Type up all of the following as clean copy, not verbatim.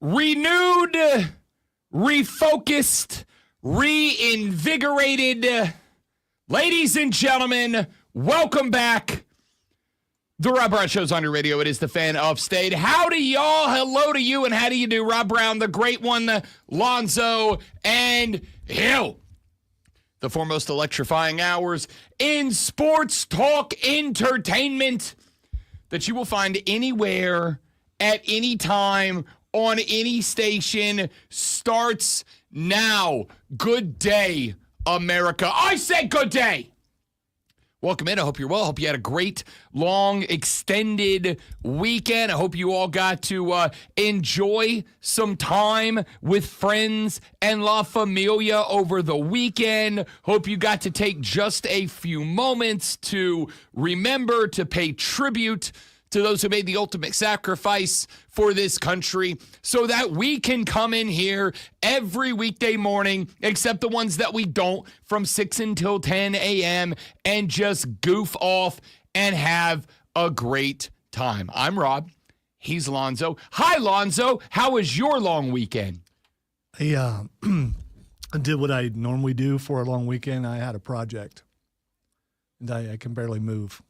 renewed, refocused, reinvigorated. Ladies and gentlemen, welcome back. The Rob Brown Show's on your radio. It is the Fan of State. Howdy, y'all. Hello to you, and how do you do? Rob Brown, the great one, the Lonzo, and Hill. The foremost electrifying hours in sports talk entertainment that you will find anywhere at any time on any station starts now. Good day, America. I said good day. Welcome in. I hope you're well. I hope you had a great, long, extended weekend. I hope you all got to enjoy some time with friends and La Familia over the weekend. Hope you got to take just a few moments to remember, to pay tribute to those who made the ultimate sacrifice for this country so that we can come in here every weekday morning, except the ones that we don't, from 6 until 10 a.m. and just goof off and have a great time. I'm Rob. He's Lonzo. Hi, Lonzo. How was your long weekend? I did what I normally do for a long weekend. I had a project, and I can barely move.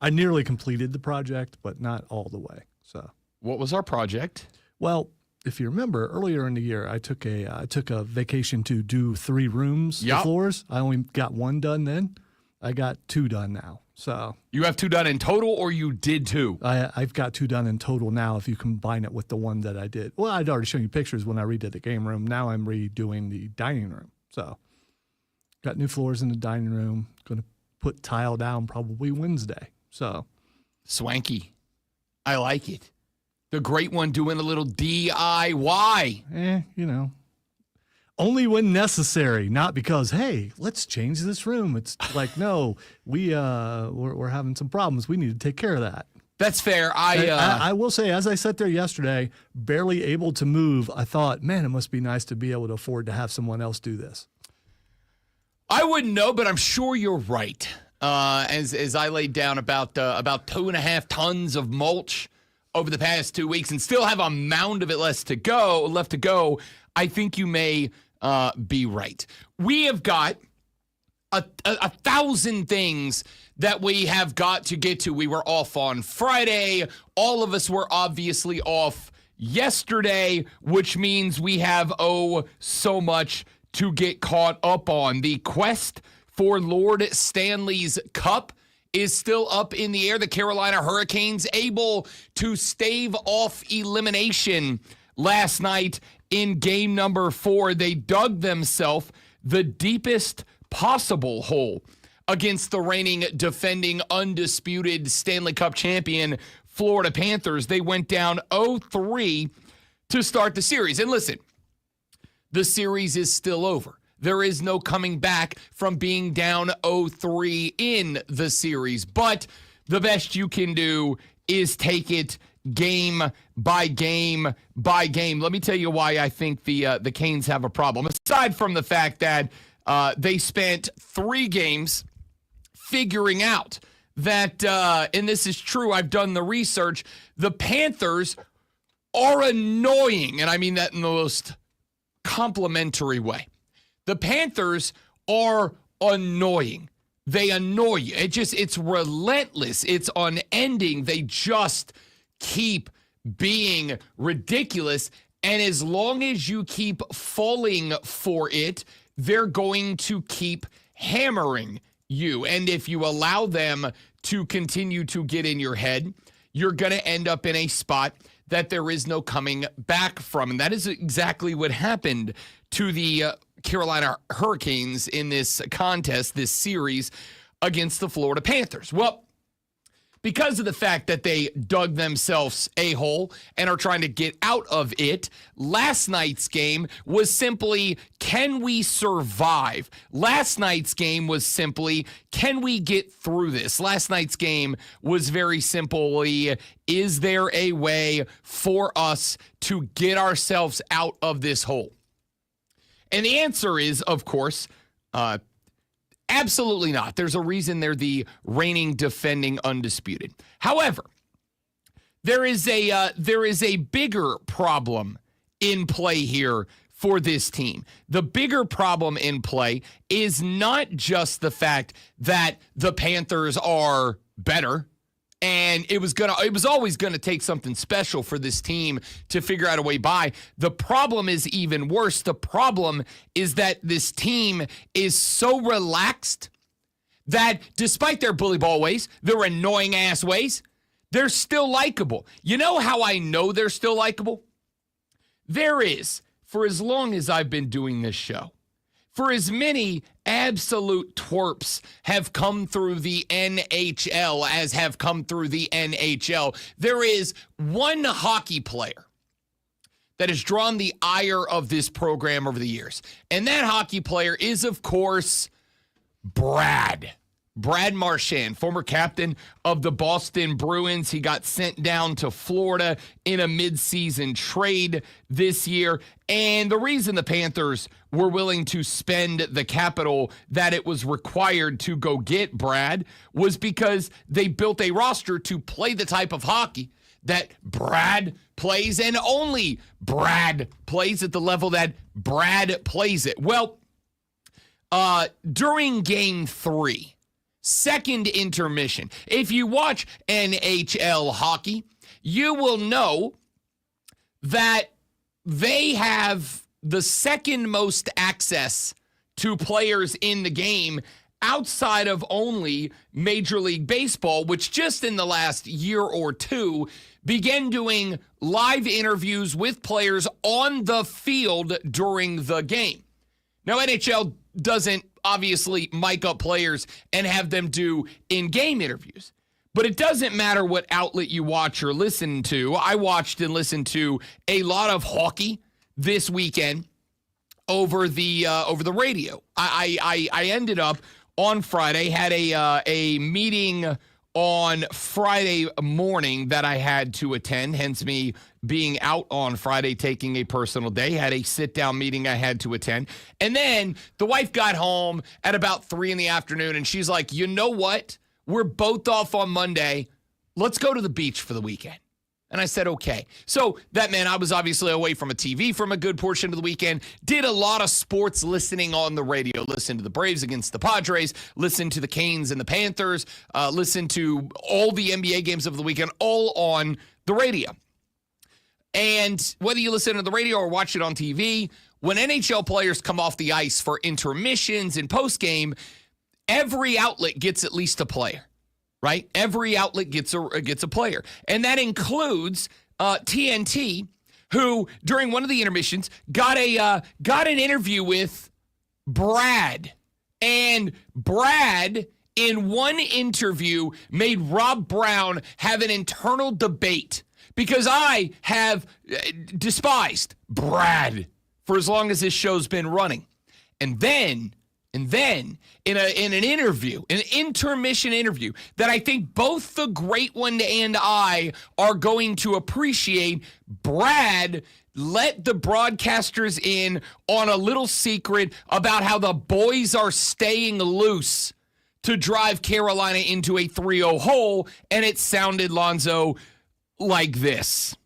I nearly completed the project, but not all the way. So, what was our project? Well, if you remember, earlier in the year, I took a vacation to do 3 rooms, the floors. I only got 1 done then. I got 2 done now. So you have 2 done in total, or you did 2? I've got 2 done in total now. If you combine it with the one that I did, well, I'd already shown you pictures when I redid the game room. Now I'm redoing the dining room. So got new floors in the dining room. Going to put tile down probably Wednesday. So swanky. I like it. The great one doing a little DIY. Only when necessary, not because, hey, let's change this room. It's like, no, we're having some problems. We need to take care of that. That's fair. I will say, as I sat there yesterday, barely able to move, I thought, man, it must be nice to be able to afford to have someone else do this. I wouldn't know, but I'm sure you're right. As I laid down about 2.5 tons of mulch over the past 2 weeks and still have a mound of it left to go, I think you may be right. We have got a 1,000 things that we have got to get to. We were off on Friday. All of us were obviously off yesterday, which means we have so much to get caught up on. The quest for Lord Stanley's Cup is still up in the air. The Carolina Hurricanes able to stave off elimination last night in game number 4. They dug themselves the deepest possible hole against the reigning, defending, undisputed Stanley Cup champion Florida Panthers. They went down 0-3 to start the series. And listen, the series is still over. There is no coming back from being down 0-3 in the series. But the best you can do is take it game by game by game. Let me tell you why I think the Canes have a problem. Aside from the fact that they spent 3 games figuring out that, and this is true, I've done the research, the Panthers are annoying. And I mean that in the most complimentary way. The Panthers are annoying. They annoy you. It's relentless. It's unending. They just keep being ridiculous. And as long as you keep falling for it, they're going to keep hammering you. And if you allow them to continue to get in your head, you're going to end up in a spot that there is no coming back from. And that is exactly what happened to the Carolina Hurricanes in this contest, this series against the Florida Panthers. Well, because of the fact that they dug themselves a hole and are trying to get out of it, last night's game was simply, can we survive? Last night's game was simply, can we get through this? Last night's game was very simply, is there a way for us to get ourselves out of this hole? And the answer is, of course, absolutely not. There's a reason they're the reigning, defending, undisputed. However, there is a bigger problem in play here for this team. The bigger problem in play is not just the fact that the Panthers are better, and it was always gonna take something special for this team to figure out a way by. The problem is even worse. The problem is that this team is so relaxed that despite their bully ball ways, their annoying ass ways, they're still likable. You know how I know they're still likable? There is, for as long as I've been doing this show, for as many absolute twerps have come through the NHL as have come through the NHL, there is one hockey player that has drawn the ire of this program over the years. And that hockey player is, of course, Brad Marchand, former captain of the Boston Bruins. He got sent down to Florida in a midseason trade this year. And the reason the Panthers were willing to spend the capital that it was required to go get Brad was because they built a roster to play the type of hockey that Brad plays, and only Brad plays at the level that Brad plays it. Well, during Game 3, second intermission, if you watch NHL hockey, you will know that they have the second most access to players in the game outside of only Major League Baseball, which just in the last year or two began doing live interviews with players on the field during the game. Now, NHL doesn't obviously mic up players and have them do in-game interviews. But it doesn't matter what outlet you watch or listen to. I watched and listened to a lot of hockey this weekend over the radio. I ended up on Friday, had a meeting on Friday morning that I had to attend, hence me being out on Friday, taking a personal day, had a sit-down meeting I had to attend. And then the wife got home at about 3 p.m, and she's like, you know what? We're both off on Monday. Let's go to the beach for the weekend. And I said, okay. So that meant I was obviously away from a TV from a good portion of the weekend, did a lot of sports listening on the radio, listened to the Braves against the Padres, listened to the Canes and the Panthers, listened to all the NBA games of the weekend, all on the radio. And whether you listen to the radio or watch it on TV, when NHL players come off the ice for intermissions and postgame, every outlet gets at least a player. Right? Every outlet gets a player. And that includes TNT, who during one of the intermissions got an interview with Brad. And Brad, in one interview, made Rob Brown have an internal debate because I have despised Brad for as long as this show's been running. And then in an interview, an intermission interview that I think both the Great One and I are going to appreciate, Brad let the broadcasters in on a little secret about how the boys are staying loose to drive Carolina into a 3-0 hole, and it sounded, Lonzo, like this.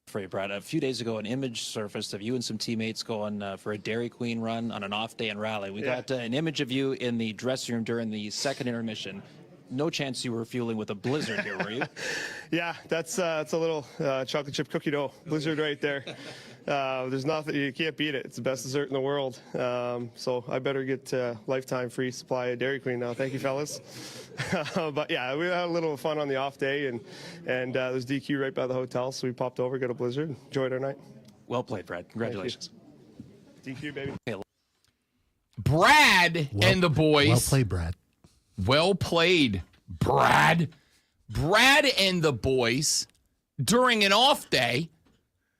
For you, Brad. A few days ago, an image surfaced of you and some teammates going for a Dairy Queen run on an off day in Raleigh. We got an image of you in the dressing room during the second intermission. No chance you were fueling with a blizzard here, were you? Yeah, that's a little chocolate chip cookie dough blizzard right there. There's nothing, you can't beat it. It's the best dessert in the world. So I better get lifetime free supply of Dairy Queen now. Thank you, fellas. But yeah, we had a little fun on the off day, and there's DQ right by the hotel, so we popped over, got a blizzard, enjoyed our night. Well played, Brad. Congratulations. DQ, baby. Brad and the boys. Well played, Brad. Well played, Brad. Brad and the boys, during an off day,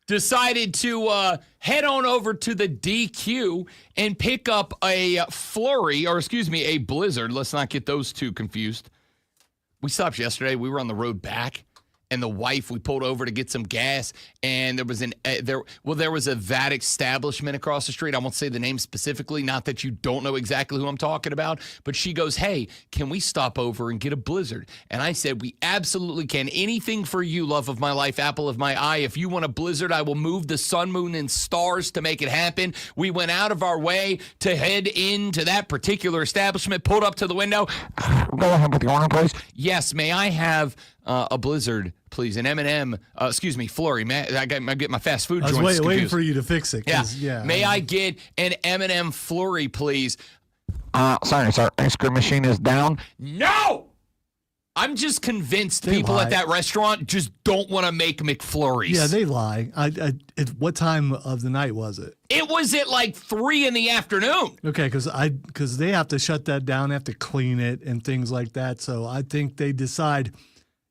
decided to head on over to the DQ and pick up a a blizzard. Let's not get those two confused. We stopped yesterday. We were on the road back, and the wife, we pulled over to get some gas, and there was a that establishment across the street. I won't say the name specifically, not that you don't know exactly who I'm talking about, but she goes, "Hey, can we stop over and get a Blizzard?" And I said, "We absolutely can. Anything for you, love of my life, apple of my eye. If you want a Blizzard, I will move the sun, moon, and stars to make it happen." We went out of our way to head into that particular establishment, pulled up to the window. "Go ahead with your order, please." "Yes, may I have a Blizzard, please? An M&M, Flurry. I get my fast food I was joints waiting confused. for you to fix it. Yeah. May I get an M&M Flurry, please?" Sorry, sir. Ice cream machine is down. No! I'm just convinced They people lie. at that restaurant just don't want to make McFlurries. Yeah, they lie. What time of the night was it? It was at like 3 in the afternoon. Okay, because they have to shut that down, they have to clean it and things like that. So I think they decide,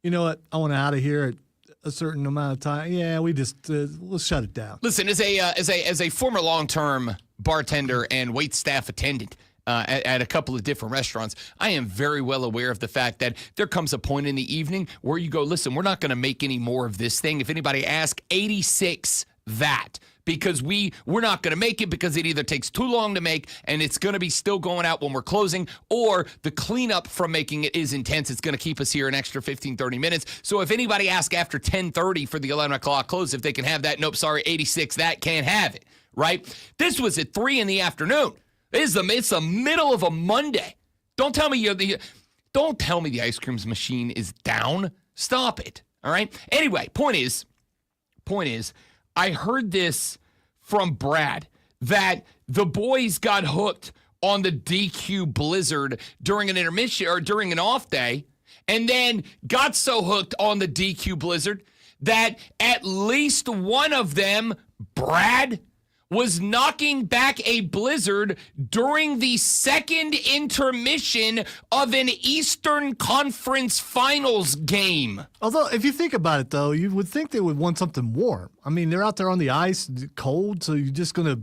you know what, I want out of here at a certain amount of time. Yeah, we just let's shut it down. Listen, as a former long-term bartender and wait staff attendant at a couple of different restaurants, I am very well aware of the fact that there comes a point in the evening where you go, "Listen, we're not going to make any more of this thing. If anybody asks, 86 that." Because we're not going to make it because it either takes too long to make and it's going to be still going out when we're closing, or the cleanup from making it is intense. It's going to keep us here an extra 15, 30 minutes. So if anybody asks after 10:30 for the 11 o'clock close, if they can have that, nope, sorry, 86, that can't have it, right? This was at 3 in the afternoon. It's the middle of a Monday. Don't tell me the ice cream machine is down. Stop it, all right? Anyway, point is, I heard this from Brad that the boys got hooked on the DQ Blizzard during an intermission or during an off day, and then got so hooked on the DQ Blizzard that at least one of them, Brad, was knocking back a Blizzard during the second intermission of an Eastern Conference Finals game. Although, if you think about it, though, you would think they would want something warm. I mean, they're out there on the ice, cold, so you're just gonna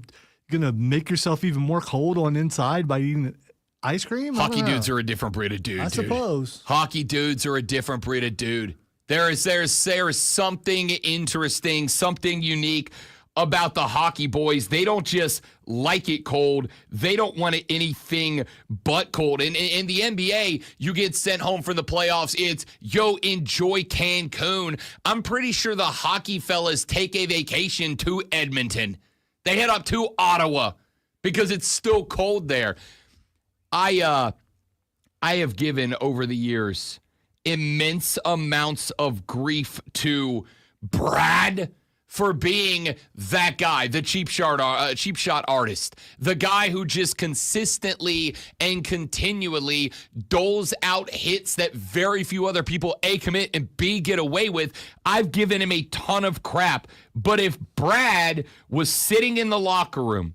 make yourself even more cold on inside by eating ice cream? Hockey dudes are a different breed of dude, I suppose. Hockey dudes are a different breed of dude. There is something interesting, something unique about the hockey boys. They don't just like it cold. They don't want it anything but cold. And in the NBA, you get sent home from the playoffs. It's, yo, enjoy Cancun. I'm pretty sure the hockey fellas take a vacation to Edmonton. They head up to Ottawa because it's still cold there. I have given over the years immense amounts of grief to Brad for being that guy, the cheap shot artist, the guy who just consistently and continually doles out hits that very few other people, A, commit, and B, get away with. I've given him a ton of crap. But if Brad was sitting in the locker room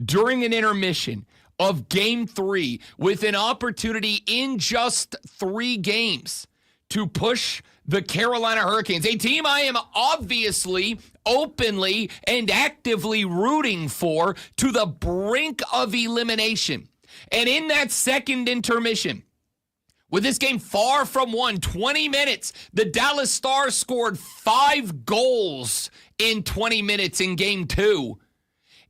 during an intermission of Game 3 with an opportunity in just 3 games to push the Carolina Hurricanes, a team I am obviously, openly, and actively rooting for, to the brink of elimination. And in that second intermission, with this game far from won, 20 minutes, the Dallas Stars scored 5 goals in 20 minutes in Game 2.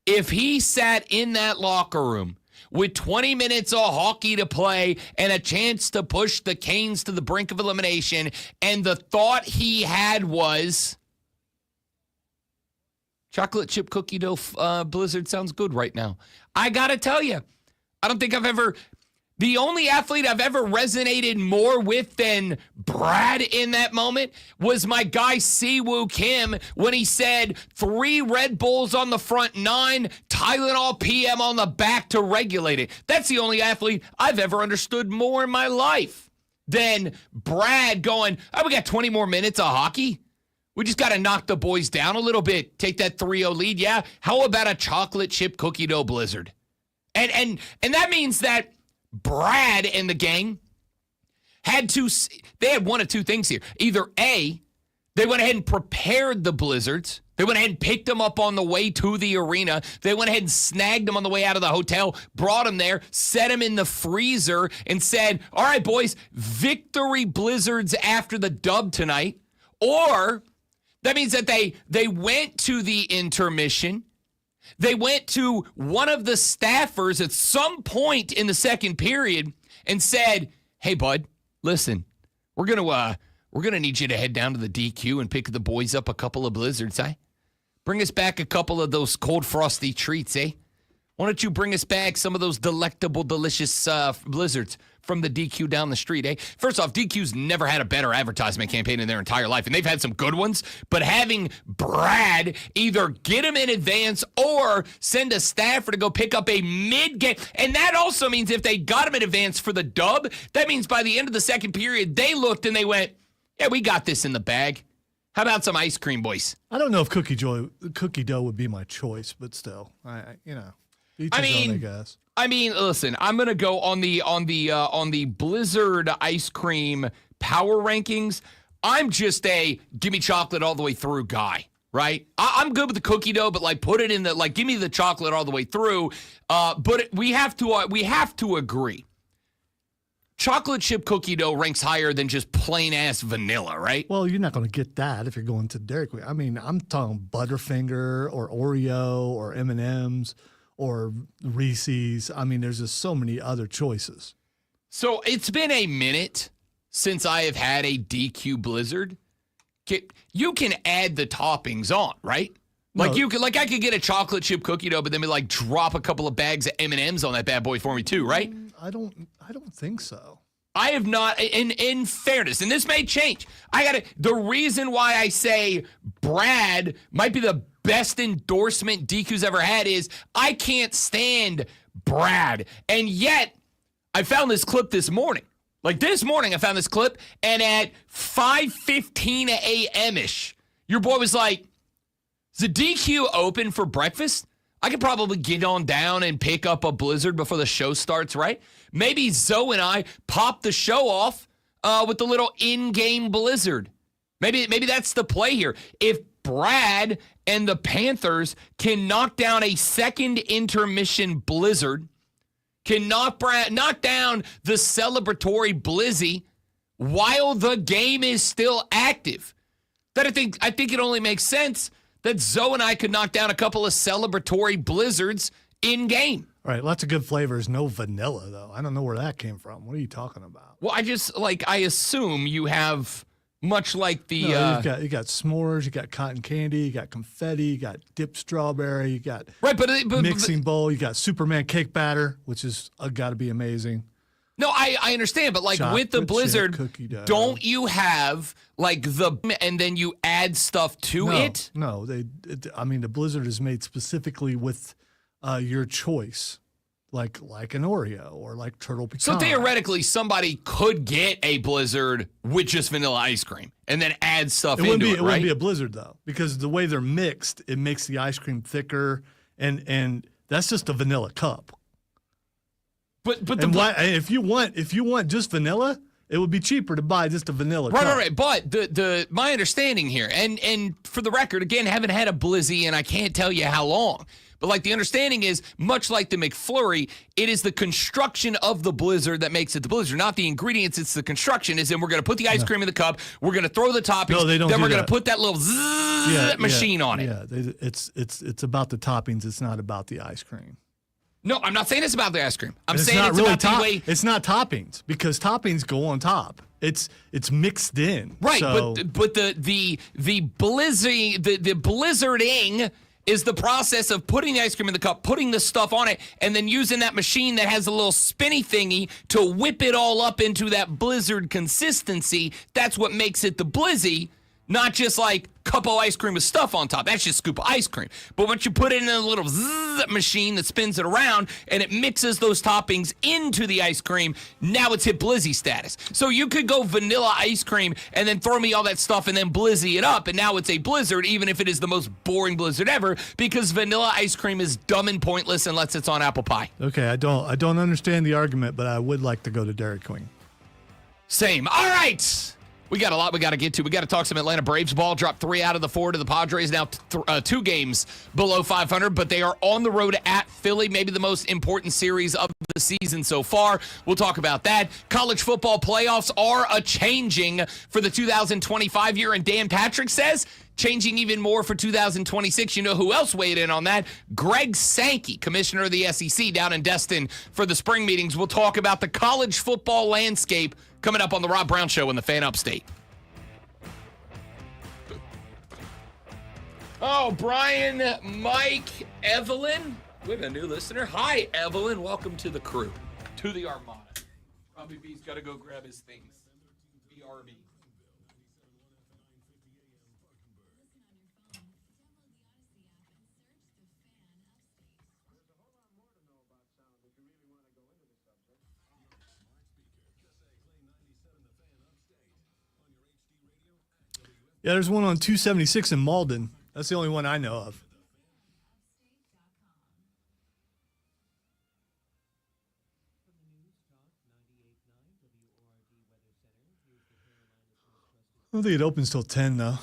If he sat in that locker room with 20 minutes of hockey to play and a chance to push the Canes to the brink of elimination, and the thought he had was, chocolate chip cookie dough Blizzard sounds good right now. I got to tell you, I don't think the only athlete I've ever resonated more with than Brad in that moment was my guy Siwoo Kim when he said 3 Red Bulls on the front 9, Tylenol PM on the back to regulate it. That's the only athlete I've ever understood more in my life than Brad going, "Oh, we got 20 more minutes of hockey. We just got to knock the boys down a little bit, take that 3-0 lead. Yeah, how about a chocolate chip cookie dough Blizzard?" And that means that Brad and the gang had one of 2 things here. Either A, they went ahead and prepared the Blizzards. They went ahead and picked them up on the way to the arena. They went ahead and snagged them on the way out of the hotel, brought them there, set them in the freezer, and said, "All right, boys, victory Blizzards after the dub tonight." Or that means that they went to the intermission. They went to one of the staffers at some point in the second period and said, "Hey, bud, listen, we're gonna need you to head down to the DQ and pick the boys up a couple of blizzards, eh? Bring us back a couple of those cold, frosty treats, eh? Why don't you bring us back some of those delectable, delicious blizzards from the DQ down the street, eh?" First off, DQ's never had a better advertisement campaign in their entire life, and they've had some good ones, but having Brad either get them in advance or send a staffer to go pick up a mid-game, and that also means if they got them in advance for the dub, that means by the end of the second period, they looked and they went, "Yeah, we got this in the bag. How about some ice cream, boys?" I don't know if cookie dough would be my choice, but still, each his own, I guess. I mean, listen, I'm gonna go on the Blizzard ice cream power rankings. I'm just a give me chocolate all the way through guy, right? I'm good with the cookie dough, but like put it in the give me the chocolate all the way through. But we have to agree. Chocolate chip cookie dough ranks higher than just plain ass vanilla, right? Well, you're not going to get that if you're going to Dairy Queen. I mean, I'm talking Butterfinger or Oreo or M&M's or Reese's. I mean, there's just so many other choices. So it's been a minute since I have had a DQ Blizzard. You can add the toppings on, right? Like No. I could get a chocolate chip cookie dough, but then like drop a couple of bags of M&Ms on that bad boy for me too, right? I don't think so. I have not, in fairness, and this may change. The reason why I say Brad might be the best endorsement DQ's ever had is I can't stand Brad. And yet, I found this clip this morning. Like this morning, I found this clip, and at 5:15 a.m.-ish, your boy was like, "Is the DQ open for breakfast? I could probably get on down and pick up a Blizzard before the show starts, right? Maybe Zoe and I pop the show off with the little in-game Blizzard. Maybe that's the play here. If Brad and the Panthers can knock down a second intermission Blizzard, can knock down the celebratory Blizzy while the game is still active, then I think it only makes sense that Zoe and I could knock down a couple of celebratory Blizzards in game. All right, lots of good flavors. No vanilla, though. I don't know where that came from. What are you talking about? Well, I assume you have, much like the... No, you got s'mores, you got cotton candy, you got confetti, you got dipped strawberry, you got right, but mixing bowl, you got Superman cake batter, which is got to be amazing. No, I understand, but like with the Chocolate Blizzard, chip cookie dough. don't you have like and then you add stuff to it? No, the Blizzard is made specifically with your choice, like an Oreo or like turtle pecan. So theoretically, somebody could get a Blizzard with just vanilla ice cream and then add stuff into it, right? It wouldn't be a Blizzard though, because the way they're mixed, it makes the ice cream thicker, and that's just a vanilla cup. But if you want just vanilla, it would be cheaper to buy just a vanilla cup. Right. But my understanding here, and for the record, again, haven't had a Blizzy and I can't tell you how long. But like the understanding is, much like the McFlurry, it is the construction of the Blizzard that makes it the Blizzard, not the ingredients. It's the construction. Is in we're going to put the ice cream in the cup, we're going to throw the toppings, No, they don't then do we're going that. to put that little zzz machine on it. Yeah, it's about the toppings. It's not about the ice cream. No, I'm not saying it's about the ice cream. I'm It's saying not it's really about the way. It's not toppings, because toppings go on top. It's mixed in. Right, So, but the blizzing, the blizzarding is the process of putting the ice cream in the cup, putting the stuff on it, and then using that machine that has a little spinny thingy to whip it all up into that Blizzard consistency. That's what makes it the Blizzy, not just like cup of ice cream with stuff on top. That's just scoop of ice cream. But once you put it in a little zzz machine that spins it around and it mixes those toppings into the ice cream, now it's hit Blizzy status. So you could go vanilla ice cream and then throw me all that stuff and then Blizzy it up, and now it's a Blizzard, even if it is the most boring Blizzard ever, because vanilla ice cream is dumb and pointless unless it's on apple pie. okay, I don't understand the argument, but I would like to go to Dairy Queen. Same. All right. We got a lot we got to get to. We got to talk some Atlanta Braves ball. Dropped 3 out of the 4 to the Padres. Now 2 games below 500, but they are on the road at Philly. Maybe the most important series of the season so far. We'll talk about that. College football playoffs are a-changing for the 2025 year, and Dan Patrick says changing even more for 2026. You know who else weighed in on that? Greg Sankey, commissioner of the SEC, down in Destin for the spring meetings. We'll talk about the college football landscape coming up on the Rob Brown Show in the Fan Upstate. Oh, Brian, Mike, Evelyn. We have a new listener. Hi, Evelyn. Welcome to the crew, to the Armada. Robbie B's got to go grab his things. BRB. Yeah, there's one on 276 in Malden. That's the only one I know of. I don't think it opens till 10, though.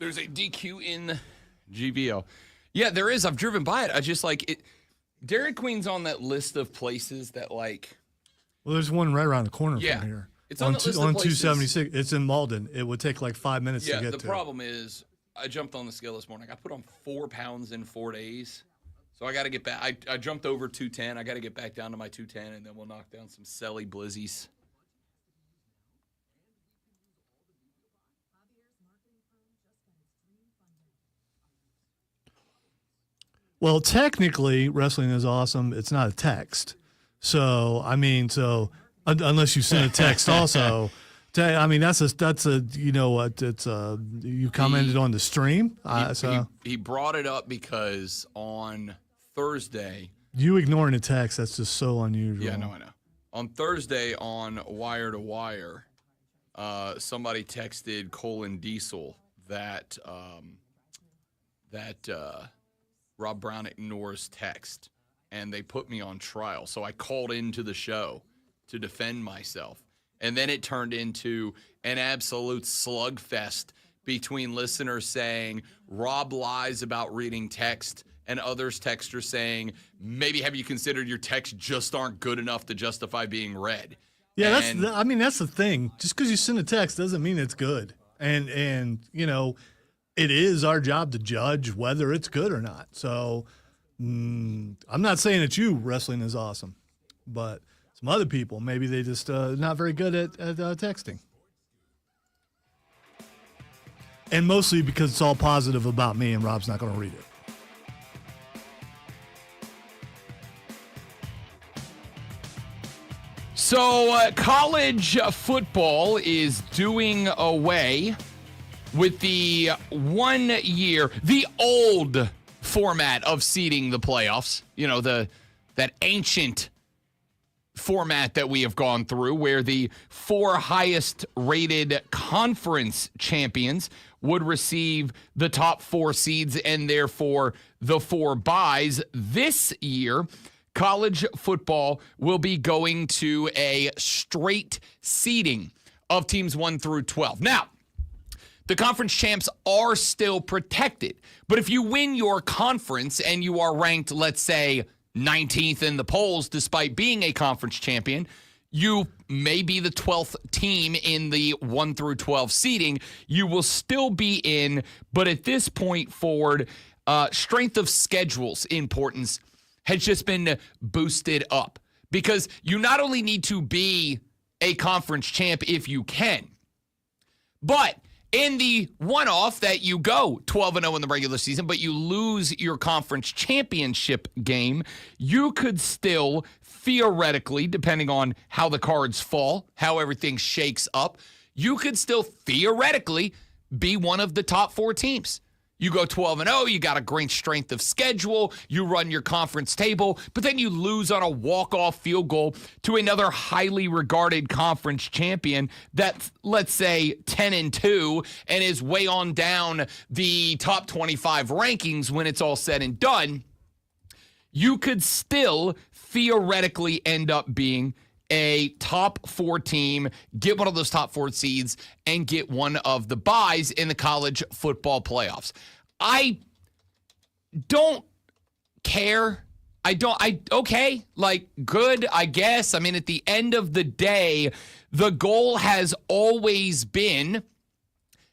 There's a DQ in GVO. Yeah, there is. I've driven by it. I just like it. Dairy Queen's on that list of places that like. Well, there's one right around the corner Yeah. from here. It's on the list of on places. 276. It's in Malden. It would take like 5 minutes to Yeah, get the to. problem is I jumped on the scale this morning. I put on 4 pounds in 4 days. So I got to get back. I jumped over 210. I got to get back down to my 210, and then we'll knock down some Selly Blizzies. Well, technically, wrestling is awesome. It's not a text. So, I mean, unless you send a text also. I mean, that's a you know what, it's you commented on the stream. He brought it up because on Thursday. You ignoring a text, that's just so unusual. Yeah, no, I know. On Thursday on Wire to Wire, somebody texted Colin Diesel that Rob Brown ignores text, and they put me on trial. So I called into the show to defend myself. And then it turned into an absolute slugfest between listeners saying Rob lies about reading text and others texters saying, maybe have you considered your texts just aren't good enough to justify being read? Yeah, And that's the thing. Just because you send a text doesn't mean it's good. And you know, it is our job to judge whether it's good or not. So I'm not saying that wrestling is awesome, but some other people, maybe they just not very good at texting. And mostly because it's all positive about me and Rob's not going to read it. So college football is doing away with the 1 year, the old format of seeding the playoffs. You know, that ancient format that we have gone through where the 4 highest rated conference champions would receive the top 4 seeds and therefore the 4 byes. This year, college football will be going to a straight seeding of teams 1 through 12. Now, the conference champs are still protected, but if you win your conference and you are ranked, let's say, 19th in the polls despite being a conference champion, you may be the 12th team in the 1 through 12 seeding. You will still be in, but at this point forward, strength of schedule's importance has just been boosted up because you not only need to be a conference champ if you can, but in the one-off that you go 12-0 in the regular season, but you lose your conference championship game, you could still theoretically, depending on how the cards fall, how everything shakes up, you could still theoretically be one of the top 4 teams. You go 12-0, you got a great strength of schedule, you run your conference table, but then you lose on a walk-off field goal to another highly regarded conference champion that's, let's say, 10-2 and is way on down the top 25 rankings when it's all said and done. You could still theoretically end up being a top 4 team, get one of those top 4 seeds, and get one of the byes in the college football playoffs. I don't care. Okay, like, good, I guess. I mean, at the end of the day, the goal has always been,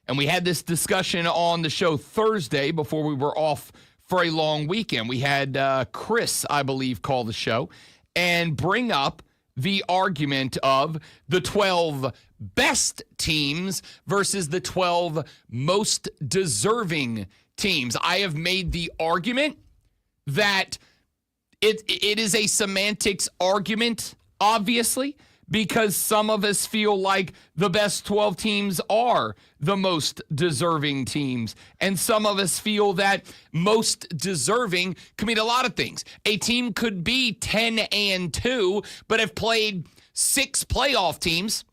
and we had this discussion on the show Thursday before we were off for a long weekend. We had Chris, I believe, call the show and bring up the argument of the 12 best teams versus the 12 most deserving teams. I have made the argument that it is a semantics argument, obviously, because some of us feel like the best 12 teams are the most deserving teams. And some of us feel that most deserving could mean a lot of things. A team could be 10-2, but have played 6 playoff teams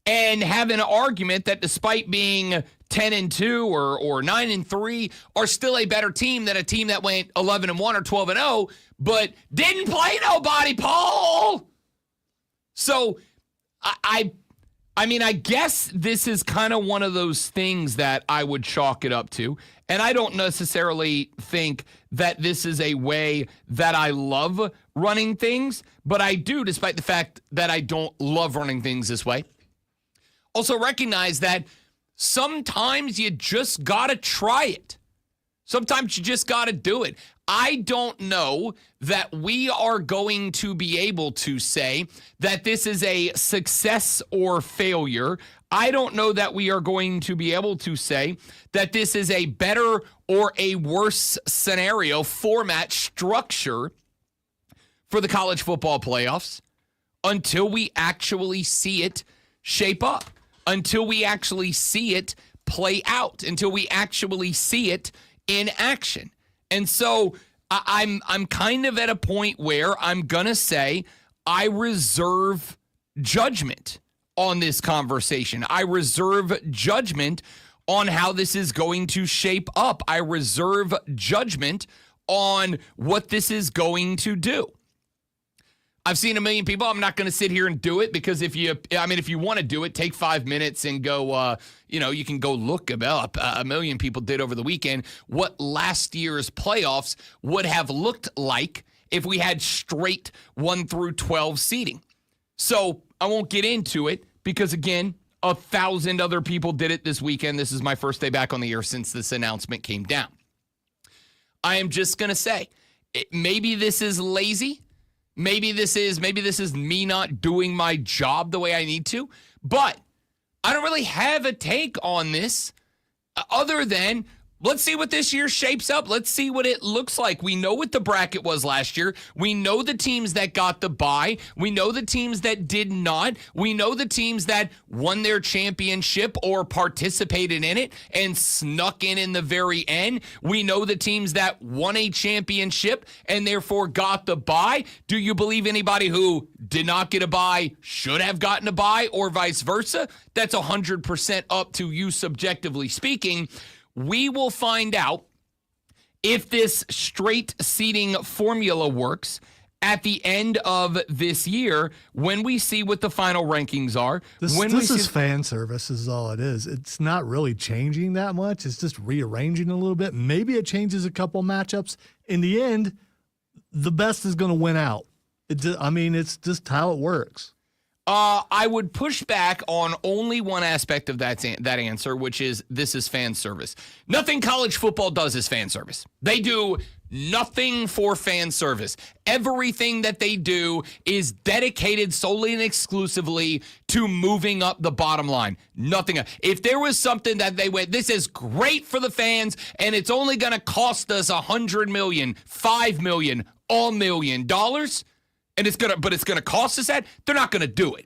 and have an argument that despite being 10-2 or 9-3 are still a better team than a team that went 11-1 or 12-0, but didn't play nobody, Paul. So I mean, I guess this is kind of one of those things that I would chalk it up to. And I don't necessarily think that this is a way that I love running things, but I do, despite the fact that I don't love running things this way. Also recognize that sometimes you just got to try it. Sometimes you just got to do it. I don't know that we are going to be able to say that this is a success or failure. I don't know that we are going to be able to say that this is a better or a worse scenario, format, structure for the college football playoffs until we actually see it shape up, until we actually see it play out, until we actually see it in action. And so I'm kind of at a point where I'm going to say I reserve judgment on this conversation. I reserve judgment on how this is going to shape up. I reserve judgment on what this is going to do. I've seen a million people. I'm not going to sit here and do it because if you want to do it, take 5 minutes and go, you can go look about a million people did over the weekend what last year's playoffs would have looked like if we had straight 1 through 12 seeding. So I won't get into it because, again, 1,000 other people did it this weekend. This is my first day back on the air since this announcement came down. I am just going to say, maybe this is lazy. Maybe this is me not doing my job the way I need to, but I don't really have a take on this other than let's see what this year shapes up. Let's see what it looks like. We know what the bracket was last year. We know the teams that got the bye. We know the teams that did not. We know the teams that won their championship or participated in it and snuck in the very end. We know the teams that won a championship and therefore got the bye. Do you believe anybody who did not get a bye should have gotten a bye or vice versa? That's 100% up to you subjectively speaking. We will find out if this straight seeding formula works at the end of this year when we see what the final rankings are. This when we is see, fan service is all it is. It's not really changing that much. It's just rearranging a little bit. Maybe it changes a couple matchups. In the end, the best is going to win out. It's just how it works. I would push back on only one aspect of that answer, which is this is fan service. Nothing college football does is fan service. They do nothing for fan service. Everything that they do is dedicated solely and exclusively to moving up the bottom line. Nothing. If there was something that they went, this is great for the fans, and it's only going to cost us $100 million, $5 million, $1 million. And it's gonna cost us that. They're not gonna do it.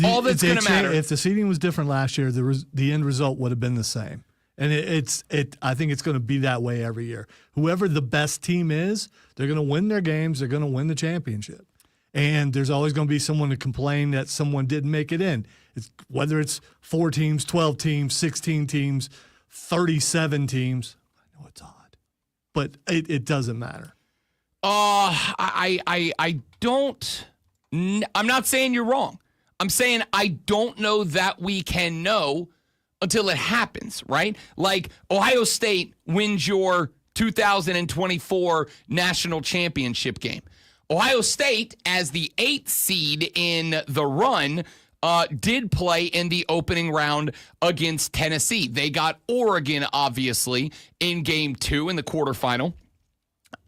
All that's gonna matter. If the seating was different last year, the end result would have been the same. And I think it's going to be that way every year. Whoever the best team is, they're going to win their games. They're going to win the championship. And there's always going to be someone to complain that someone didn't make it in. Whether it's 4 teams, 12 teams, 16 teams, 37 teams. I know it's odd, but it doesn't matter. I don't. I'm not saying you're wrong. I'm saying I don't know that we can know until it happens, right? Like Ohio State wins your 2024 national championship game. Ohio State, as the 8th seed in the run, did play in the opening round against Tennessee. They got Oregon, obviously, in game 2 in the quarterfinal,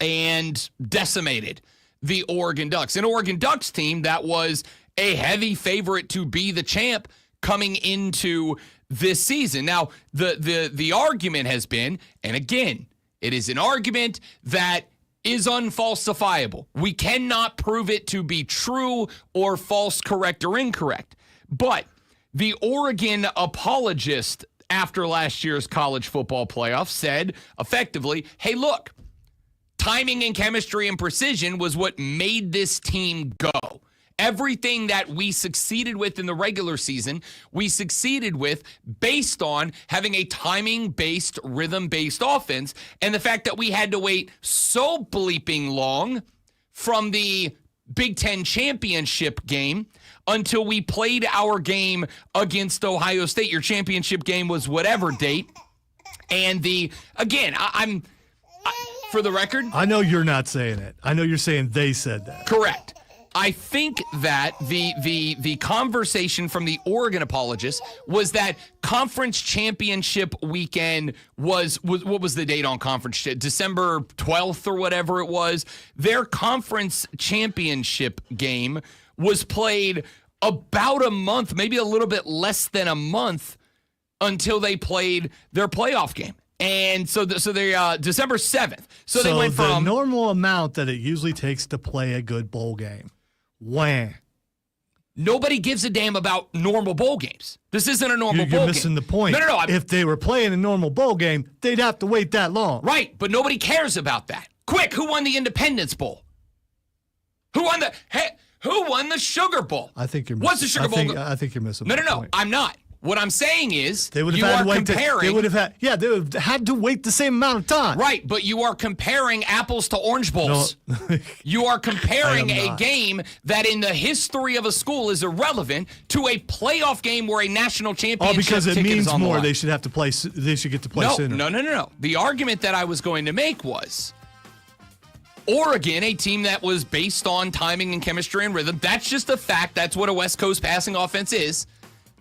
and decimated the Oregon Ducks. An Oregon Ducks team that was a heavy favorite to be the champ coming into this season. Now, the argument has been, and again, it is an argument that is unfalsifiable. We cannot prove it to be true or false, correct, or incorrect. But the Oregon apologist after last year's college football playoff said effectively, hey, look, timing and chemistry and precision was what made this team go. Everything that we succeeded with in the regular season, we succeeded with based on having a timing-based, rhythm-based offense. And the fact that we had to wait so bleeping long from the Big Ten championship game until we played our game against Ohio State. Your championship game was whatever date. And I'm for the record, I know you're not saying it. I know you're saying they said that. Correct. I think that the conversation from the Oregon apologists was that conference championship weekend was what was the date on conference? December 12th or whatever it was. Their conference championship game was played about a month, maybe a little bit less than a month until they played their playoff game. And so they December 7th. So they went from the normal amount that it usually takes to play a good bowl game. Wah. Nobody gives a damn about normal bowl games. This isn't a normal bowl game. You're missing the point. No. If they were playing a normal bowl game, they'd have to wait that long. Right, but nobody cares about that. Quick, who won the Independence Bowl? Who won the Sugar Bowl? I think you're missing. What's the Sugar Bowl? I think you're missing. No. I'm not. What I'm saying is they would you have had are to wait. comparing. They would have had to wait the same amount of time. Right, but you are comparing apples to orange bowls. No. You are comparing a not. game that in the history of a school is irrelevant to a playoff game where a national championship because it ticket is means on the more. line. They should have to play. They should get to play sooner. No. The argument that I was going to make was Oregon, a team that was based on timing and chemistry and rhythm. That's just a fact. That's what a West Coast passing offense is.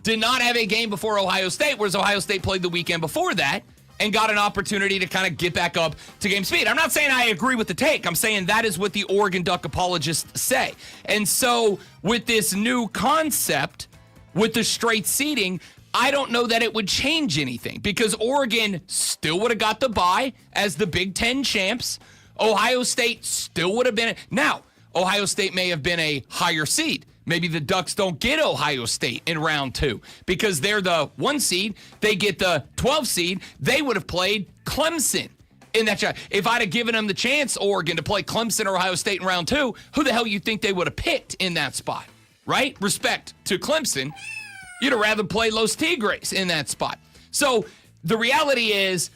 Did not have a game before Ohio State, whereas Ohio State played the weekend before that and got an opportunity to kind of get back up to game speed. I'm not saying I agree with the take. I'm saying that is what the Oregon Duck apologists say. And so with this new concept, with the straight seeding, I don't know that it would change anything because Oregon still would have got the bye as the Big Ten champs. Ohio State still would have been. Now, Ohio State may have been a higher seed. Maybe the Ducks don't get Ohio State in round 2 because they're the 1 seed. They get the 12 seed. They would have played Clemson in that shot. If I'd have given them the chance, Oregon, to play Clemson or Ohio State in round 2, who the hell you think they would have picked in that spot, right? Respect to Clemson. You'd have rather play Los Tigres in that spot. So the reality is,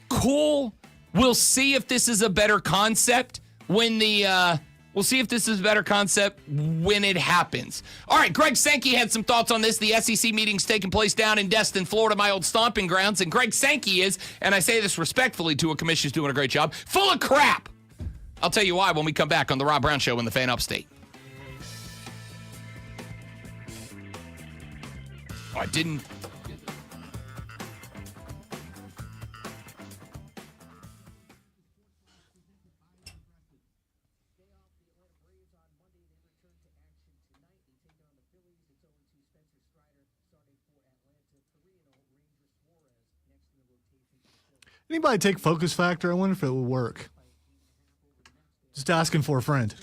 cool. We'll see if this is a better concept when the We'll see if this is a better concept when it happens. All right, Greg Sankey had some thoughts on this. The SEC meeting's taking place down in Destin, Florida, my old stomping grounds. And Greg Sankey is, and I say this respectfully to a commissioner who's doing a great job, full of crap. I'll tell you why when we come back on The Rob Brown Show in the Fan Upstate. Oh, I didn't. Anybody take Focus Factor? I wonder if it would work. Just asking for a friend.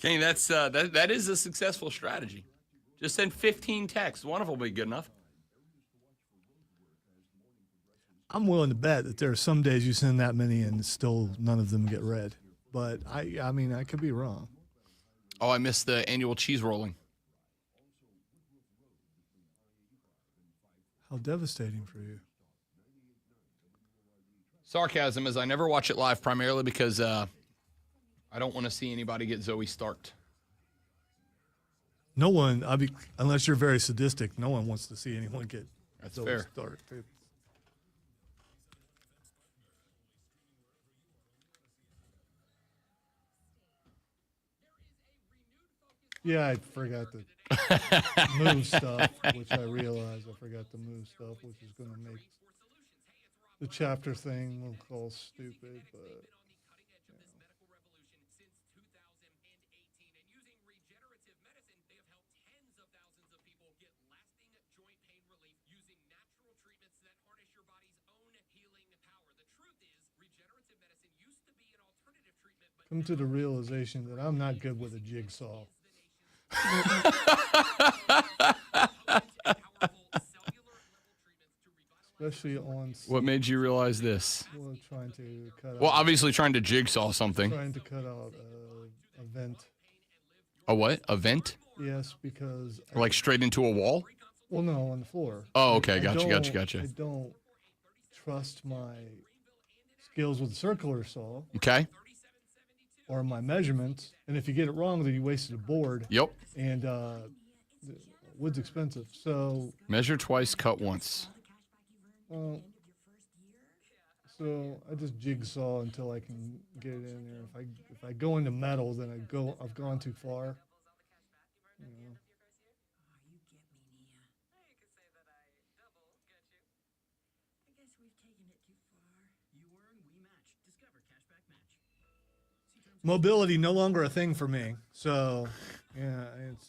Kenny, that is a successful strategy. Just send 15 texts. One of them will be good enough. I'm willing to bet that there are some days you send that many and still none of them get read. But I mean, I could be wrong. Oh, I missed the annual cheese rolling. How devastating for you. Sarcasm is I never watch it live primarily because I don't want to see anybody get Zoe Starked. No one, unless you're very sadistic, no one wants to see anyone get. That's Zoe fair. Stark. Yeah, I forgot the move stuff, which I realized I forgot the move stuff, which is going to make the chapter thing look all stupid, but. Come to the realization that I'm not good with a jigsaw. Especially on. What made you realize this? Well, trying to cut out. Well, obviously trying to jigsaw something. Trying to cut out a vent. A what? A vent? Yes, because. Like straight into a wall? Well, no, on the floor. Oh, okay. I Gotcha. I don't trust my skills with a circular saw. Okay. Or my measurements, and if you get it wrong, then you wasted a board. Yep. And wood's expensive, so. Measure twice, cut once. So I just jigsaw until I can get it in there. If I go into metal, then I've gone too far. You know. Mobility no longer a thing for me. So, yeah, it's.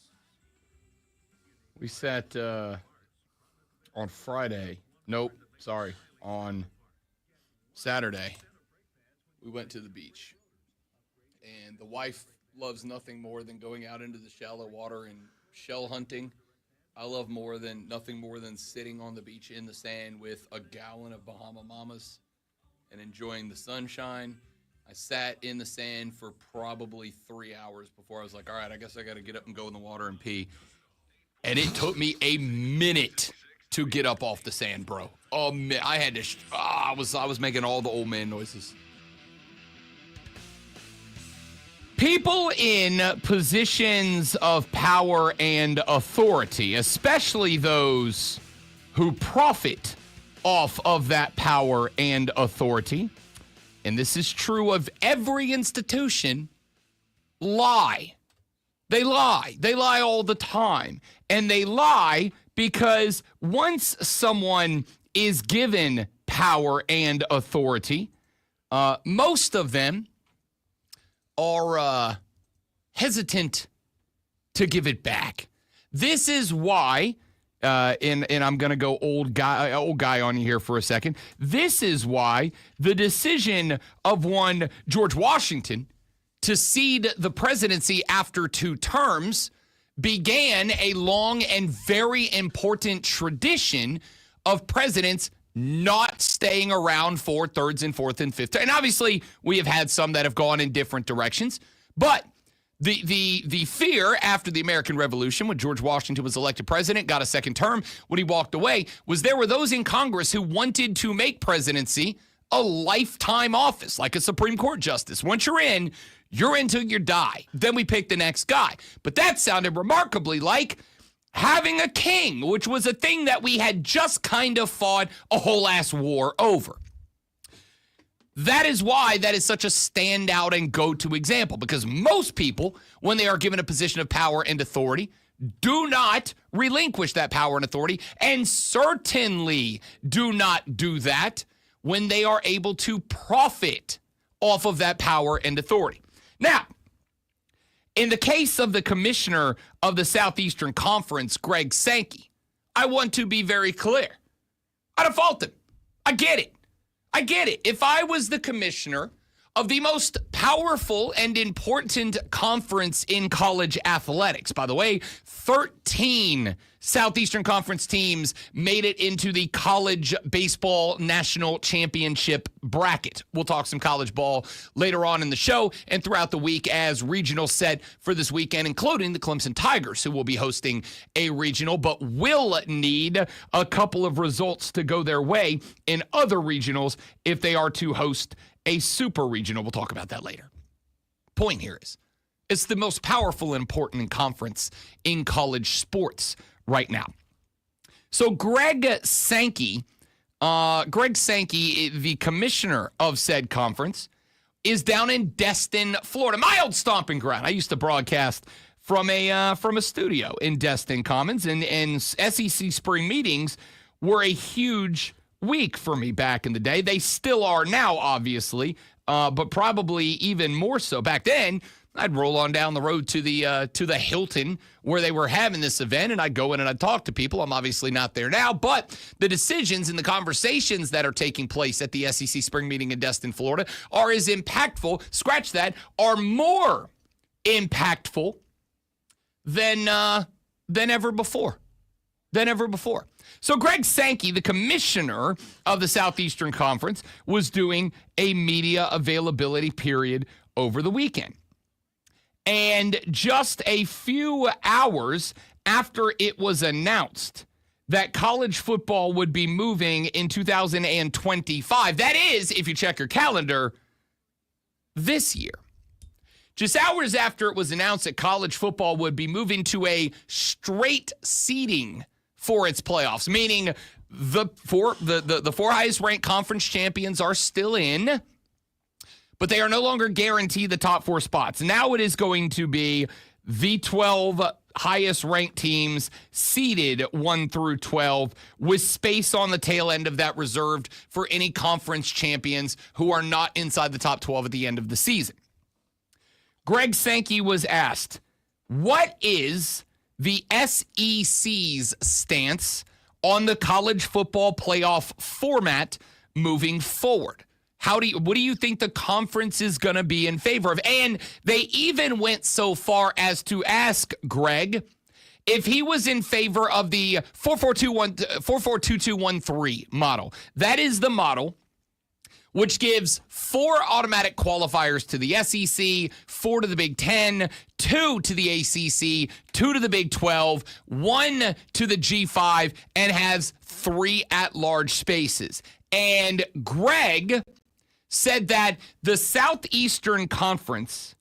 We sat on Friday. Nope, sorry. On Saturday, we went to the beach. And the wife loves nothing more than going out into the shallow water and shell hunting. I love nothing more than sitting on the beach in the sand with a gallon of Bahama Mamas and enjoying the sunshine. I sat in the sand for probably 3 hours before I was like, all right, I guess I got to get up and go in the water and pee. And it took me a minute to get up off the sand, bro. Oh, man, I had to. I was making all the old man noises. People in positions of power and authority, especially those who profit off of that power and authority, and this is true of every institution, lie. They lie. They lie all the time. And they lie because once someone is given power and authority, most of them are hesitant to give it back. This is why and I'm going to go old guy on you here for a second. This is why the decision of one George Washington to cede the presidency after 2 terms began a long and very important tradition of presidents not staying around for 3rd and 4th and 5th. And obviously, we have had some that have gone in different directions, but the fear after the American Revolution, when George Washington was elected president, got a 2nd term, when he walked away, was there were those in Congress who wanted to make presidency a lifetime office, like a Supreme Court justice. Once you're in till you die. Then we pick the next guy. But that sounded remarkably like having a king, which was a thing that we had just kind of fought a whole ass war over. That is why that is such a standout and go-to example, because most people, when they are given a position of power and authority, do not relinquish that power and authority, and certainly do not do that when they are able to profit off of that power and authority. Now, in the case of the commissioner of the Southeastern Conference, Greg Sankey, I want to be very clear. I don't fault him. I get it. If I was the commissioner of the most powerful and important conference in college athletics, by the way, 13 Southeastern Conference teams made it into the college baseball national championship bracket. We'll talk some college ball later on in the show and throughout the week as regionals set for this weekend, including the Clemson Tigers, who will be hosting a regional, but will need a couple of results to go their way in other regionals if they are to host a super regional. We'll talk about that later. Point here is, it's the most powerful and important conference in college sports right now. So Greg Sankey, the commissioner of said conference, is down in Destin, Florida, my old stomping ground. I used to broadcast from a studio in Destin Commons, and SEC spring meetings were a huge week for me back in the day. They still are now, obviously, but probably even more so. Back then, I'd roll on down the road to the Hilton where they were having this event, and I'd go in and I'd talk to people. I'm obviously not there now, but the decisions and the conversations that are taking place at the SEC spring meeting in Destin, Florida, are as impactful, scratch that, are more impactful than ever before. So Greg Sankey, the commissioner of the Southeastern Conference, was doing a media availability period over the weekend. And just a few hours after it was announced that college football would be moving in 2025, that is, if you check your calendar, this year. Just hours after it was announced that college football would be moving to a straight seeding for its playoffs, meaning the four highest ranked conference champions are still in, but they are no longer guaranteed the top 4 spots. Now it is going to be the 12 highest ranked teams seeded 1 through 12, with space on the tail end of that reserved for any conference champions who are not inside the top 12 at the end of the season. Greg Sankey was asked, what is the SEC's stance on the college football playoff format moving forward? What do you think the conference is going to be in favor of? And they even went so far as to ask Greg if he was in favor of the 4-4-2-2-1-3 model. That is the model which gives 4 automatic qualifiers to the SEC, 4 to the Big Ten, 2 to the ACC, 2 to the Big 12, 1 to the G5, and has 3 at-large spaces. And Greg said that the Southeastern Conference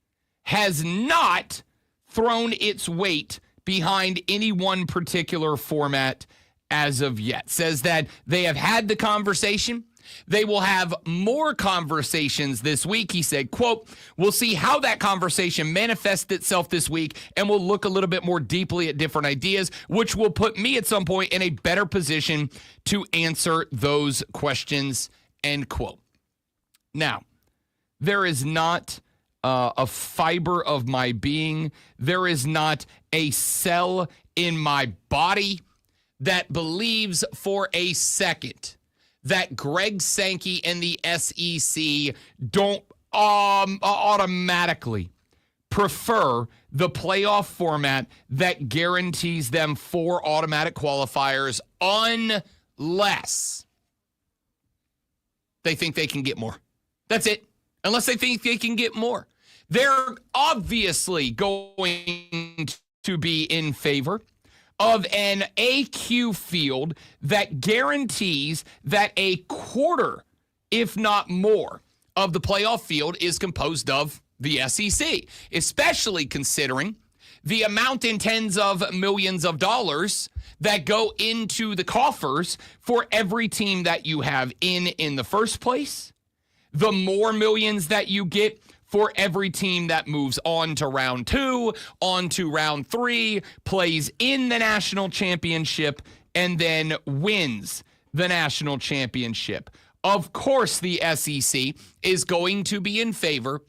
has not thrown its weight behind any one particular format as of yet. Says that they have had the conversation. They will have more conversations this week. He said, quote, we'll see how that conversation manifests itself this week, and we'll look a little bit more deeply at different ideas, which will put me at some point in a better position to answer those questions, end quote. Now, there is not a fiber of my being. There is not a cell in my body that believes for a second that Greg Sankey and the SEC don't automatically prefer the playoff format that guarantees them 4 automatic qualifiers unless they think they can get more. That's it. Unless they think they can get more. They're obviously going to be in favor of an AQ field that guarantees that a quarter, if not more, of the playoff field is composed of the SEC, especially considering the amount in tens of millions of dollars that go into the coffers for every team that you have in the first place, the more millions that you get for every team that moves on to round 2, on to round 3, plays in the national championship, and then wins the national championship. Of course, the SEC is going to be in favor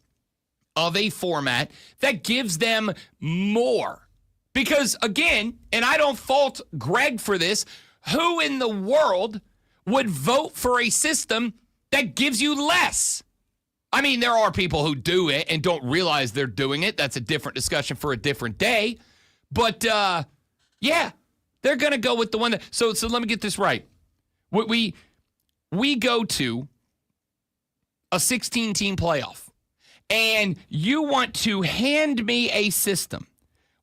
of a format that gives them more. Because, again, and I don't fault Greg for this, who in the world would vote for a system that gives you less? I mean, there are people who do it and don't realize they're doing it. That's a different discussion for a different day. But, yeah, they're going to go with the one that... So let me get this right. We go to a 16-team playoff, and you want to hand me a system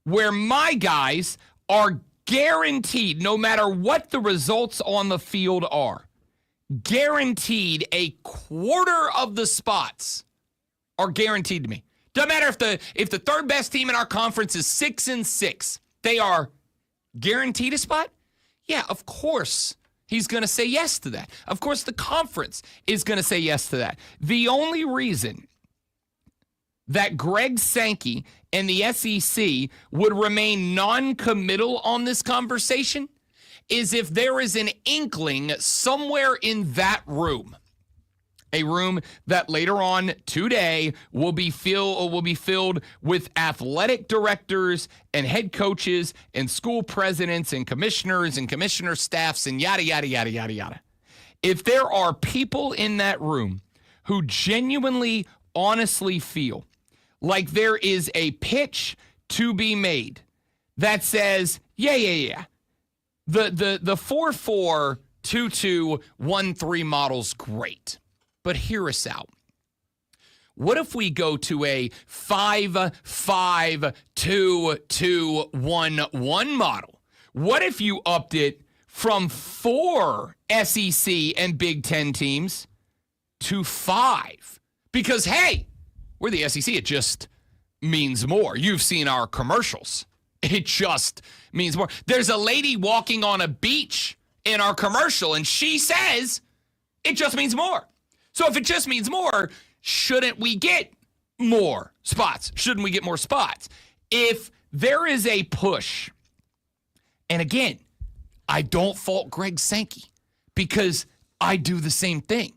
where my guys are guaranteed, no matter what the results on the field are, guaranteed a quarter of the spots are guaranteed to me. Doesn't matter if the third best team in our conference is 6-6, they are guaranteed a spot? Yeah, of course he's going to say yes to that. Of course the conference is going to say yes to that. The only reason that Greg Sankey and the SEC would remain non-committal on this conversation is if there is an inkling somewhere in that room, a room that later on today will be filled with athletic directors and head coaches and school presidents and commissioner staffs and yada, yada, yada, yada, yada. If there are people in that room who genuinely, honestly feel like there is a pitch to be made that says, yeah, the 4-4-2-2-1-3 model's great, but hear us out. What if we go to a 5-5-2-2-1-1 model? What if you upped it from 4 SEC and Big Ten teams to 5? Because, hey, we're the SEC. It just means more. You've seen our commercials. It just means more. There's a lady walking on a beach in our commercial, and she says it just means more. So if it just means more, shouldn't we get more spots? Shouldn't we get more spots? If there is a push, and again, I don't fault Greg Sankey because I do the same thing.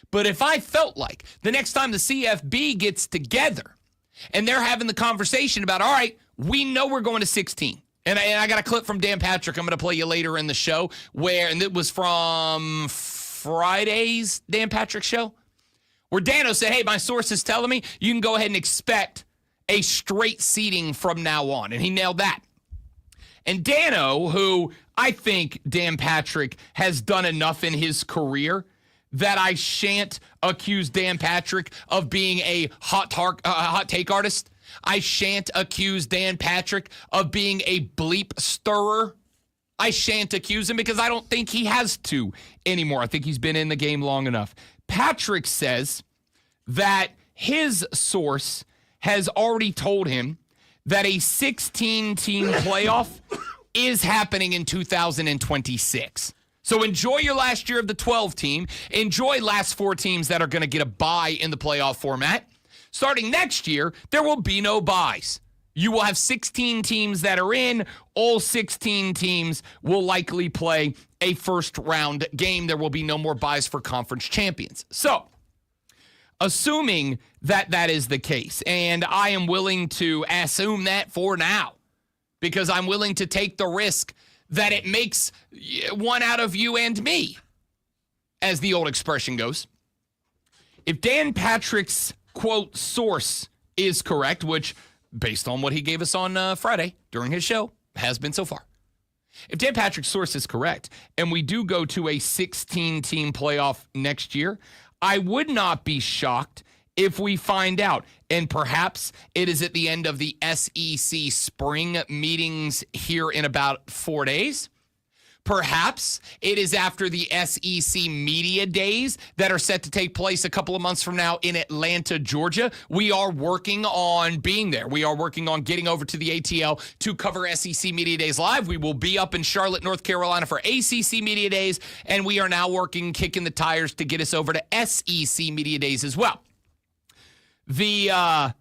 But if I felt like the next time the CFB gets together and they're having the conversation about, all right, we know we're going to 16. And I got a clip from Dan Patrick I'm going to play you later in the show and it was from Friday's Dan Patrick show, where Dano said, hey, my source is telling me you can go ahead and expect a straight seating from now on. And he nailed that. And Dano, who I think Dan Patrick has done enough in his career that I shan't accuse Dan Patrick of being a hot take artist. I shan't accuse Dan Patrick of being a bleep stirrer. I shan't accuse him because I don't think he has to anymore. I think he's been in the game long enough. Patrick says that his source has already told him that a 16-team playoff is happening in 2026. So enjoy your last year of the 12 team. Enjoy last 4 teams that are going to get a bye in the playoff format. Starting next year, there will be no byes. You will have 16 teams that are in. All 16 teams will likely play a first-round game. There will be no more byes for conference champions. So, assuming that that is the case, and I am willing to assume that for now, because I'm willing to take the risk that it makes one out of you and me, as the old expression goes. If Dan Patrick's, quote, source is correct, which, based on what he gave us on Friday during his show, has been so far. If Dan Patrick's source is correct, and we do go to a 16-team playoff next year, I would not be shocked if we find out, and perhaps it is at the end of the SEC spring meetings here in about 4 days. Perhaps it is after the SEC media days that are set to take place a couple of months from now in Atlanta, Georgia. We are working on being there. We are working on getting over to the ATL to cover SEC Media Days live. We will be up in Charlotte, North Carolina for ACC Media Days, and we are now working, kicking the tires to get us over to SEC Media Days as well. The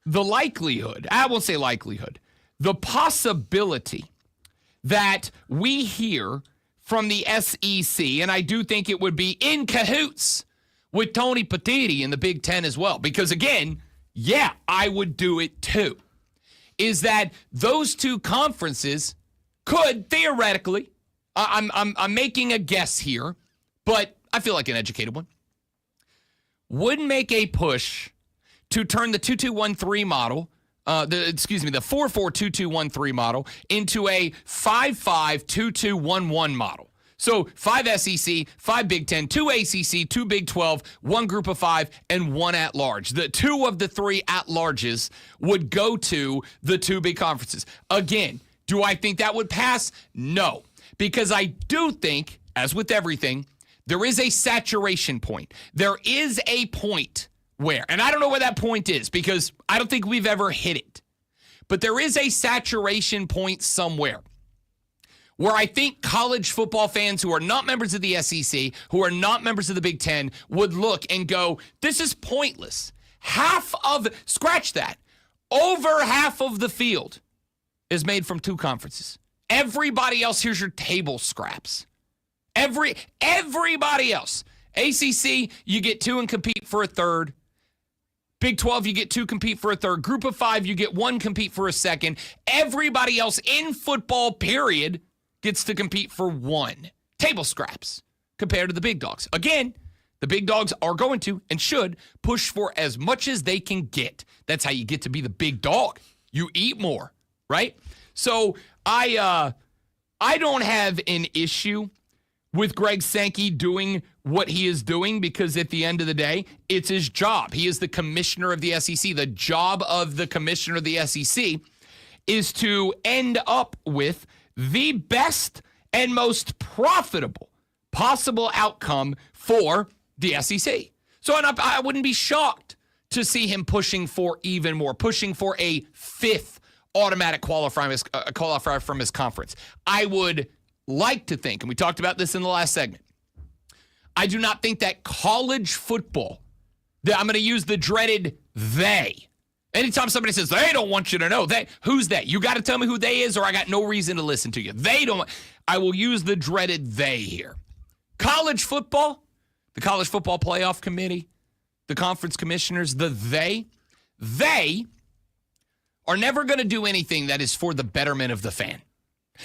likelihood, I won't say likelihood, the possibility that we hear from the SEC, and I do think it would be in cahoots with Tony Petitti in the Big Ten as well, because again, yeah, I would do it too, is that those two conferences could theoretically, I'm making a guess here, but I feel like an educated one, would make a push to turn the 2-2-1-3 model, the 4-4-2-2-1-3 model into a 5-5-2-2-1-1 model. So 5 SEC, 5 Big Ten, 2 ACC, 2 Big 12, 1 Group of 5, and 1 at large. The 2 of the 3 at larges would go to the 2 big conferences. Again, do I think that would pass? No, because I do think, as with everything, there is a saturation point. There is a point where, and I don't know where that point is because I don't think we've ever hit it, but there is a saturation point somewhere where I think college football fans who are not members of the SEC, who are not members of the Big Ten, would look and go, this is pointless. Scratch that, over half of the field is made from 2 conferences. Everybody else, here's your table scraps. Everybody else. ACC, you get 2 and compete for a third. Big 12, you get 2, compete for a third. Group of 5, you get 1, compete for a second. Everybody else in football, period, gets to compete for 1. Table scraps compared to the big dogs. Again, the big dogs are going to and should push for as much as they can get. That's how you get to be the big dog. You eat more, right? So I don't have an issue with Greg Sankey doing what he is doing, because at the end of the day, it's his job. He is the commissioner of the SEC. The job of the commissioner of the SEC is to end up with the best and most profitable possible outcome for the SEC. So I wouldn't be shocked to see him pushing for even more, pushing for a 5th automatic qualifier from his conference. I would like to think, and we talked about this in the last segment, I do not think that college football, I'm going to use the dreaded they. Anytime somebody says they don't want you to know, who's they? You got to tell me who they is, or I got no reason to listen to you. They don't. I will use the dreaded they here. College football, the College Football Playoff Committee, the conference commissioners, they are never going to do anything that is for the betterment of the fan.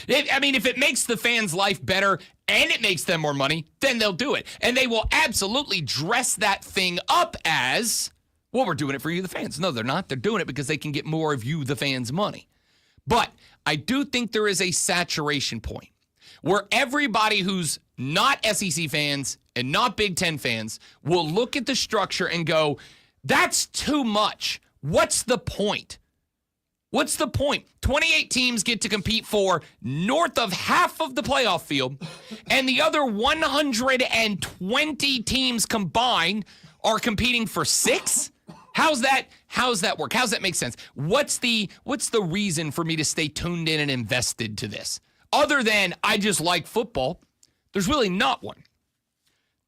If it makes the fans' life better and it makes them more money, then they'll do it. And they will absolutely dress that thing up as, well, we're doing it for you, the fans. No, they're not. They're doing it because they can get more of you, the fans' money. But I do think there is a saturation point where everybody who's not SEC fans and not Big Ten fans will look at the structure and go, that's too much. What's the point? What's the point? 28 teams get to compete for north of half of the playoff field, and the other 120 teams combined are competing for 6? How's that work? How's that make sense? What's the reason for me to stay tuned in and invested to this? Other than I just like football, there's really not one.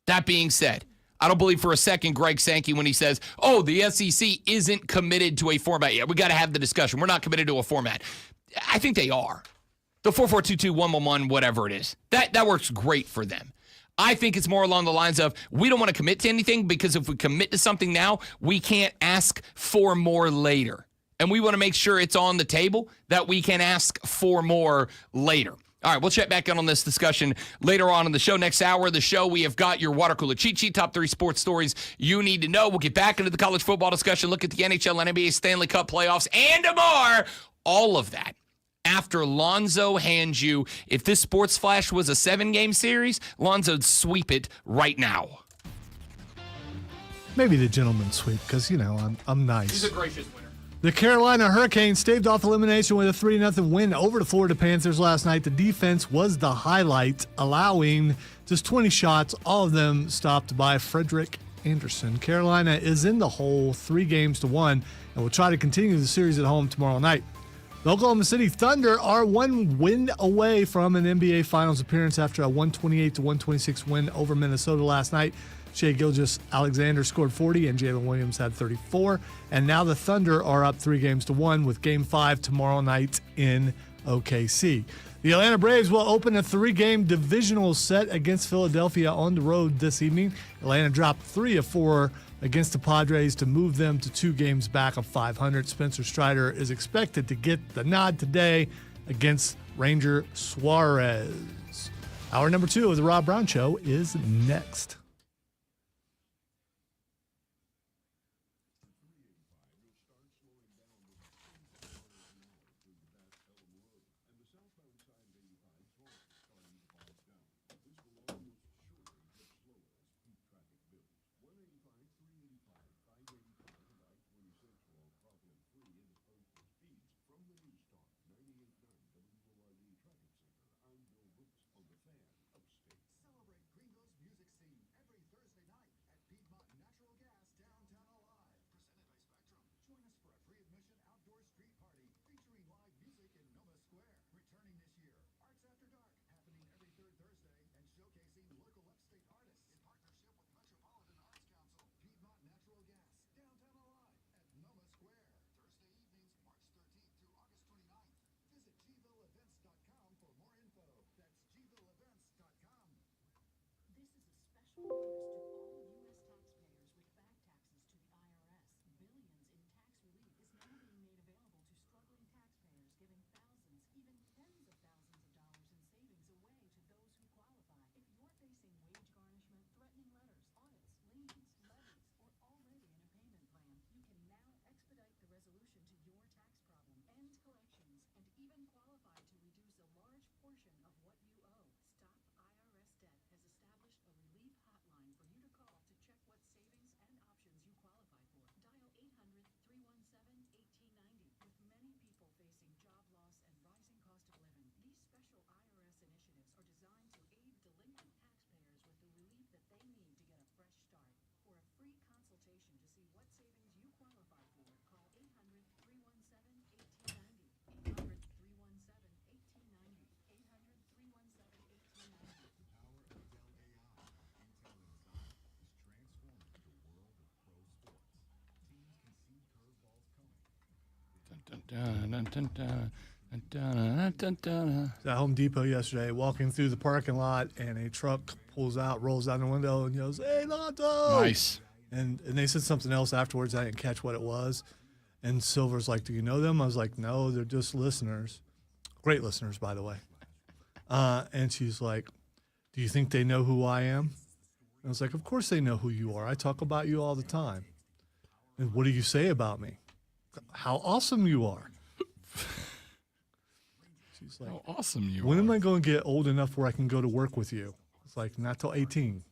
That being said, I don't believe for a second Greg Sankey when he says, oh, the SEC isn't committed to a format yet. We got to have the discussion. We're not committed to a format. I think they are. The 4-4-2-2-1-1-1, whatever it is. That works great for them. I think it's more along the lines of we don't want to commit to anything because if we commit to something now, we can't ask for more later. and we want to make sure it's on the table that we can ask for more later. All right, we'll check back in on this discussion later on in the show. Next hour of the show, we have got your water cooler cheat sheet, top 3 sports stories you need to know. We'll get back into the college football discussion, look at the NHL and NBA Stanley Cup playoffs, and more. All of that after Lonzo hands you, if this Sports Flash was a 7-game series, Lonzo'd sweep it right now. Maybe the gentleman's sweep because, I'm nice. He's a gracious winner. The Carolina Hurricanes staved off elimination with a 3-0 win over the Florida Panthers last night. The defense was the highlight, allowing just 20 shots, all of them stopped by Frederick Anderson. Carolina is in the hole 3-1 and will try to continue the series at home tomorrow night. The Oklahoma City Thunder are 1 win away from an NBA Finals appearance after a 128-126 win over Minnesota last night. Shai Gilgeous-Alexander scored 40 and Jalen Williams had 34. And now the Thunder are up 3-1 with Game 5 tomorrow night in OKC. The Atlanta Braves will open a 3-game divisional set against Philadelphia on the road this evening. Atlanta dropped 3 of 4 against the Padres to move them to 2 games back of 500. Spencer Strider is expected to get the nod today against Ranger Suarez. Hour number 2 of the Rob Brown Show is next. At Home Depot yesterday, walking through the parking lot, and a truck pulls out, rolls down the window, and yells, "Hey, Lonzo!" Nice. And they said something else afterwards. I didn't catch what it was. And Silver's like, "Do you know them?" I was like, "No, they're just listeners. Great listeners, by the way." And she's like, "Do you think they know who I am?" And I was like, "Of course they know who you are. I talk about you all the time." "And what do you say about me?" "How awesome you are." She's like, How awesome you "When are. am I going to get old enough where I can go to work with you?" It's like, "Not till 18.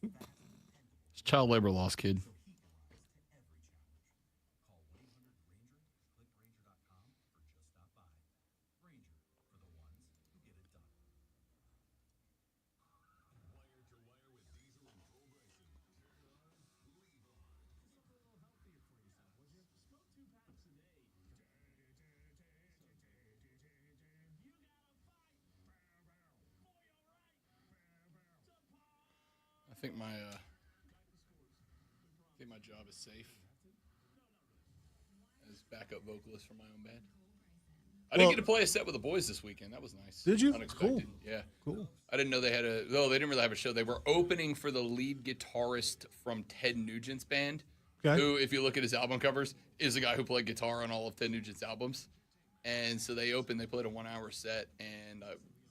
It's child labor laws, kid. I think my job is safe as backup vocalist for my own band. I didn't get to play a set with the boys this weekend. That was nice. Did you? Unexpected. Cool. Yeah. Cool. I didn't know they had they didn't really have a show. They were opening for the lead guitarist from Ted Nugent's band, Okay. who, if you look at his album covers, is the guy who played guitar on all of Ted Nugent's albums. And so they played a 1-hour set, and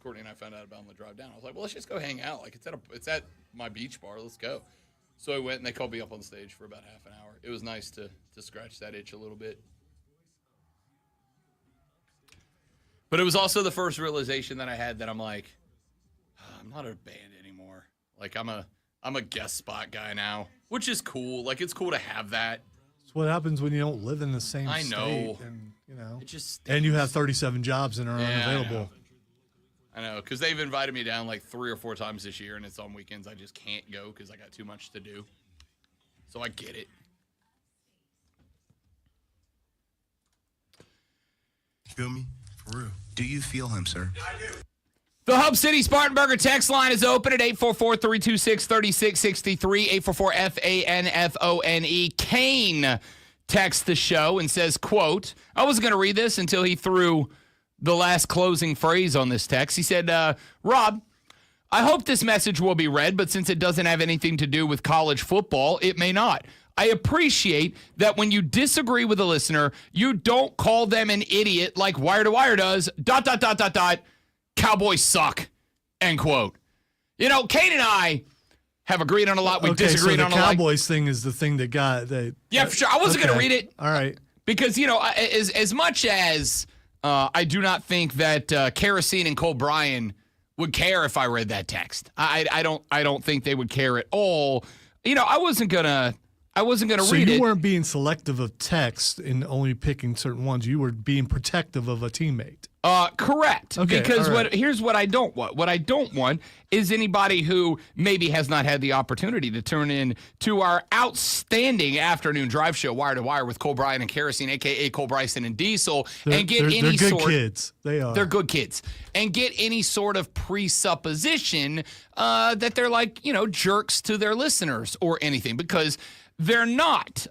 Courtney and I found out about it on the drive down. I was like, well, let's just go hang out. Like, it's at my beach bar. Let's go. So I went, and they called me up on stage for about half an hour. It was nice to scratch that itch a little bit. But it was also the first realization that I had that I'm like, I'm not a band anymore. Like, I'm a guest spot guy now, which is cool. Like, it's cool to have that. It's what happens when you don't live in the same I state. know. And, It just and you have 37 jobs and are unavailable. I know, because they've invited me down like 3 or 4 times this year, and it's on weekends. I just can't go because I got too much to do. So I get it. Feel me? For real. Do you feel him, sir? The Hub City Spartanburger text line is open at 844-326-3663, 844-FANFONE. Kane texts the show and says, quote, I wasn't going to read this until he threw the last closing phrase on this text. He said, Rob, I hope this message will be read, but since it doesn't have anything to do with college football, it may not. I appreciate that when you disagree with a listener, you don't call them an idiot like Wire to Wire does, ... Cowboys suck, end quote. You know, Kane and I have agreed on a lot. We've disagreed on a lot. The Cowboys thing is the thing that got that. Yeah, for sure. I wasn't going to read it. All right. Because, you know, as much as I do not think that Kerosene and Cole Bryan would care if I read that text. I don't think they would care at all. You know, I wasn't gonna read it. So you weren't being selective of text and only picking certain ones. You were being protective of a teammate. Correct. Okay, because all right. Here's what I don't want. What I don't want is anybody who maybe has not had the opportunity to turn in to our outstanding afternoon drive show, Wire to Wire, with Cole Bryan and Kerosene, a.k.a. Cole Bryson and Diesel, and get any they're sort. good kids. They are. They're good kids. And get any sort of presupposition that they're like, you know, jerks to their listeners or anything, because they're not.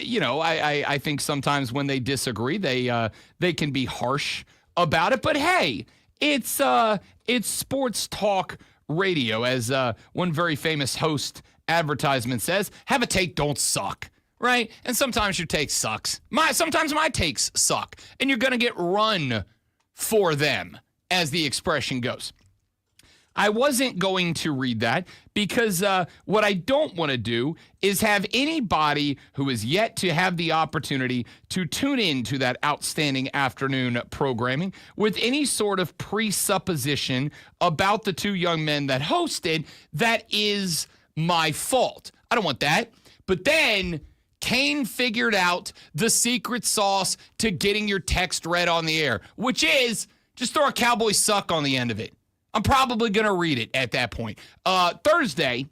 You know, I think sometimes when they disagree, they can be harsh about it. But hey, it's sports talk radio, as one very famous host advertisement says. Have a take, don't suck. Right? And sometimes your take sucks. Sometimes my takes suck. And you're going to get run for them, as the expression goes. I wasn't going to read that because what I don't want to do is have anybody who is yet to have the opportunity to tune in to that outstanding afternoon programming with any sort of presupposition about the two young men that hosted that is my fault. I don't want that. But then Kane figured out the secret sauce to getting your text read on the air, which is just throw a Cowboys suck on the end of it. I'm probably going to read it at that point. Thursday,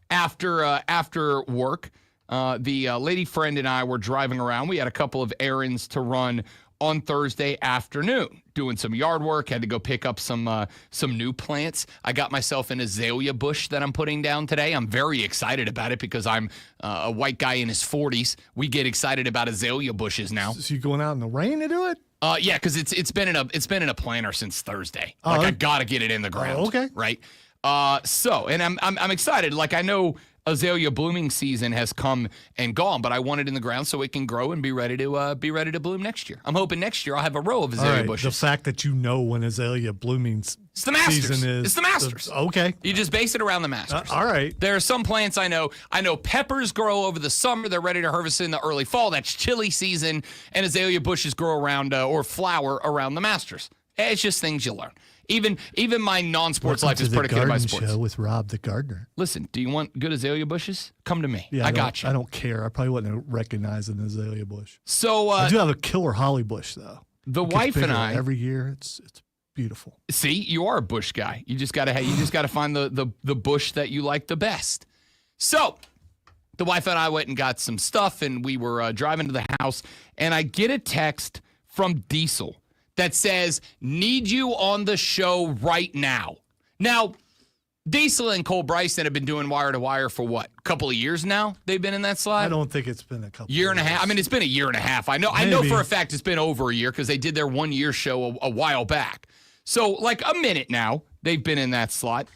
after work, the lady friend and I were driving around. We had a couple of errands to run on Thursday afternoon, doing some yard work. Had to go pick up some new plants. I got myself an azalea bush that I'm putting down today. I'm very excited about it because I'm a white guy in his 40s. We get excited about azalea bushes now. So you going out in the rain to do it? Yeah, because it's been in a planter since Thursday. Like, I gotta get it in the ground. Okay. Right. And I'm excited. Like, I know azalea blooming season has come and gone, but I want it in the ground so it can grow and be ready to bloom next year. I'm hoping next year I'll have a row of azalea bushes. The fact that you know when azalea blooming It's the Masters. season is. It's the Masters. Okay. You just base it around the Masters. All right. There are some plants I know. I know peppers grow over the summer. They're ready to harvest in the early fall. That's chili season. And azalea bushes grow around or flower around the Masters. It's just things you learn. Even my non-sports life is predicated by sports. Show with Rob the gardener. Listen, do you want good azalea bushes? Come to me. Yeah, I got you. I don't care. I probably wouldn't recognize an azalea bush. So I do have a killer holly bush though. The It gets wife and bigger I every year. It's beautiful. see. You are a bush guy. You just gotta find the bush that you like the best. So the wife and I went and got some stuff, and we were driving to the house, and I get a text from Diesel that says, need you on the show right now. Now, Diesel and Cole Bryson have been doing Wire to Wire for what? A couple of years now? They've been in that slot? I don't think it's been a couple Year and a years. half. I mean, it's been a year and a half. I know Maybe. for a fact it's been over a year because they did their 1 year show a while back. So like a minute now, they've been in that slot.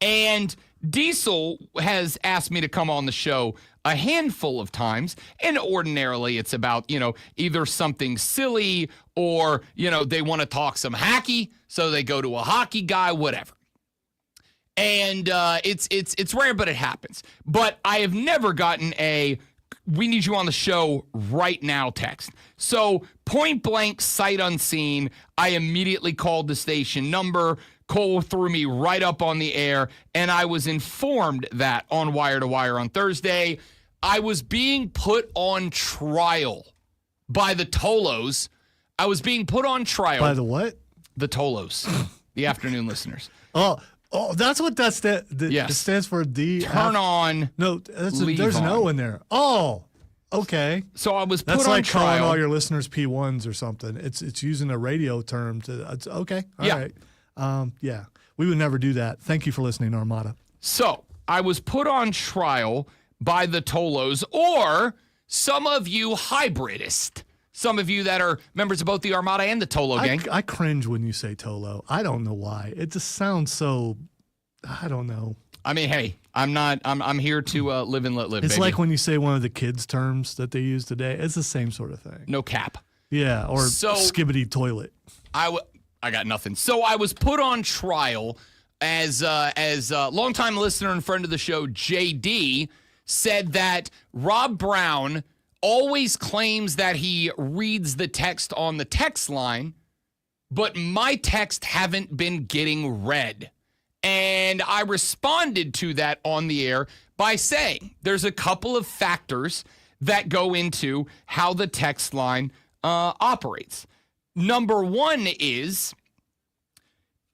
And Diesel has asked me to come on the show a handful of times, and ordinarily it's about, either something silly or, they want to talk some hacky, so they go to a hockey guy, whatever. And it's rare, but it happens. But I have never gotten a "we need you on the show right now" text. So point blank, sight unseen, I immediately called the station number. Cole threw me right up on the air, and I was informed that on Wire to Wire on Thursday, I was being put on trial by the Tolos. I was being put on trial. By the what? The Tolos, the afternoon listeners. Oh, that's what that Yes. it stands for. Turn on. No, leave there's an on. O in there. Oh, okay. So I was put That's on like calling trial. all your listeners P1s or something. It's using a radio term to. It's okay. All Yeah. right. Yeah, we would never do that. Thank you for listening, Armada. So I was put on trial by the Tolos, or some of you hybridist, some of you that are members of both the Armada and the Tolo gang. I cringe when you say Tolo. I don't know why. It just sounds so. I don't know. I mean, hey, I'm here to live and let live. It's baby. like when you say one of the kids' terms that they use today. It's the same sort of thing. No cap. Yeah, or So- skibbity toilet. I got nothing. So I was put on trial as longtime listener and friend of the show, JD, said that Rob Brown always claims that he reads the text on the text line, but my text haven't been getting read. And I responded to that on the air by saying there's a couple of factors that go into how the text line operates. Number one is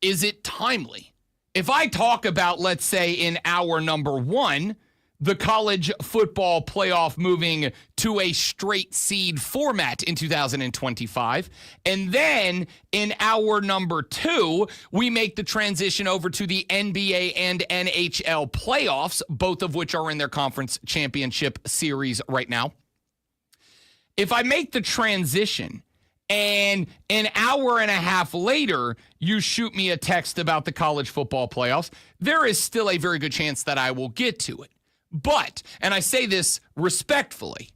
it timely? If I talk about, let's say, in hour number one, the college football playoff moving to a straight seed format in 2025, and then in hour number two, we make the transition over to the NBA and NHL playoffs, both of which are in their conference championship series right now. If I make the transition and an hour and a half later, you shoot me a text about the college football playoffs, there is still a very good chance that I will get to it. But, and I say this respectfully,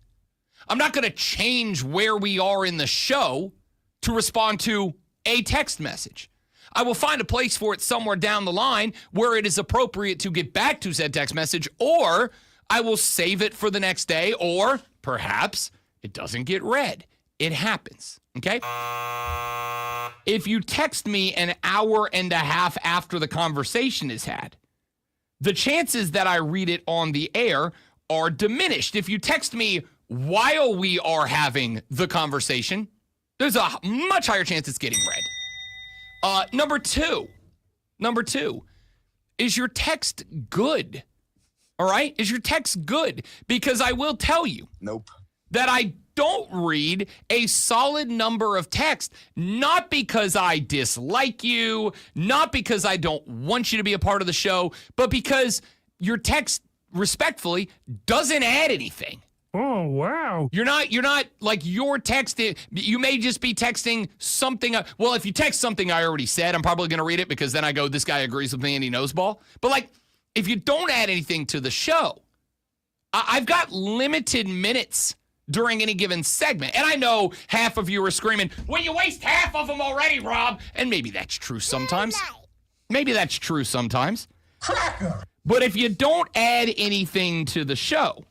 I'm not going to change where we are in the show to respond to a text message. I will find a place for it somewhere down the line where it is appropriate to get back to said text message, or I will save it for the next day, or perhaps it doesn't get read. It happens, okay? If you text me an hour and a half after the conversation is had, the chances that I read it on the air are diminished. If you text me while we are having the conversation, there's a much higher chance it's getting read. Number two, is your text good? All right? Is your text good? Because I will tell you that I don't read a solid number of texts, not because I dislike you, not because I don't want you to be a part of the show, but because your text, respectfully, doesn't add anything. Oh, wow. You're not like your text. You may just be texting something. Well, if you text something I already said, I'm probably going to read it because then I go, this guy agrees with me and he knows ball. But like, if you don't add anything to the show, I've got limited minutes during any given segment. And I know half of you are screaming, well, you waste half of them already, Rob. And maybe that's true sometimes. Maybe that's true sometimes. Cracker. But if you don't add anything to the show,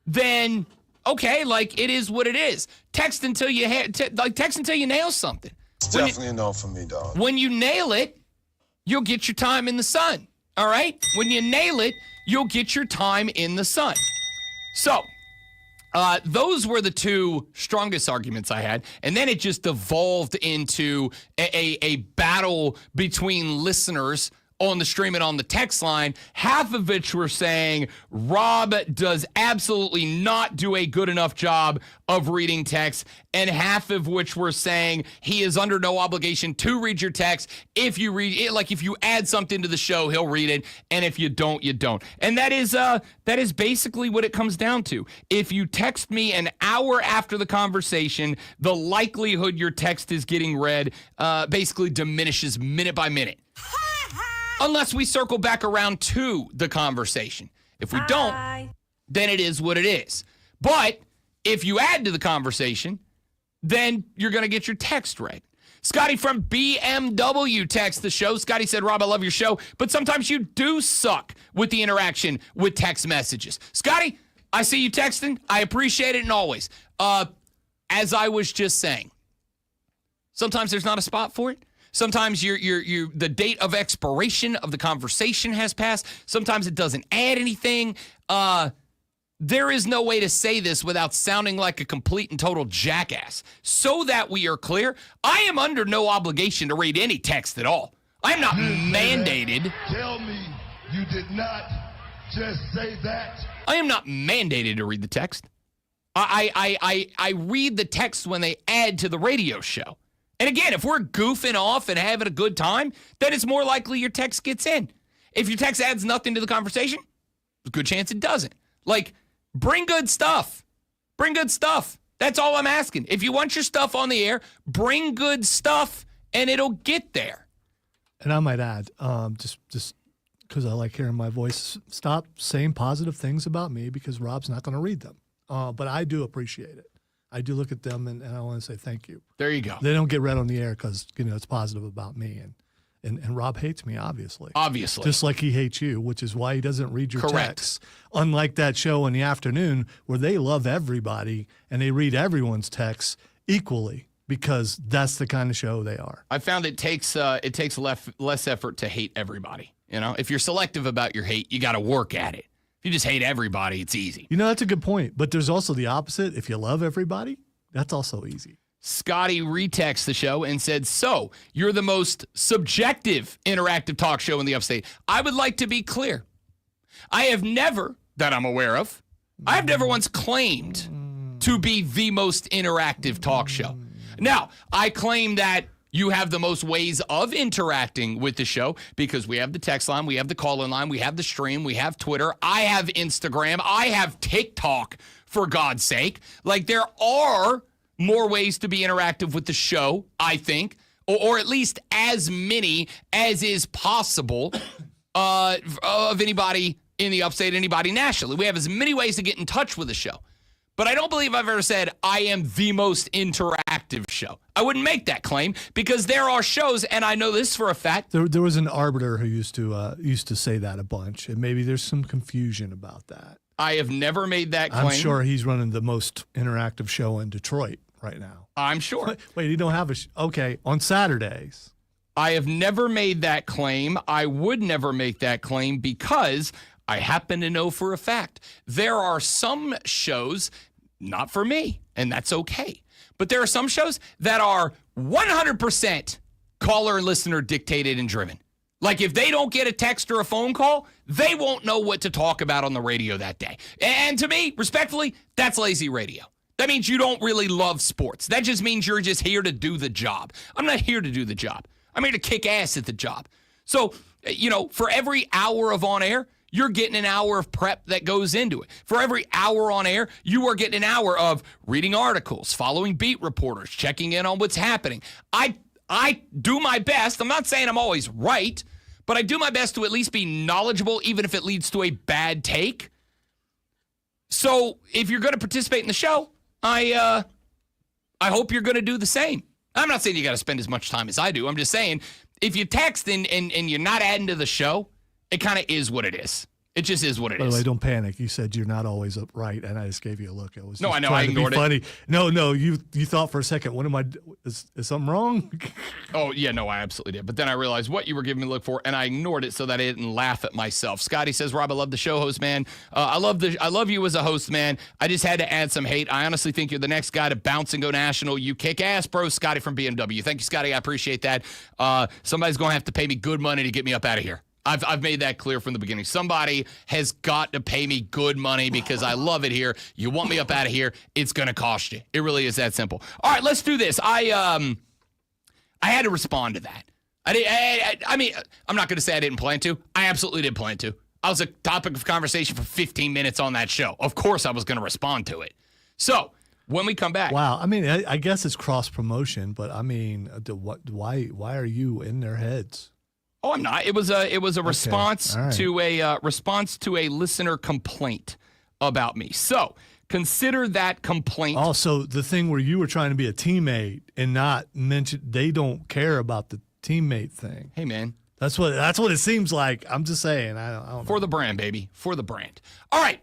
then okay, like it is what it is. Text until you text until you nail something. It's definitely a no for me, dog. When you nail it, you'll get your time in the sun. All right? When you nail it, you'll get your time in the sun. So, those were the two strongest arguments I had. And then it just evolved into a battle between listeners on the stream and on the text line, half of which were saying Rob does absolutely not do a good enough job of reading text, and half of which were saying he is under no obligation to read your text. If you read it, like if you add something to the show, he'll read it, and if you don't, you don't. And that is basically what it comes down to. If you text me an hour after the conversation, the likelihood your text is getting read basically diminishes minute by minute. unless we circle back around to the conversation. If we don't, then it is what it is. But if you add to the conversation, then you're going to get your text read. Scotty from BMW texts the show. Scotty said, Rob, I love your show, but sometimes you do suck with the interaction with text messages. Scotty, I see you texting. I appreciate it, and always. As I was just saying, sometimes there's not a spot for it. Sometimes the date of expiration of the conversation has passed. Sometimes it doesn't add anything. There is no way to say this without sounding like a complete and total jackass. So that we are clear, I am under no obligation to read any text at all. I am not mandated. Tell me you did not just say that. I am not mandated to read the text. I read the text when they add to the radio show. And again, if we're goofing off and having a good time, then it's more likely your text gets in. If your text adds nothing to the conversation, there's a good chance it doesn't. Like, bring good stuff. Bring good stuff. That's all I'm asking. If you want your stuff on the air, bring good stuff and it'll get there. And I might add, just because I like hearing my voice, stop saying positive things about me because Rob's not going to read them. But I do appreciate it. I do look at them and I want to say thank you. There you go. They don't get read on the air because, it's positive about me. And Rob hates me, obviously. Obviously. Just like he hates you, which is why he doesn't read your Correct. texts. Unlike that show in the afternoon where they love everybody and they read everyone's texts equally because that's the kind of show they are. I found it takes less effort to hate everybody. If you're selective about your hate, you got to work at it. If you just hate everybody, it's easy. That's a good point. But there's also the opposite. If you love everybody, that's also easy. Scotty retexts the show and said, so you're the most subjective interactive talk show in the upstate. I would like to be clear. I have never, that I'm aware of, I have never once claimed to be the most interactive talk show. Now, I claim that you have the most ways of interacting with the show because we have the text line, we have the call-in line, we have the stream, we have Twitter, I have Instagram, I have TikTok, for God's sake. Like, there are more ways to be interactive with the show, I think, or at least as many as is possible of anybody in the upstate, anybody nationally. We have as many ways to get in touch with the show. But I don't believe I've ever said I am the most interactive show. I wouldn't make that claim because there are shows, and I know this for a fact. There was an arbiter who used to say that a bunch, and maybe there's some confusion about that. I have never made that claim. I'm sure he's running the most interactive show in Detroit right now. I'm sure. Wait, you don't have okay, on Saturdays. I have never made that claim. I would never make that claim because I happen to know for a fact there are some shows, not for me, and that's okay, but there are some shows that are 100% caller and listener dictated and driven. Like, if they don't get a text or a phone call, they won't know what to talk about on the radio that day. And to me, respectfully, that's lazy radio. That means you don't really love sports. That just means you're just here to do the job. I'm not here to do the job. I'm here to kick ass at the job. So, for every hour of on air, you're getting an hour of prep that goes into it. For every hour on air, you are getting an hour of reading articles, following beat reporters, checking in on what's happening. I do my best. I'm not saying I'm always right, but I do my best to at least be knowledgeable, even if it leads to a bad take. So if you're going to participate in the show, I hope you're going to do the same. I'm not saying you got to spend as much time as I do. I'm just saying if you text and you're not adding to the show, it kind of is what it is. It just is what it is. By the way, don't panic. You said you're not always right, and I just gave you a look. It was no, just I know. trying I to be ignored funny. No. You thought for a second, what am I? Is something wrong? Oh yeah, no, I absolutely did. But then I realized what you were giving me a look for, and I ignored it so that I didn't laugh at myself. Scotty says, "Rob, I love the show host, man. I love you as a host, man. I just had to add some hate. I honestly think you're the next guy to bounce and go national. You kick ass, bro." Scotty from BMW. Thank you, Scotty. I appreciate that. Somebody's gonna have to pay me good money to get me up out of here. I've made that clear from the beginning. Somebody has got to pay me good money because I love it here. You want me up out of here, it's going to cost you. It really is that simple. All right, let's do this. I had to respond to that. I mean, I'm not going to say I didn't plan to. I absolutely did plan to. I was a topic of conversation for 15 minutes on that show. Of course I was going to respond to it. So when we come back. Wow. I mean, I guess it's cross promotion, but I mean, why are you in their heads? Oh, I'm not. It was a response All right. to a listener complaint about me. So consider that complaint. Also, the thing where you were trying to be a teammate and not mention they don't care about the teammate thing. Hey, man. That's what it seems like. I'm just saying. I don't know. For the brand, baby. For the brand. All right.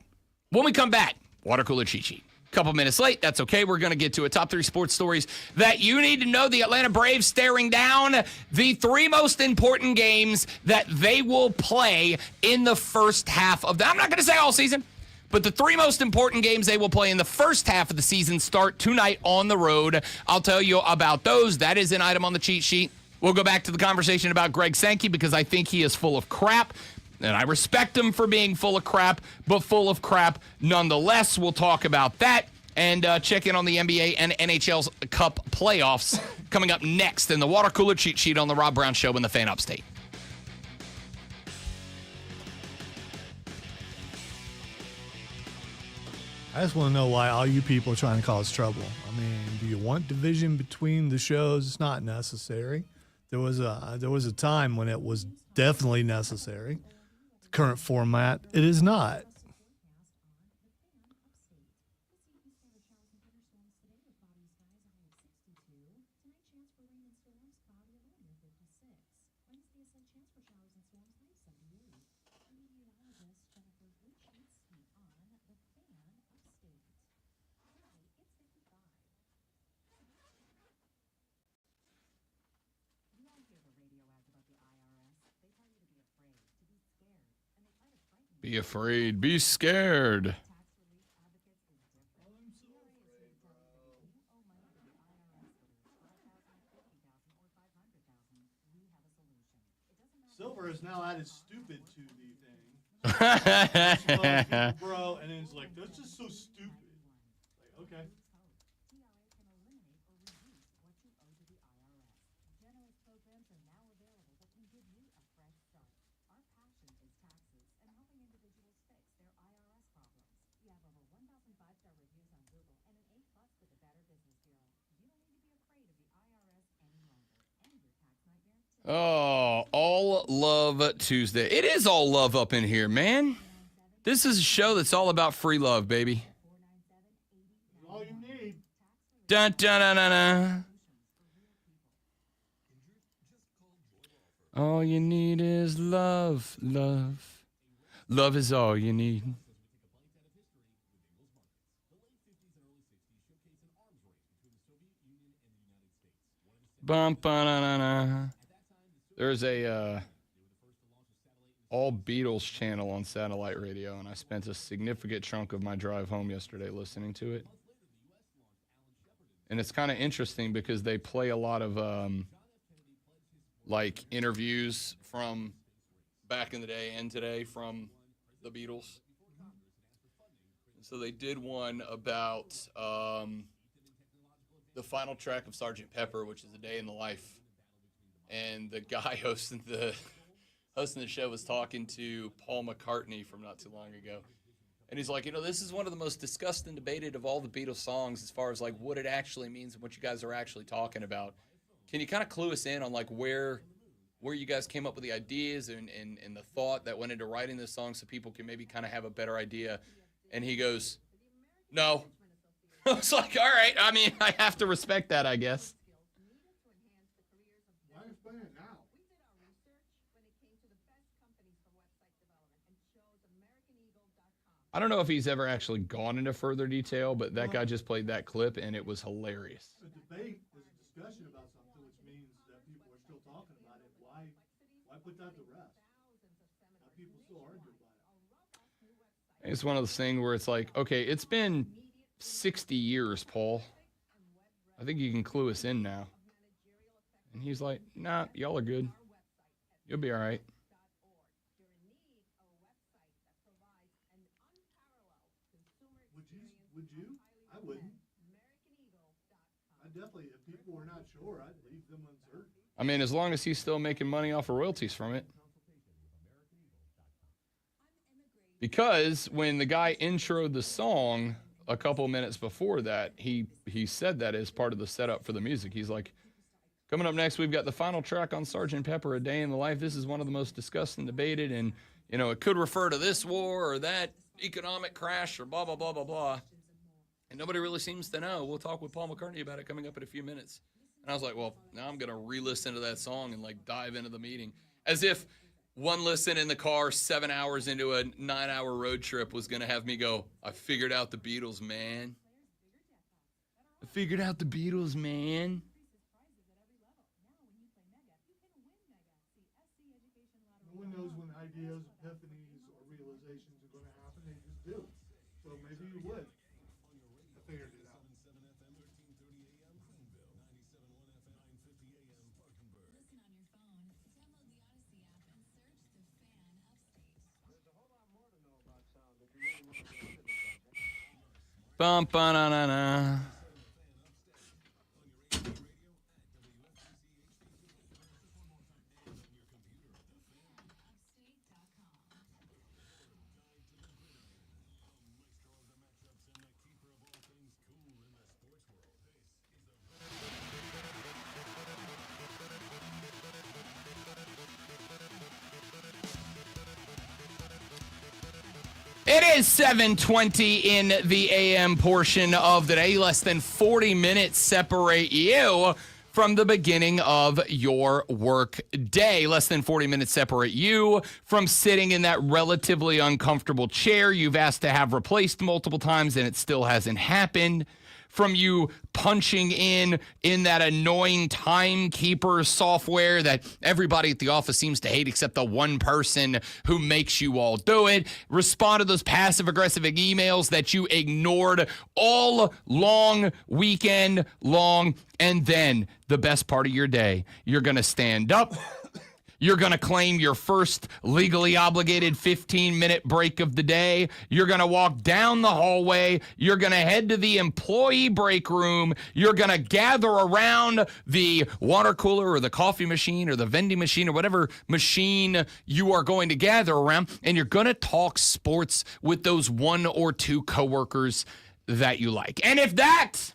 When we come back, water cooler cheat sheet. Couple minutes late. That's okay. We're going to get to a top 3 sports stories that you need to know. The Atlanta Braves staring down the 3 most important games that they will play in the first half of I'm not going to say all season, but the 3 most important games they will play in the first half of the season start tonight on the road. I'll tell you about those. That is an item on the cheat sheet. We'll go back to the conversation about Greg Sankey because I think he is full of crap. And I respect him for being full of crap, but full of crap nonetheless. We'll talk about that and check in on the NBA and NHL's Cup playoffs coming up next in the water cooler cheat sheet on the Rob Brown Show in the Fan Upstate. I just want to know why all you people are trying to cause trouble. I mean, do you want division between the shows? It's not necessary. There was a time when it was definitely necessary. The current format, it is not. Be afraid. Be scared. Silver has now added stupid to the thing. Bro, and then it's like, that's just so stupid. Like, okay. Oh, all love Tuesday. It is all love up in here, man. This is a show that's all about free love, baby. All you need. Dun, dun, dun, dun, dun. All you need is love, love. Love is all you need. Bum, ba-na-na-na. There's a all Beatles channel on satellite radio, and I spent a significant chunk of my drive home yesterday listening to it. And it's kind of interesting because they play a lot of like interviews from back in the day and today from the Beatles. So they did one about the final track of Sgt. Pepper, which is A Day in the Life. And the guy hosting the show was talking to Paul McCartney from not too long ago. And he's like, this is one of the most discussed and debated of all the Beatles songs as far as like what it actually means and what you guys are actually talking about. Can you kind of clue us in on like where you guys came up with the ideas and the thought that went into writing this song so people can maybe kind of have a better idea? And he goes, no. I was like, all right. I mean, I have to respect that, I guess. I don't know if he's ever actually gone into further detail, but that guy just played that clip, and it was hilarious. A debate is a discussion about something, which means that people are still talking about it. Why put that to rest? People still argue about it. It's one of those things where it's like, okay, it's been 60 years, Paul. I think you can clue us in now. And he's like, nah, y'all are good. You'll be all right. Would you? I wouldn't. I definitely, if people were not sure, I'd leave them uncertain. I mean, as long as he's still making money off of royalties from it. Because when the guy introed the song a couple minutes before that, he said that as part of the setup for the music. He's like, Coming up next, we've got the final track on Sgt. Pepper, A Day in the Life. This is one of the most discussed and debated, and, it could refer to this war or that economic crash or blah, blah, blah, blah, blah. And nobody really seems to know. We'll talk with Paul McCartney about it coming up in a few minutes. And I was like, well, now I'm going to re-listen to that song and, dive into the meeting. As if one listen in the car 7 hours into a 9-hour road trip was going to have me go, I figured out the Beatles, man. I figured out the Beatles, man. No one knows when ideas, epiphanies, or realizations are going to happen. They just do. So maybe you would. I figured it out. Bum, ba-na-na-na. It is 7:20 in the AM portion of the day. Less than 40 minutes separate you from the beginning of your work day. Less than 40 minutes separate you from sitting in that relatively uncomfortable chair you've asked to have replaced multiple times and it still hasn't happened. From you punching in that annoying timekeeper software that everybody at the office seems to hate except the one person who makes you all do it. Respond to those passive-aggressive emails that you ignored all weekend long. And then the best part of your day, you're going to stand up. You're going to claim your first legally obligated 15-minute break of the day. You're going to walk down the hallway. You're going to head to the employee break room. You're going to gather around the water cooler or the coffee machine or the vending machine or whatever machine you are going to gather around, and you're going to talk sports with those one or two coworkers that you like. And if that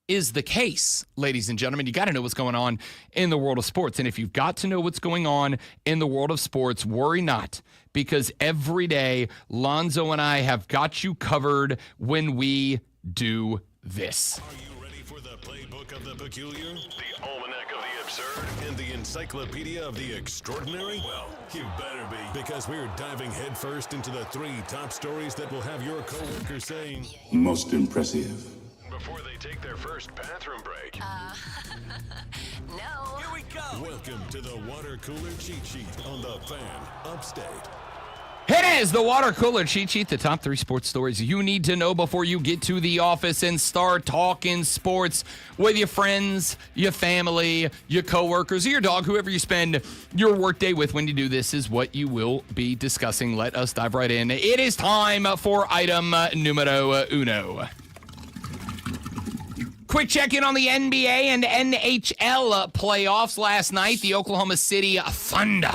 is the case, ladies and gentlemen, you got to know what's going on in the world of sports. And if you've got to know what's going on in the world of sports, worry not, because every day Lonzo and I have got you covered when we do this. Are you ready for the playbook of the peculiar, the almanac of the absurd, and the encyclopedia of the extraordinary? Well, you better be, because we're diving headfirst into the 3 top stories that will have your coworkers saying, Most impressive. before they take their first bathroom break. No. Here we go. Welcome to the Water Cooler Cheat Sheet on the Fan Upstate. It is the Water Cooler Cheat Sheet, the top 3 sports stories you need to know before you get to the office and start talking sports with your friends, your family, your coworkers, or your dog, whoever you spend your workday with. When you do this is what you will be discussing. Let us dive right in. It is time for item numero uno. Quick check-in on the NBA and NHL playoffs last night. The Oklahoma City Thunder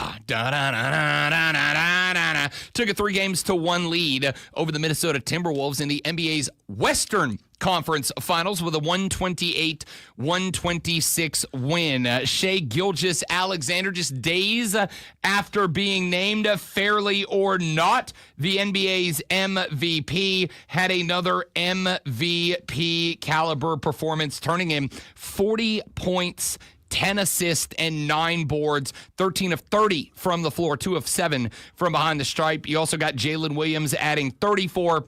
took a 3-1 lead over the Minnesota Timberwolves in the NBA's Western Conference Finals with a 128-126 win. Shai Gilgeous-Alexander, just days after being named, fairly or not, the NBA's MVP, had another MVP caliber performance, turning in 40 points, 10 assists, and 9 boards, 13 of 30 from the floor, 2 of 7 from behind the stripe. You also got Jalen Williams adding 34,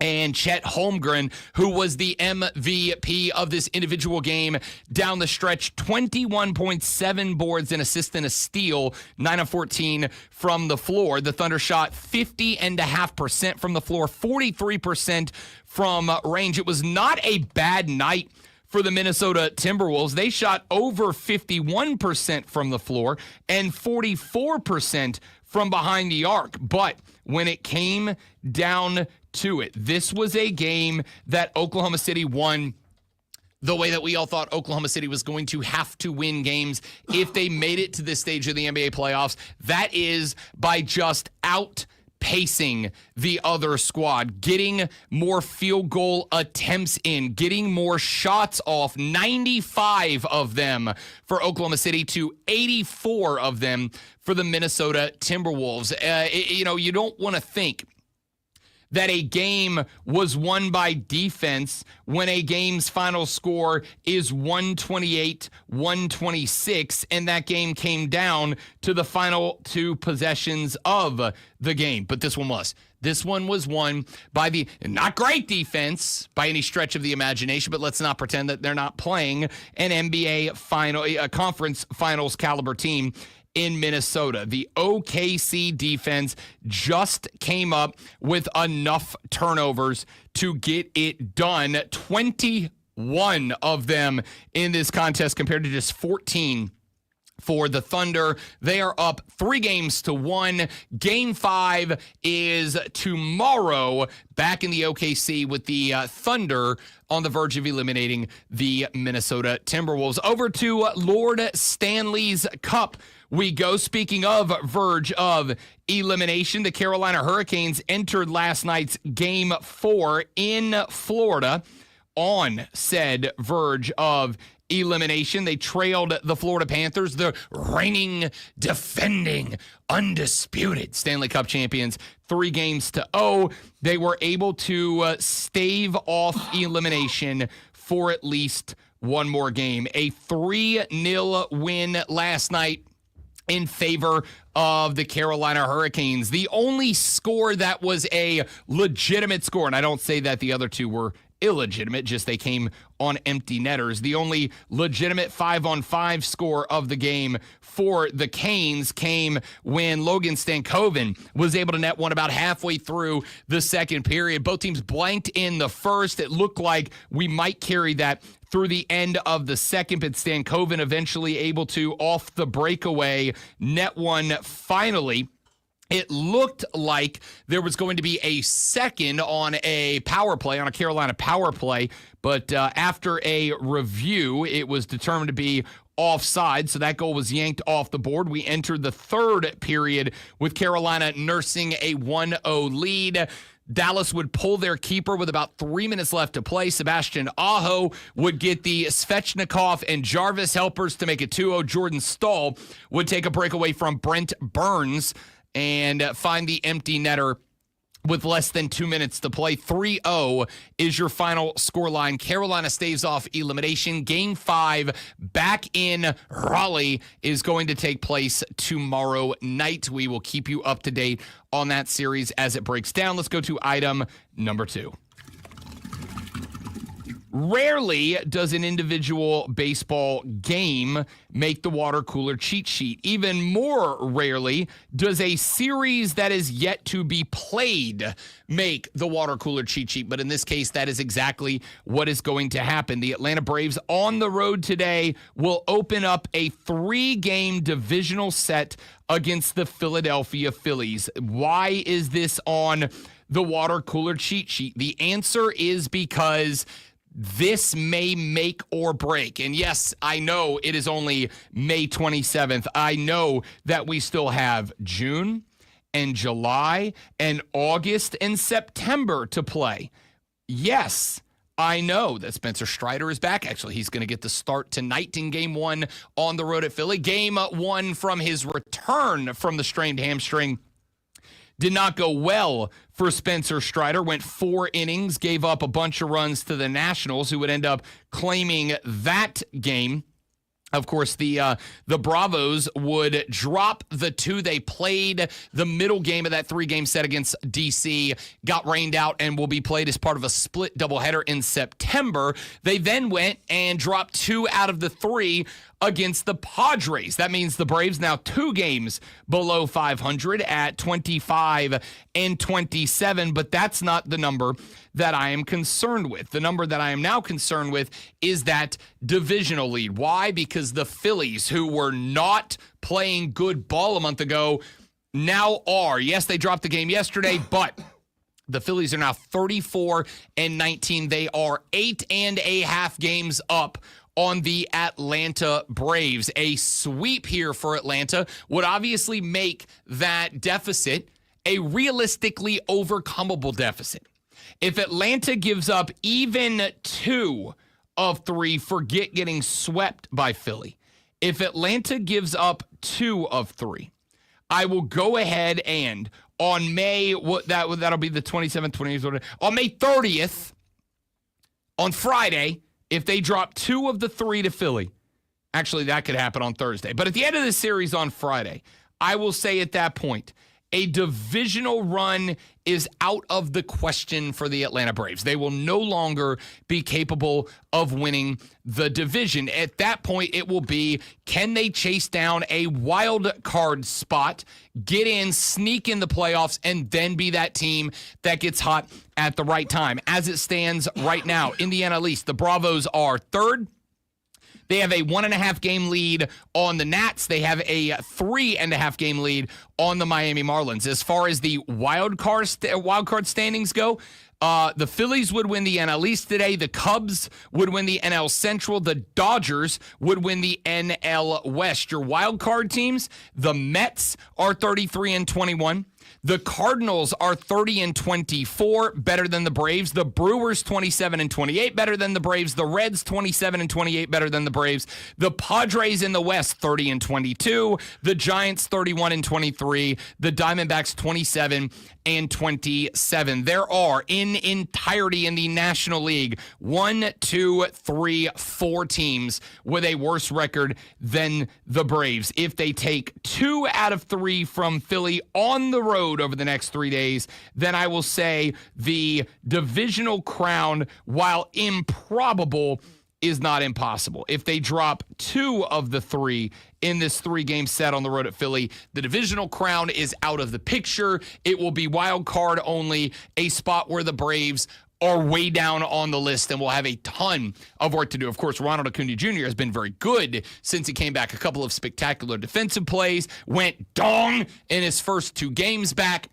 and Chet Holmgren, who was the MVP of this individual game down the stretch, 21.7 boards, an assist, and a steal, 9 of 14 from the floor. The Thunder shot 50.5% from the floor, 43% from range. It was not a bad night for the Minnesota Timberwolves. They shot over 51% from the floor and 44% from behind the arc. But when it came down to it, this was a game that Oklahoma City won the way that we all thought Oklahoma City was going to have to win games if they made it to this stage of the NBA playoffs. That is by just outpacing the other squad, getting more field goal attempts in, getting more shots off, 95 of them for Oklahoma City to 84 of them for the Minnesota Timberwolves. You don't want to think that a game was won by defense when a game's final score is 128-126, and that game came down to the final 2 possessions of the game. But this one was. This one was won by the not great defense by any stretch of the imagination, but let's not pretend that they're not playing an NBA conference finals caliber team in Minnesota. The OKC defense just came up with enough turnovers to get it done. 21 of them in this contest compared to just 14 for the Thunder. They are up 3-1. Game 5 is tomorrow back in the OKC with the Thunder on the verge of eliminating the Minnesota Timberwolves. Over to Lord Stanley's Cup we go. Speaking of verge of elimination, the Carolina Hurricanes entered last night's Game 4 in Florida on said verge of elimination. They trailed the Florida Panthers, the reigning, defending, undisputed Stanley Cup champions, 3-0. They were able to stave off elimination for at least one more game. A 3-0 win last night in favor of the Carolina Hurricanes. The only score that was a legitimate score, and I don't say that the other two were illegitimate, just they came on empty netters. The only legitimate 5-on-5 score of the game for the Canes came when Logan Stankoven was able to net one about halfway through the second period. Both teams blanked in the first. It looked like we might carry that through the end of the second, but Stankoven eventually able to, off the breakaway, net one finally. It looked like there was going to be a second on a power play, on a Carolina power play, but after a review, it was determined to be offside, so that goal was yanked off the board. We entered the third period with Carolina nursing a 1-0 lead. Dallas would pull their keeper with about 3 minutes left to play. Sebastian Aho would get the Svechnikov and Jarvis helpers to make it 2-0. Jordan Stahl would take a breakaway from Brent Burns and find the empty netter with less than 2 minutes to play. 3-0 is your final scoreline. Carolina staves off elimination. Game 5 back in Raleigh is going to take place tomorrow night. We will keep you up to date on that series as it breaks down. Let's go to item number 2. Rarely does an individual baseball game make the water cooler cheat sheet. Even more rarely does a series that is yet to be played make the water cooler cheat sheet. But in this case, that is exactly what is going to happen. The Atlanta Braves on the road today will open up a 3-game divisional set against the Philadelphia Phillies. Why is this on the water cooler cheat sheet? The answer is because this may make or break. And yes, I know it is only May 27th. I know that we still have June and July and August and September to play. Yes, I know that Spencer Strider is back. Actually, he's going to get the start tonight in Game 1 on the road at Philly. Game 1 from his return from the strained hamstring did not go well for Spencer Strider. Went 4 innings, gave up a bunch of runs to the Nationals, who would end up claiming that game. Of course, the Bravos would drop the 2 they played. The middle game of that 3-game set against D.C. got rained out and will be played as part of a split doubleheader in September. They then went and dropped 2 out of the 3 against the Padres. That means the Braves now 2 games below 500 at 25-27, but that's not the number that I am concerned with. The number that I am now concerned with is that divisional lead. Why? Because the Phillies, who were not playing good ball a month ago, now are. Yes, they dropped the game yesterday, but the Phillies are now 34-19. They are 8.5 games up on the Atlanta Braves. A sweep here for Atlanta would obviously make that deficit a realistically overcomable deficit. If Atlanta gives up even 2 of 3, forget getting swept by Philly. If Atlanta gives up 2 of 3, I will go ahead and on that'll be the 27th, 28th, on May 30th, on Friday, if they drop 2 of the 3 to Philly, actually that could happen on Thursday, but at the end of the series on Friday, I will say at that point, a divisional run is out of the question for the Atlanta Braves. They will no longer be capable of winning the division. At that point, it will be, can they chase down a wild card spot, get in, sneak in the playoffs, and then be that team that gets hot at the right time? As it stands right now in the NL East, the Bravos are 3rd. They have a 1.5 game lead on the Nats. They have a 3.5 game lead on the Miami Marlins. As far as the wild card standings go, the Phillies would win the NL East today. The Cubs would win the NL Central. The Dodgers would win the NL West. Your wild card teams, the Mets are 33-21. The Cardinals are 30-24, better than the Braves. The Brewers 27-28, better than the Braves. The Reds 27-28, better than the Braves. The Padres in the West 30-22. The Giants 31-23. The Diamondbacks 27-27. There are in entirety in the National League 4 teams with a worse record than the Braves. If they take 2 out of 3 from Philly on the road over the next 3 days, then I will say the divisional crown, while improbable, is not impossible. If they drop 2 of the 3 in this 3-game set on the road at Philly, the divisional crown is out of the picture. It will be wild card only, a spot where the Braves are way down on the list and will have a ton of work to do. Of course, Ronald Acuna Jr. has been very good since he came back. A couple of spectacular defensive plays, went dong in his first 2 games back,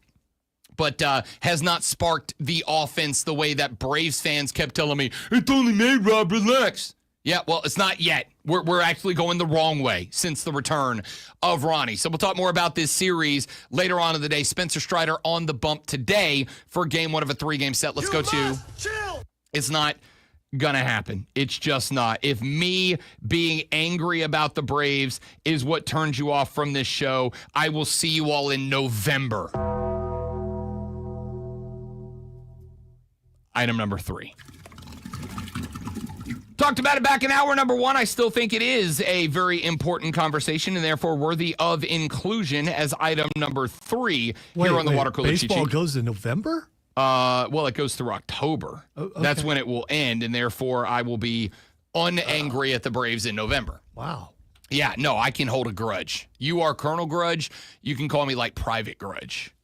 but has not sparked the offense the way that Braves fans kept telling me, it's only May, Rob, relax. Yeah, well, it's not yet. We're actually going the wrong way since the return of Ronnie. So we'll talk more about this series later on in the day. Spencer Strider on the bump today for game 1 of a 3-game set. Let's go to chill. It's not going to happen. It's just not. If me being angry about the Braves is what turns you off from this show, I will see you all in November. Item number 3. Talked about it back in hour number 1. I still think it is a very important conversation and therefore worthy of inclusion as item number 3 here on the Water Cooler Cheat Sheet. Baseball goes to November? Well, it goes through October. Okay. That's when it will end, and therefore I will be unangry at the Braves in November. Wow. Yeah, no, I can hold a grudge. You are Colonel Grudge. You can call me like Private Grudge.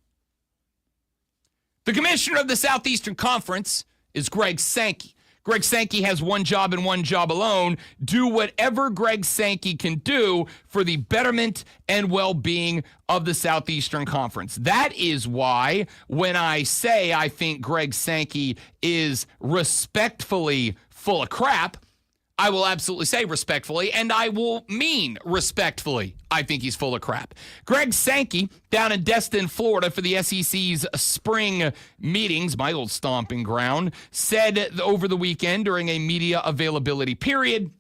The commissioner of the Southeastern Conference is Greg Sankey. Greg Sankey has one job and one job alone: do whatever Greg Sankey can do for the betterment and well-being of the Southeastern Conference. That is why when I say I think Greg Sankey is respectfully full of crap, I will absolutely say respectfully, and I will mean respectfully, I think he's full of crap. Greg Sankey, down in Destin, Florida, for the SEC's spring meetings, my old stomping ground, said over the weekend during a media availability period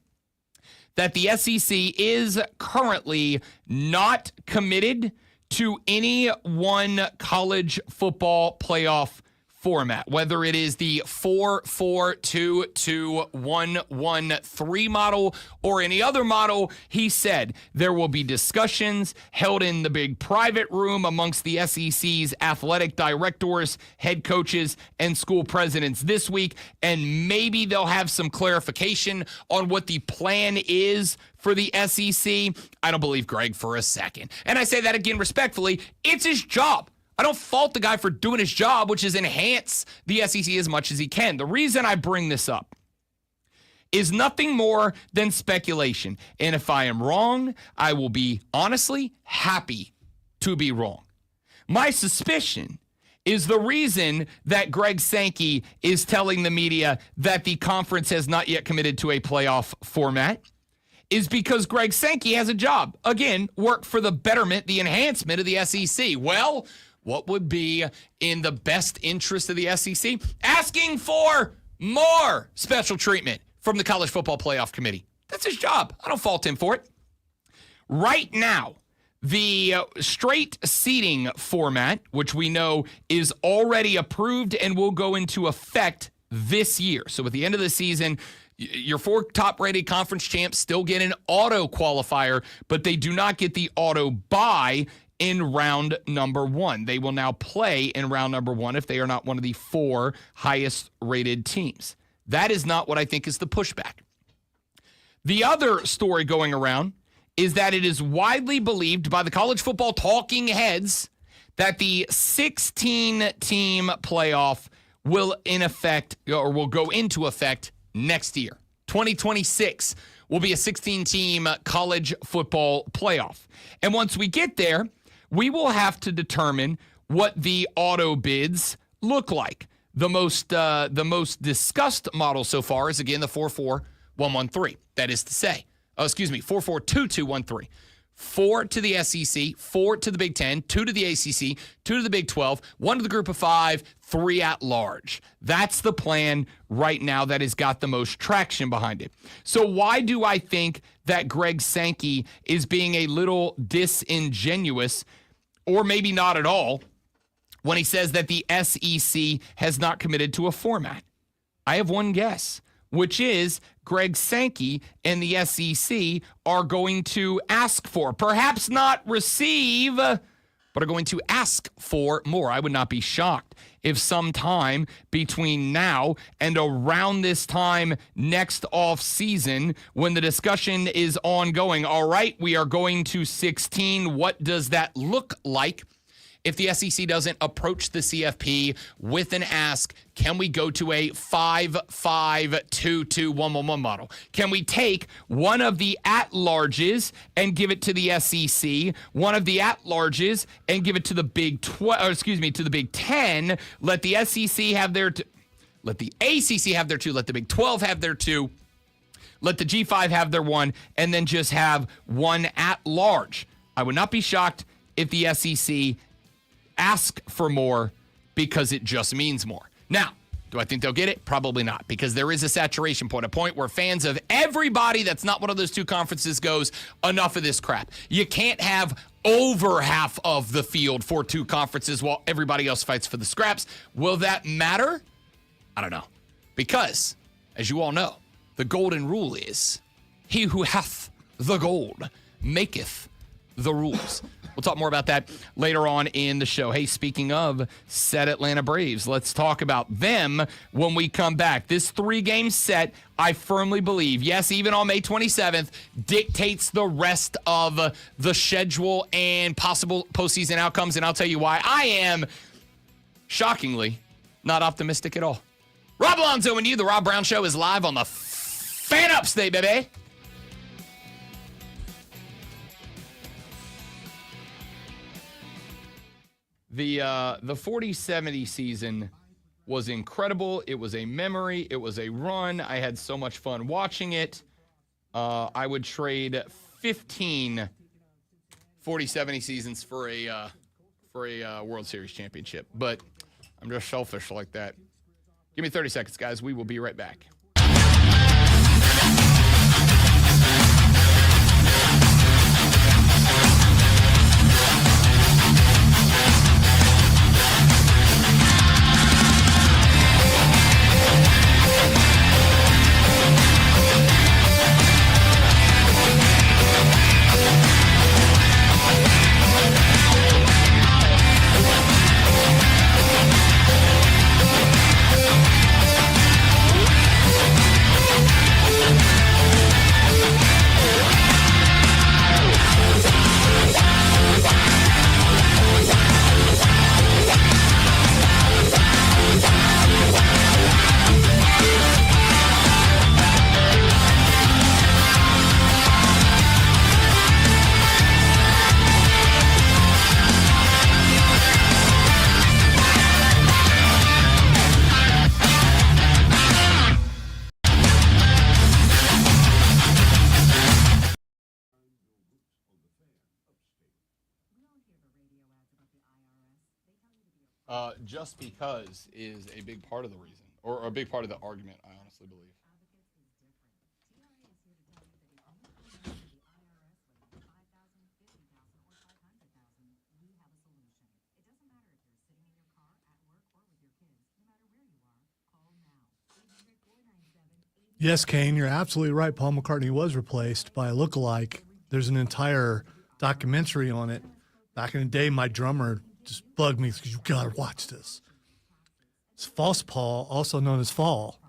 that the SEC is currently not committed to any one college football playoff format, whether it is the 4-4-2-2-1-1-3 model or any other model. He said there will be discussions held in the big private room amongst the SEC's athletic directors, head coaches, and school presidents this week, and maybe they'll have some clarification on what the plan is for the SEC. I don't believe Greg for a second. And I say that again respectfully. It's his job. I don't fault the guy for doing his job, which is enhance the SEC as much as he can. The reason I bring this up is nothing more than speculation. And if I am wrong, I will be honestly happy to be wrong. My suspicion is the reason that Greg Sankey is telling the media that the conference has not yet committed to a playoff format is because Greg Sankey has a job. Again, work for the betterment, the enhancement of the SEC. Well, what would be in the best interest of the SEC? Asking for more special treatment from the College Football Playoff Committee. That's his job. I don't fault him for it. Right now, the straight seating format, which we know is already approved and will go into effect this year. So at the end of the season, your 4 top-rated conference champs still get an auto qualifier, but they do not get the auto bye in round number 1. They will now play in round number 1 if they are not one of the 4 highest-rated teams. That is not what I think is the pushback. The other story going around is that it is widely believed by the college football talking heads that the 16-team playoff will go into effect next year. 2026 will be a 16-team college football playoff. And once we get there, we will have to determine what the auto bids look like. The most discussed model so far is, again, the 4-4-1-1-3. That is to say, 4-4-2-2-1-3. 4 to the SEC, 4 to the Big Ten, 2 to the ACC, 2 to the Big 12, 1 to the Group of 5, 3 at large. That's the plan right now that has got the most traction behind it. So why do I think that Greg Sankey is being a little disingenuous, or maybe not at all, when he says that the SEC has not committed to a format? I have one guess, which is Greg Sankey and the SEC are going to ask for, perhaps not receive, but are going to ask for more. I would not be shocked if sometime between now and around this time next off season, when the discussion is ongoing, all right, we are going to 16. What does that look like? If the SEC doesn't approach the CFP with an ask, can we go to a 5-5-2-2-1-1-1 model? Can we take one of the at-larges and give it to the SEC, one of the at-larges and give it to the Big 12, to the Big 10, let the SEC have their let the ACC have their 2, let the Big 12 have their 2, let the G5 have their 1, and then just have one at-large? I would not be shocked if the SEC ask for more, because it just means more. Now, do I think they'll get it? Probably not, because there is a saturation point, a point where fans of everybody that's not one of those 2 conferences goes, enough of this crap. You can't have over half of the field for 2 conferences while everybody else fights for the scraps. Will that matter? I don't know. Because, as you all know, the golden rule is, he who hath the gold maketh the rules. We'll talk more about that later on in the show. Hey, speaking of said Atlanta Braves, let's talk about them when we come back. This 3-game set, I firmly believe, yes, even on May 27th, dictates the rest of the schedule and possible postseason outcomes. And I'll tell you why I am, shockingly, not optimistic at all. Rob Alonzo and you, The Rob Brown Show, is live on the Fan Up State, baby. The 40-70 season was incredible. It was a memory. It was a run. I had so much fun watching it. I would trade 15 40-70 seasons for a World Series championship. But I'm just selfish like that. Give me 30 seconds, guys. We will be right back. Just because is a big part of the reason, or a big part of the argument, I honestly believe. Yes, Kane, you're absolutely right. Paul McCartney was replaced by a lookalike. There's an entire documentary on it. Back in the day, my drummer just bugged me because you got to watch this. It's False Paul, also known as Fall.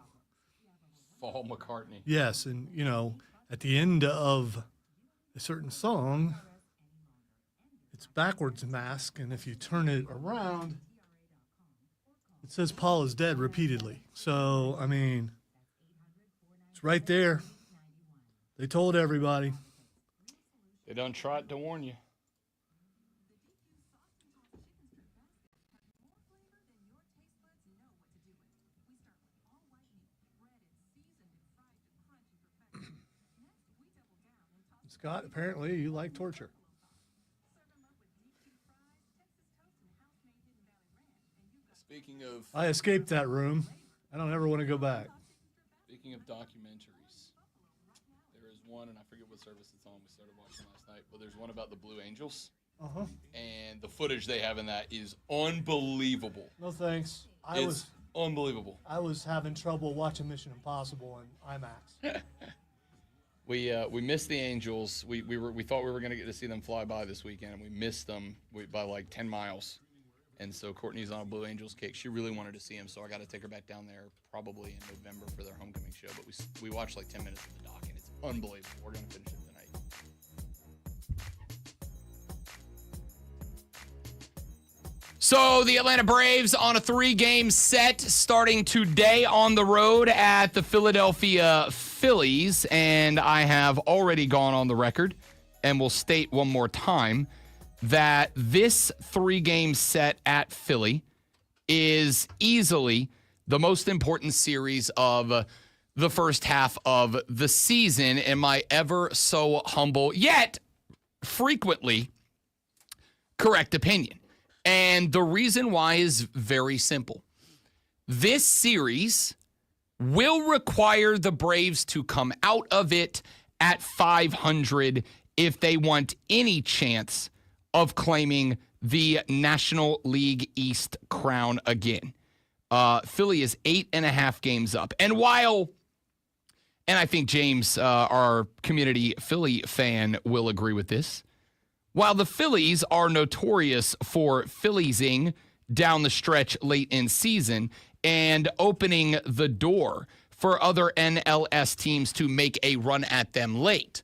Paul McCartney. Yes, and, at the end of a certain song, it's backwards mask, and if you turn it around, it says Paul is dead repeatedly. So, it's right there. They told everybody. They done tried to warn you. Scott, apparently you like torture. Speaking of I escaped that room. I don't ever want to go back. Speaking of documentaries, there is one, and I forget what service it's on. We started watching last night, but there's one about the Blue Angels. And the footage they have in that is unbelievable. No thanks. It's unbelievable. I was having trouble watching Mission Impossible on IMAX. We missed the Angels. We thought we were going to get to see them fly by this weekend, and we missed them by like 10 miles. And so Courtney's on a Blue Angels kick. She really wanted to see him, so I got to take her back down there probably in November for their homecoming show. But we watched like 10 minutes of the doc, and it's unbelievable. We're going to finish it tonight. So the Atlanta Braves on a 3-game set starting today on the road at the Philadelphia Phillies. And I have already gone on the record and will state one more time that this 3-game set at Philly is easily the most important series of the first half of the season, in my ever so humble yet frequently correct opinion. And the reason why is very simple. This series will require the Braves to come out of it at 500 if they want any chance of claiming the National League East crown again. Philly is 8.5 games up. And I think James, our community Philly fan, will agree with this, while the Phillies are notorious for Philliesing down the stretch late in season and opening the door for other NLS teams to make a run at them late,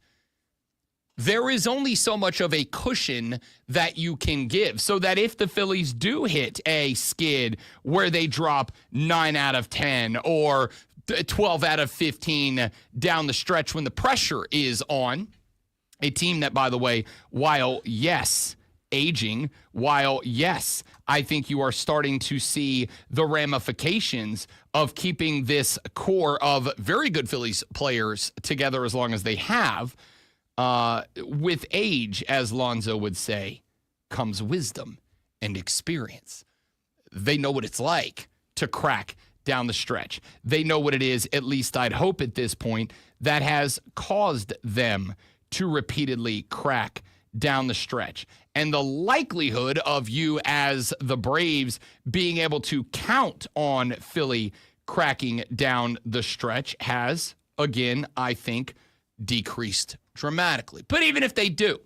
there is only so much of a cushion that you can give, so that if the Phillies do hit a skid where they drop 9 out of 10 or 12 out of 15 down the stretch when the pressure is on, a team that, by the way, while, yes, aging, while, yes, I think you are starting to see the ramifications of keeping this core of very good Phillies players together as long as they have, with age, as Lonzo would say, comes wisdom and experience. They know what it's like to crack down the stretch. They know what it is, at least I'd hope at this point, that has caused them to repeatedly crack down the stretch. And the likelihood of you as the Braves being able to count on Philly cracking down the stretch has, again, I think, decreased dramatically. But even if they do,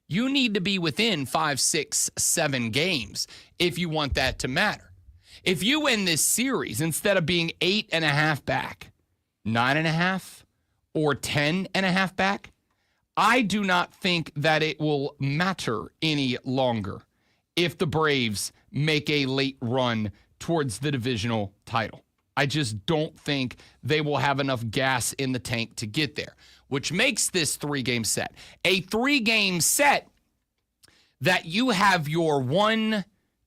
you need to be within 5, 6, 7 games if you want that to matter. If you win this series, instead of being 8.5 back, 9.5 or 10.5 back, I do not think that it will matter any longer if the Braves make a late run towards the divisional title. I just don't think they will have enough gas in the tank to get there, which makes this 3-game set a 3-game set that you have your 1,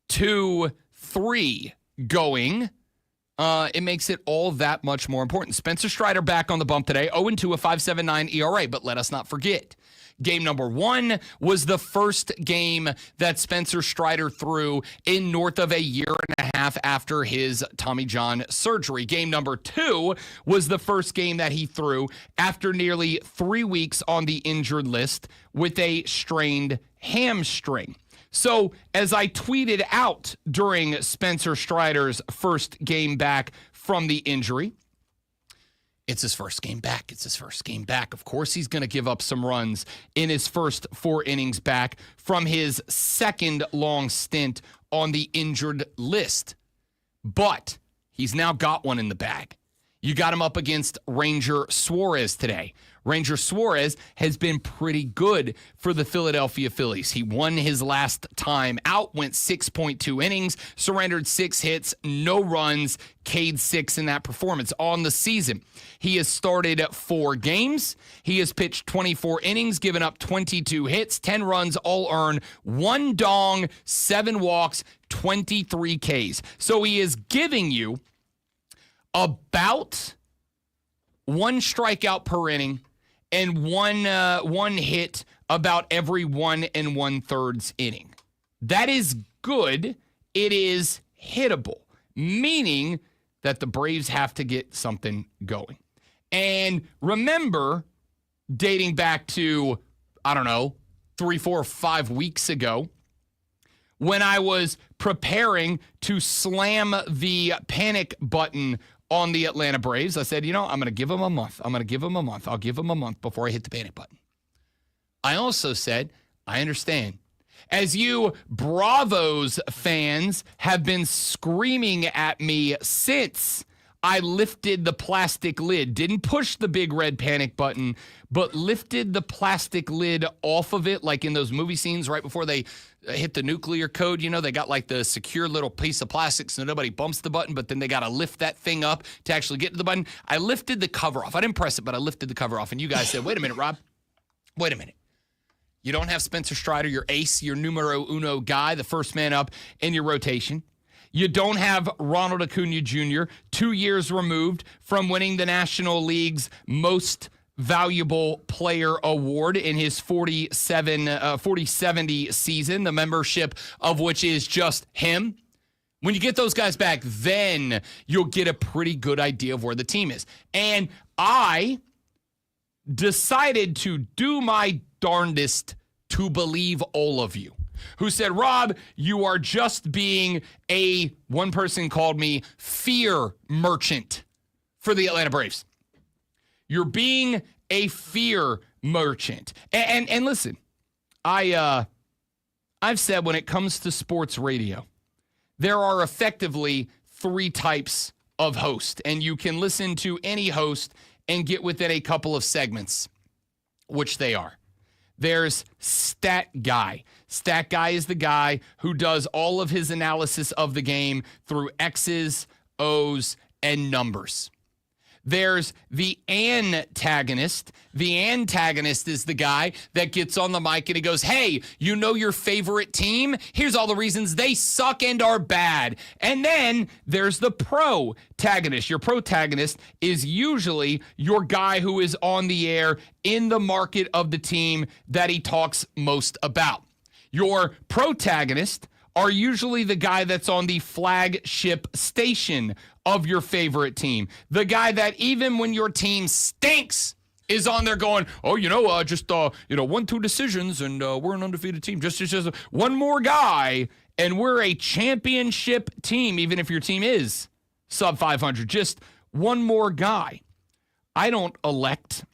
2, 3 going it makes it all that much more important. Spencer Strider back on the bump today, 0-2, a 5.79 ERA, but let us not forget. Game number 1 was the first game that Spencer Strider threw in north of a year and a half after his Tommy John surgery. Game number 2 was the first game that he threw after nearly 3 weeks on the injured list with a strained hamstring. So, as I tweeted out during Spencer Strider's first game back from the injury, it's his first game back. It's his first game back. Of course, he's going to give up some runs in his first 4 innings back from his second long stint on the injured list. But he's now got one in the bag. You got him up against Ranger Suarez today. Ranger Suarez has been pretty good for the Philadelphia Phillies. He won his last time out, went 6.2 innings, surrendered 6 hits, no runs, K'd 6 in that performance on the season. He has started 4 games. He has pitched 24 innings, given up 22 hits, 10 runs, all earned, 1 dong, 7 walks, 23 Ks. So he is giving you about 1 strikeout per inning and one hit about every 1 1/3 inning. That is good. It is hittable, meaning that the Braves have to get something going. And remember, dating back to, 3, 4, 5 weeks ago, when I was preparing to slam the panic button on the Atlanta Braves, I said, I'm going to give them a month. I'll give them a month before I hit the panic button. I also said, I understand. As you Bravos fans have been screaming at me since I lifted the plastic lid, didn't push the big red panic button, but lifted the plastic lid off of it, like in those movie scenes right before they hit the nuclear code. They got like the secure little piece of plastic so nobody bumps the button, but then they got to lift that thing up to actually get to the button. I lifted the cover off. I didn't press it, but I lifted the cover off. And you guys said, wait a minute, Rob. Wait a minute. You don't have Spencer Strider, your ace, your numero uno guy, the first man up in your rotation. You don't have Ronald Acuna Jr., 2 years removed from winning the National League's most valuable player award in his 40-70 season, the membership of which is just him. When you get those guys back, then you'll get a pretty good idea of where the team is. And I decided to do my darndest to believe all of you who said, Rob, you are just being one person called me fear merchant for the Atlanta Braves. You're being a fear merchant. And listen, I've said when it comes to sports radio, there are effectively 3 types of host, and you can listen to any host and get within a couple of segments, which they are. There's Stat Guy. Stat Guy is the guy who does all of his analysis of the game through X's, O's, and numbers. There's the antagonist. The antagonist is the guy that gets on the mic and he goes, hey, you know your favorite team? Here's all the reasons they suck and are bad. And then there's the protagonist. Your protagonist is usually your guy who is on the air in the market of the team that he talks most about. Your protagonist are usually the guy that's on the flagship station of your favorite team. The guy that even when your team stinks is on there going, 1-2 decisions and we're an undefeated team. Just one more guy and we're a championship team, even if your team is sub 500. Just one more guy. I don't elect,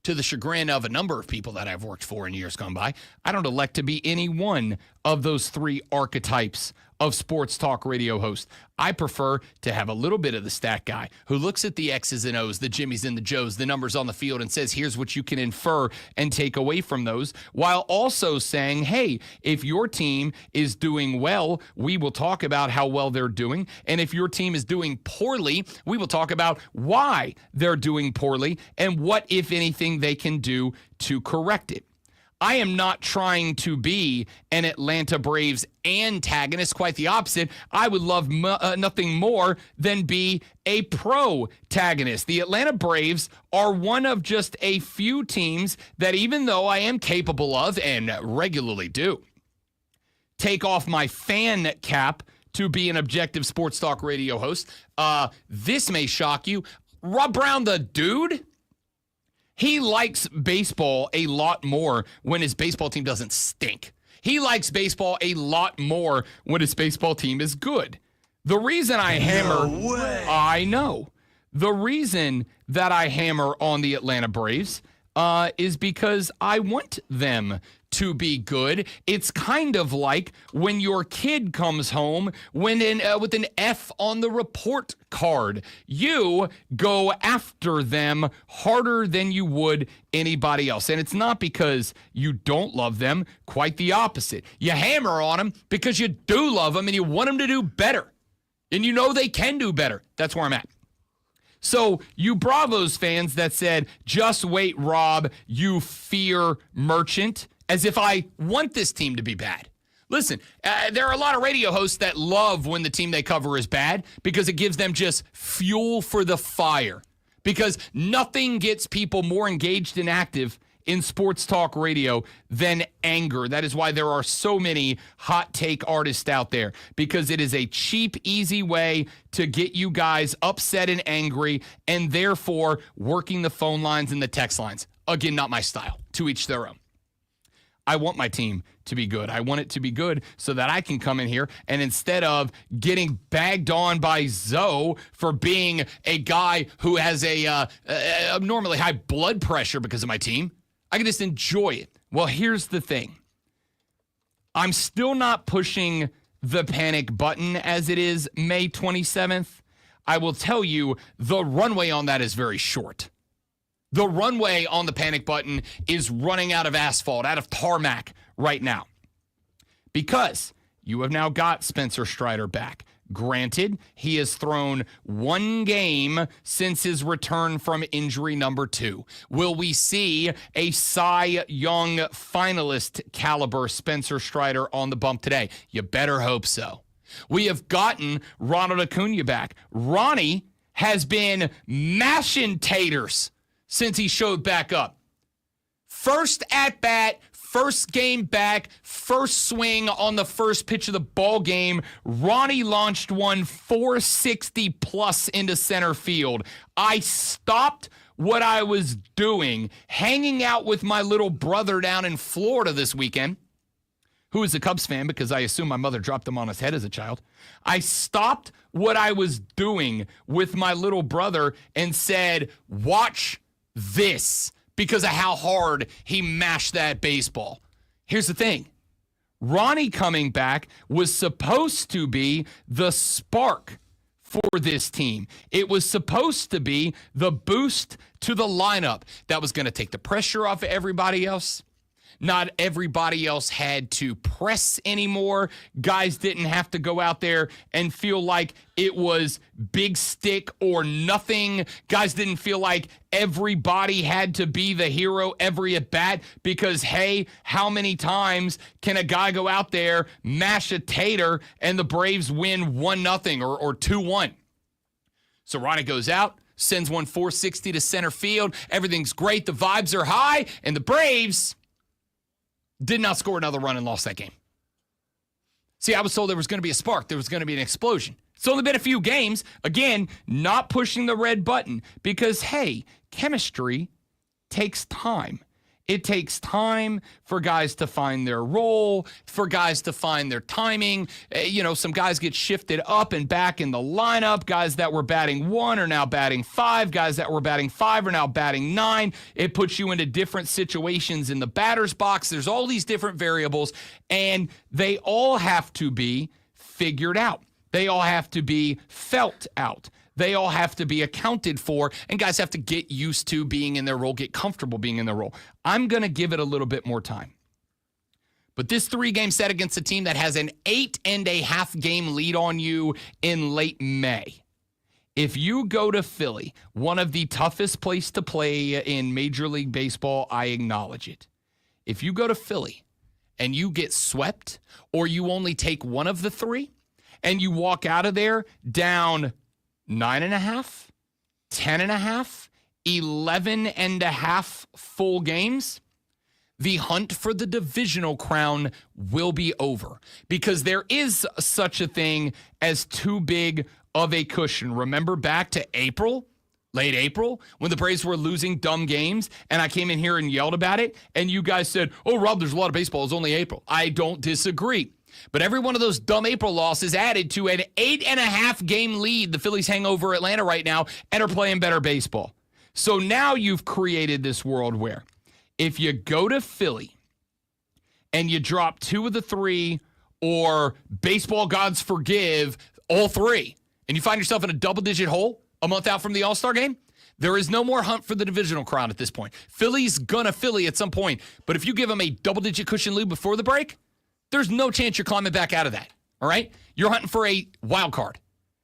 to the chagrin of a number of people that I've worked for in years gone by, I don't elect to be any one of those 3 archetypes of sports talk radio host. I prefer to have a little bit of the stat guy who looks at the X's and O's, the Jimmys and the Joes, the numbers on the field, and says, here's what you can infer and take away from those, while also saying, hey, if your team is doing well, we will talk about how well they're doing. And if your team is doing poorly, we will talk about why they're doing poorly and what, if anything, they can do to correct it. I am not trying to be an Atlanta Braves antagonist. Quite the opposite. I would love nothing more than be a protagonist. The Atlanta Braves are one of just a few teams that, even though I am capable of, and regularly do, take off my fan cap to be an objective sports talk radio host. This may shock you. Rob Brown, the dude, he likes baseball a lot more when his baseball team doesn't stink. He likes baseball a lot more when his baseball team is good. The reason I I know. The reason that I hammer on the Atlanta Braves is because I want them to be good. It's kind of like when your kid comes home with an F on the report card. You go after them harder than you would anybody else. And it's not because you don't love them, quite the opposite. You hammer on them because you do love them and you want them to do better. And you know they can do better. That's where I'm at. So you Bravos fans that said, just wait, Rob, you fear merchant, as if I want this team to be bad. Listen, there are a lot of radio hosts that love when the team they cover is bad because it gives them just fuel for the fire. Because nothing gets people more engaged and active in sports talk radio than anger. That is why there are so many hot take artists out there, because it is a cheap, easy way to get you guys upset and angry, and therefore working the phone lines and the text lines. Again, not my style. To each their own. I want my team to be good. I want it to be good so that I can come in here and, instead of getting bagged on by Zoe for being a guy who has a abnormally high blood pressure because of my team, I can just enjoy it. Well, here's the thing. I'm still not pushing the panic button as it is May 27th. I will tell you, the runway on that is very short. The runway on the panic button is running out of asphalt, out of tarmac right now. Because you have now got Spencer Strider back. Granted, he has thrown one game since his return from injury number 2. Will we see a Cy Young finalist caliber Spencer Strider on the bump today? You better hope so. We have gotten Ronald Acuna back. Ronnie has been mashing taters since he showed back up. First at bat, first game back, first swing on the first pitch of the ball game, Ronnie launched one 460 plus into center field. I stopped what I was doing, hanging out with my little brother down in Florida this weekend, who is a Cubs fan because I assume my mother dropped him on his head as a child. I stopped what I was doing with my little brother and said, watch this, because of how hard he mashed that baseball. Here's the thing. Ronnie coming back was supposed to be the spark for this team. It was supposed to be the boost to the lineup that was going to take the pressure off of everybody else. Not everybody else had to press anymore. Guys didn't have to go out there and feel like it was big stick or nothing. Guys didn't feel like everybody had to be the hero every at bat because, hey, how many times can a guy go out there, mash a tater, and the Braves win 1-0 or 2-1? So Ronnie goes out, sends one 460 to center field. Everything's great. The vibes are high, and the Braves did not score another run and lost that game. See, I was told there was going to be a spark. There was going to be an explosion. It's only been a few games. Again, not pushing the red button because, hey, chemistry takes time. It takes time for guys to find their role, for guys to find their timing. Some guys get shifted up and back in the lineup. Guys that were batting 1 are now batting 5. Guys that were batting 5 are now batting 9. It puts you into different situations in the batter's box. There's all these different variables, and they all have to be figured out. They all have to be felt out. They all have to be accounted for, and guys have to get used to being in their role, get comfortable being in their role. I'm going to give it a little bit more time. But this 3-game set against a team that has an 8.5 game lead on you in late May. If you go to Philly, one of the toughest place to play in Major League Baseball, I acknowledge it. if you go to Philly and you get swept or you only take one of the three and you walk out of there down 9.5, 10.5, 11.5 full games, the hunt for the divisional crown will be over because there is such a thing as too big of a cushion. Remember back to April, late April, when the Braves were losing dumb games and I came in here and yelled about it and you guys said, oh, Rob, there's a lot of baseball. It's only April. I don't disagree. But every one of those dumb April losses added to an 8.5 game lead the Phillies hang over Atlanta right now and are playing better baseball. So now you've created this world where if you go to Philly and you drop two of the three or baseball gods forgive all three and you find yourself in a double-digit hole a month out from the All-Star game, there is no more hunt for the divisional crown at this point. Philly's gonna Philly at some point, but if you give them a double-digit cushion lead before the break, there's no chance you're climbing back out of that, all right? You're hunting for a wild card.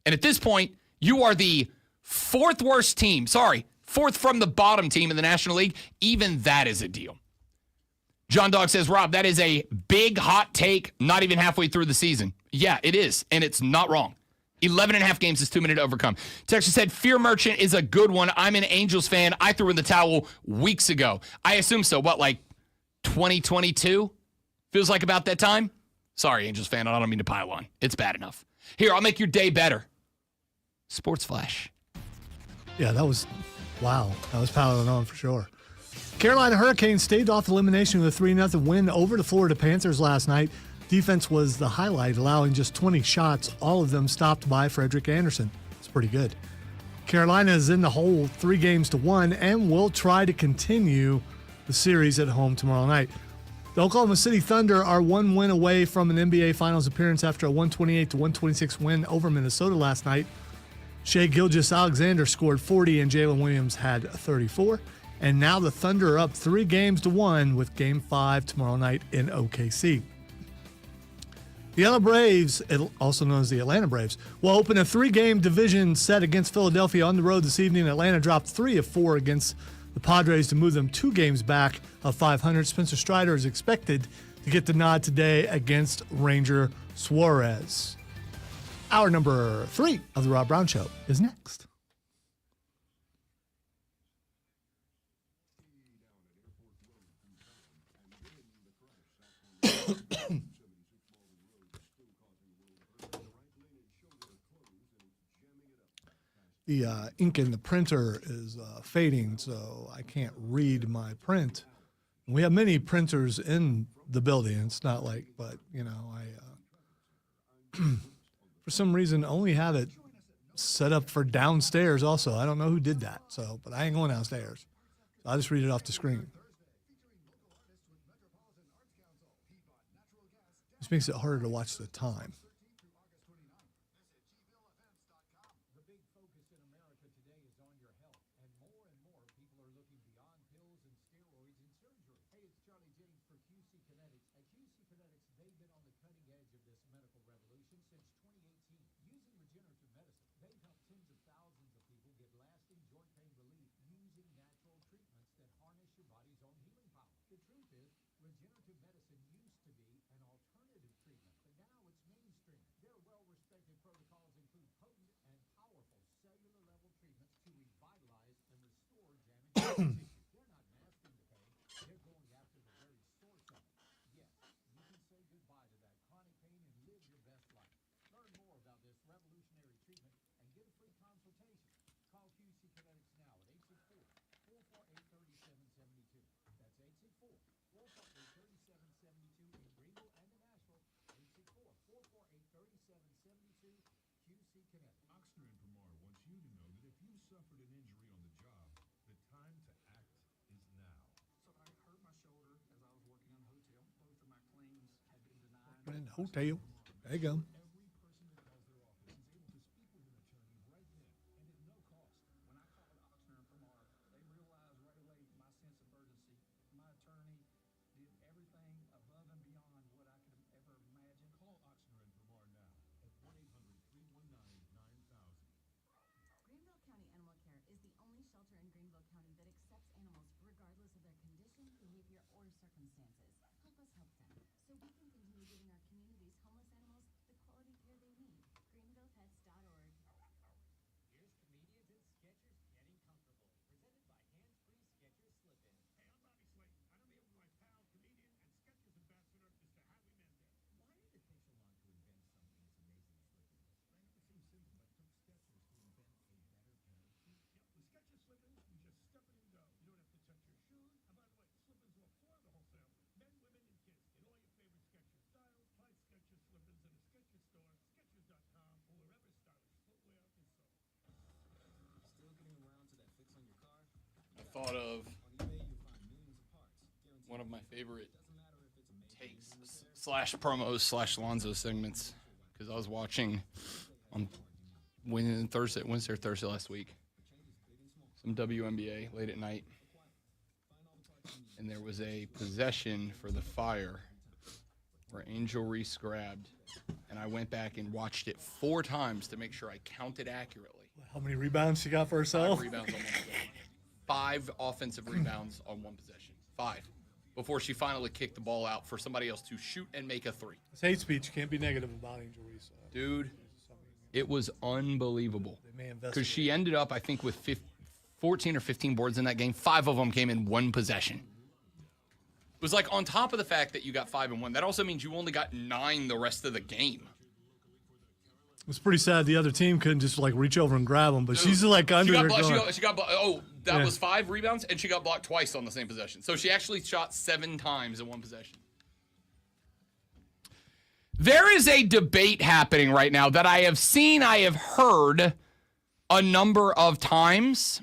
And at this point, you are the fourth worst team. Sorry, fourth from the bottom team in the National League. Even that is a deal. John Dog says, Rob, that is a big hot take not even halfway through the season. Yeah, it is, and it's not wrong. 11.5 games is too many to overcome. Texas said, Fear Merchant is a good one. I'm an Angels fan. I threw in the towel weeks ago. I assume so. What, like 2022? Feels like about that time? Sorry, Angels fan. I don't mean to pile on. It's bad enough. Here, I'll make your day better. Sports Flash. Yeah, that was, wow. That was piling on for sure. Carolina Hurricanes staved off elimination with a 3-0 win over the Florida Panthers last night. Defense was the highlight, allowing just 20 shots, all of them stopped by Frederick Anderson. It's pretty good. Carolina is in the hole 3-1 and will try to continue the series at home tomorrow night. The Oklahoma City Thunder are one win away from an NBA Finals appearance after a 128-126 win over Minnesota last night. Shai Gilgeous-Alexander scored 40 and Jalen Williams had 34. And now the Thunder are up 3-1 with Game 5 tomorrow night in OKC. The LA Braves, also known as the Atlanta Braves, will open a 3-game division set against Philadelphia on the road this evening. Atlanta dropped 3 of 4 against the Padres to move them 2 games back of 500. Spencer Strider is expected to get the nod today against Ranger Suarez. Hour number 3 of the Rob Brown Show is next. The ink in the printer is fading, so I can't read my print. We have many printers in the building. It's not like, but, you know, I, for some reason, only have it set up for downstairs also. I don't know who did that, so, but I ain't going downstairs. So I'll just read it off the screen. This makes it harder to watch the time. In the hotel. There you go. Is the only shelter in Greenville County that accepts animals regardless of their condition, behavior, or circumstances. thought of one of my favorite takes / promos / Lonzo segments because I was watching on Wednesday or Thursday last week some WNBA late at night, and there was a possession for the Fire where Angel Reese grabbed, and I went back and watched it 4 times to make sure I counted accurately. How many rebounds she got for herself? 5 rebounds on one possession. 5 offensive rebounds on one possession. 5. Before she finally kicked the ball out for somebody else to shoot and make a 3. It's hate speech. You can't be negative about Angel Reese. Dude, it was unbelievable. They may invest Because she ended up, I think, with 14 or 15 boards in that game. 5 of them came in one possession. It was like on top of the fact that you got 5 and 1, that also means you only got 9 the rest of the game. It's pretty sad the other team couldn't just like reach over and grab them, but she's like under there going. She got blocked. That was 5 rebounds, and she got blocked twice on the same possession. So she actually shot 7 times in one possession. There is a debate happening right now that I have seen, I have heard a number of times,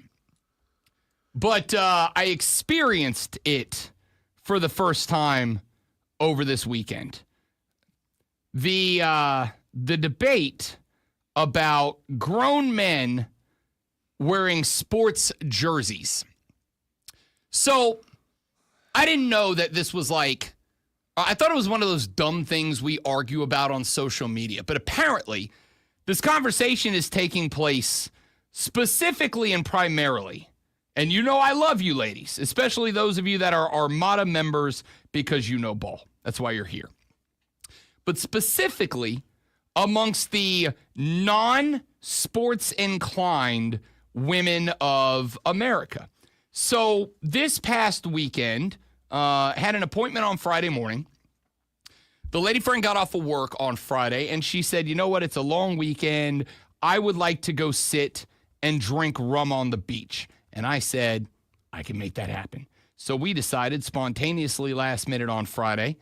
but I experienced it for the first time over this weekend. The debate about grown men wearing sports jerseys. So I didn't know that this was like, I thought it was one of those dumb things we argue about on social media, but apparently this conversation is taking place specifically and primarily. And you know I love you ladies, especially those of you that are Armada members because you know ball. That's why you're here. But specifically amongst the non-sports inclined women of America. So this past weekend, had an appointment on Friday morning. The lady friend got off of work on Friday, and she said, you know what, it's a long weekend. I would like to go sit and drink rum on the beach. And I said, I can make that happen. So we decided spontaneously last minute on Friday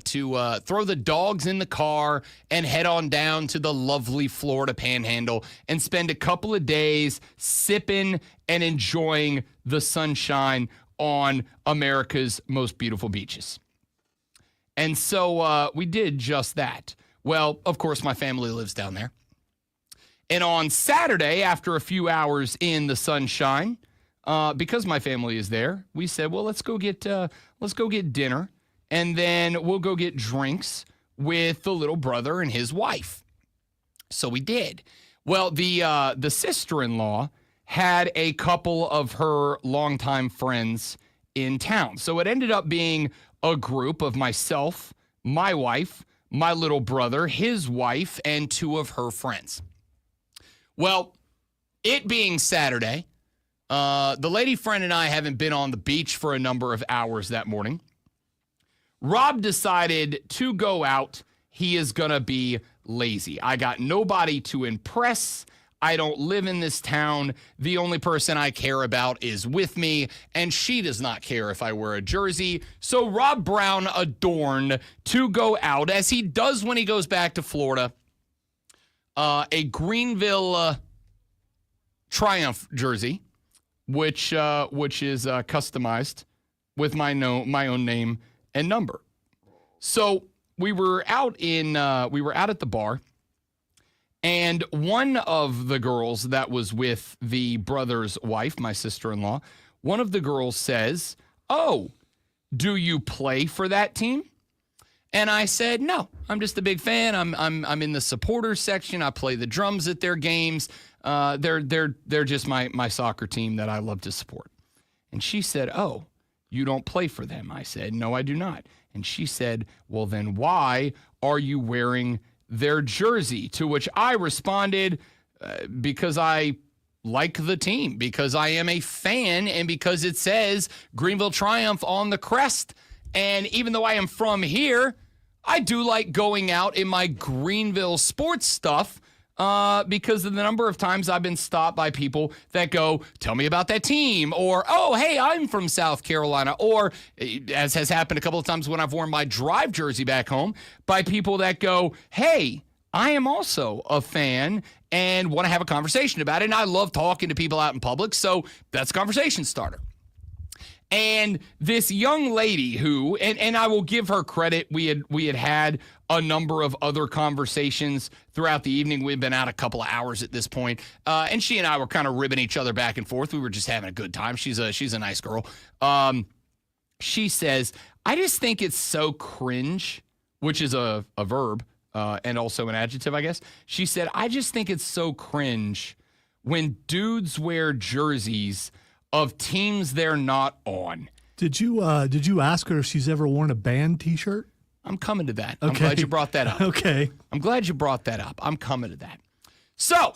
to throw the dogs in the car and head on down to the lovely Florida Panhandle and spend a couple of days sipping and enjoying the sunshine on America's most beautiful beaches. And so we did just that. Well, of course, my family lives down there. And on Saturday, after a few hours in the sunshine, because my family is there, we said, well, let's go get dinner, and then we'll go get drinks with the little brother and his wife. So we did. Well, the sister-in-law had a couple of her longtime friends in town. So it ended up being a group of myself, my wife, my little brother, his wife, and 2 of her friends. Well, it being Saturday, the lady friend and I haven't been on the beach for a number of hours that morning. Rob decided to go out. He is going to be lazy. I got nobody to impress. I don't live in this town. The only person I care about is with me, and she does not care if I wear a jersey. So Rob Brown adorned to go out, as he does when he goes back to Florida, a Greenville Triumph jersey, which is customized with my own name and number. So we were out at the bar, and one of the girls that was with the brother's wife, my sister-in-law, one of the girls says, "Oh, do you play for that team?" And I said, "No, I'm just a big fan. I'm in the supporters section. I play the drums at their games. They're just my soccer team that I love to support." And she said, "Oh, you don't play for them?" I said, "No, I do not." And she said, "Well, then why are you wearing their jersey?" To which I responded, because I like the team, because I am a fan, and because it says Greenville Triumph on the crest. And even though I am from here, I do like going out in my Greenville sports stuff, because of the number of times I've been stopped by people that go, "Tell me about that team," or, "Oh, hey, I'm from South Carolina," or, as has happened a couple of times when I've worn my Drive jersey back home, by people that go, "Hey, I am also a fan, and want to have a conversation about it. And I love talking to people out in public, so that's a conversation starter. And this young lady who, and I will give her credit, we had a number of other conversations throughout the evening. We've been out a couple of hours at this point, and she and I were kind of ribbing each other back and forth. We were just having a good time. She's a nice girl. She says, I just think it's so cringe, which is a verb and also an adjective, I guess. She said, I just think it's so cringe when dudes wear jerseys of teams they're not on. Did you ask her if she's ever worn a band T-shirt? I'm coming to that. Okay. I'm glad you brought that up. Okay. I'm glad you brought that up. I'm coming to that. So,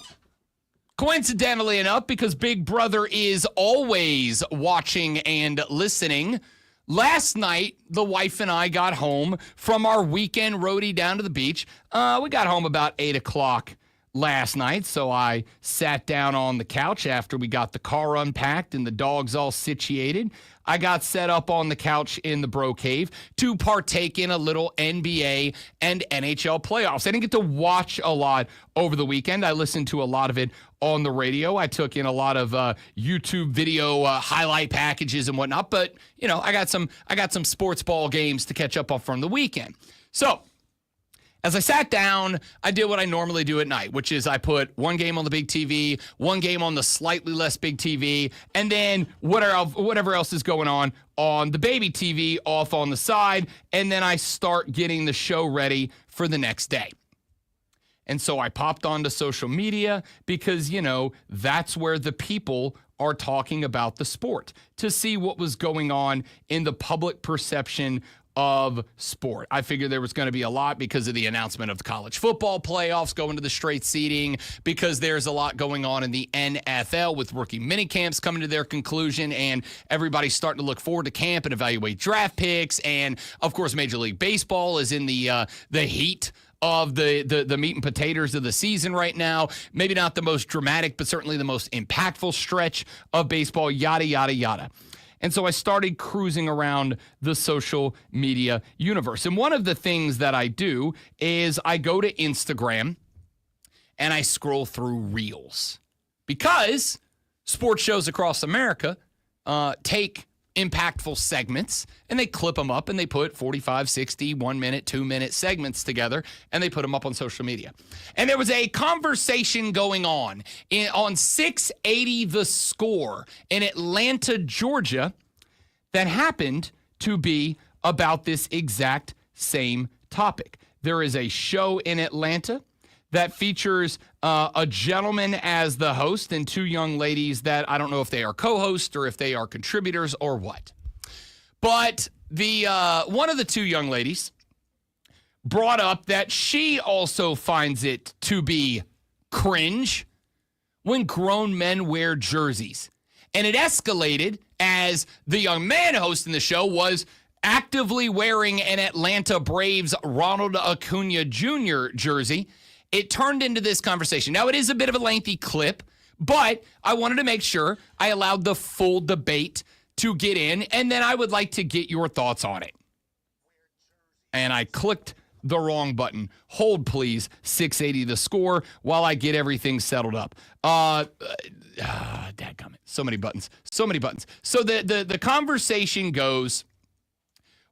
coincidentally enough, because Big Brother is always watching and listening, last night, the wife and I got home from our weekend roadie down to the beach. We got home about 8 o'clock last night, so I sat down on the couch after we got the car unpacked and the dogs all situated. I got set up on the couch in the Bro Cave to partake in a little NBA and NHL playoffs. I didn't get to watch a lot over the weekend. I listened to a lot of it on the radio. I took in a lot of YouTube video highlight packages and whatnot, but I got some sports ball games to catch up on from the weekend. So, as I sat down, I did what I normally do at night, which is I put one game on the big TV, one game on the slightly less big TV, and then whatever else is going on the baby TV off on the side, and then I start getting the show ready for the next day. And so I popped onto social media because, that's where the people are talking about the sport, to see what was going on in the public perception of sport. I figured there was going to be a lot because of the announcement of the college football playoffs going to the straight seeding, because there's a lot going on in the NFL with rookie minicamps coming to their conclusion, and everybody's starting to look forward to camp and evaluate draft picks. And of course, Major League Baseball is in the heat of the meat and potatoes of the season right now. Maybe not the most dramatic, but certainly the most impactful stretch of baseball, yada, yada, yada. And so I started cruising around the social media universe. And one of the things that I do is I go to Instagram and I scroll through Reels, because sports shows across America take impactful segments and they clip them up and they put 45, 60, 1 minute, 2 minute segments together and they put them up on social media. And there was a conversation going on 680 The Score in Atlanta, Georgia, that happened to be about this exact same topic. There is a show in Atlanta that features a gentleman as the host and two young ladies that I don't know if they are co-hosts or if they are contributors or what. But the one of the two young ladies brought up that she also finds it to be cringe when grown men wear jerseys. And it escalated as the young man hosting the show was actively wearing an Atlanta Braves Ronald Acuna Jr. jersey. It turned into this conversation. Now, it is a bit of a lengthy clip, but I wanted to make sure I allowed the full debate to get in, and then I would like to get your thoughts on it. And I clicked the wrong button. Hold, please, 680 The Score, while I get everything settled up. Dadgummit. So many buttons. So many buttons. So the conversation goes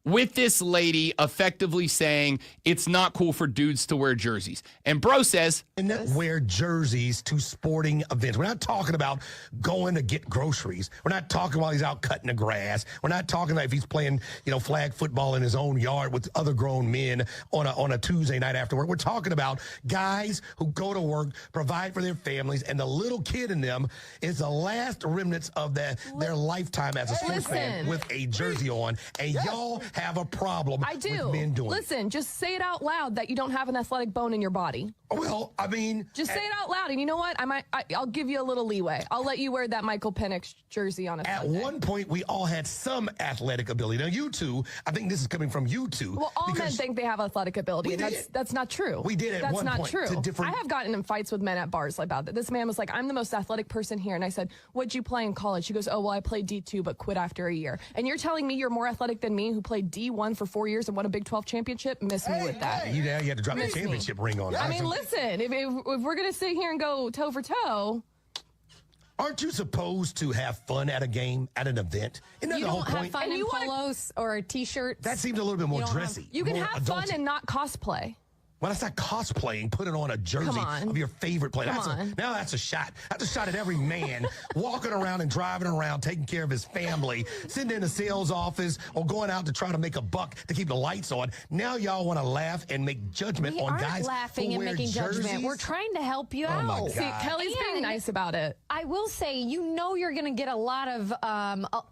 with this lady effectively saying it's not cool for dudes to wear jerseys. And Bro says, and wear jerseys to sporting events. We're not talking about going to get groceries. We're not talking while he's out cutting the grass. We're not talking like if he's playing, flag football in his own yard with other grown men on a Tuesday night after work. We're talking about guys who go to work, provide for their families, and the little kid in them is the last remnants of their lifetime as a sports fan with a jersey on. And y'all have a problem with men doing it. Just say it out loud that you don't have an athletic bone in your body. Well, I mean, just say it out loud, and you know what? I'll give you a little leeway. I'll let you wear that Michael Penix jersey on a Sunday. At one point, we all had some athletic ability. Now, you two, I think this is coming from you two. Well, all men think they have athletic ability, and that's not true. We did at one point. That's not true. I have gotten in fights with men at bars about that. This man was like, "I'm the most athletic person here," and I said, "What'd you play in college?" She goes, "Oh, well, I played D2, but quit after a year." And you're telling me you're more athletic than me, who played played D1 for 4 years and won a Big 12 championship. Miss me with that. You had to drop the Miss me. championship ring on it. I mean, listen, if we're going to sit here and go toe for toe. Aren't you supposed to have fun at a game, at an event? Isn't that You the whole don't have point? fun in polos or T-shirts. That seems a little bit more dressy. You can more have fun adulty. and not cosplay. Well, that's not cosplaying. Putting on a jersey of your favorite player. Now that's a shot. That's a shot at every man walking around and driving around, taking care of his family, sitting in a sales office or going out to try to make a buck to keep the lights on. Now y'all want to laugh and make judgment on guys We aren't laughing who and wear making jerseys? judgment. We're trying to help you out. my See, God. Kelly's being nice about it. I will say, you're going to get a lot of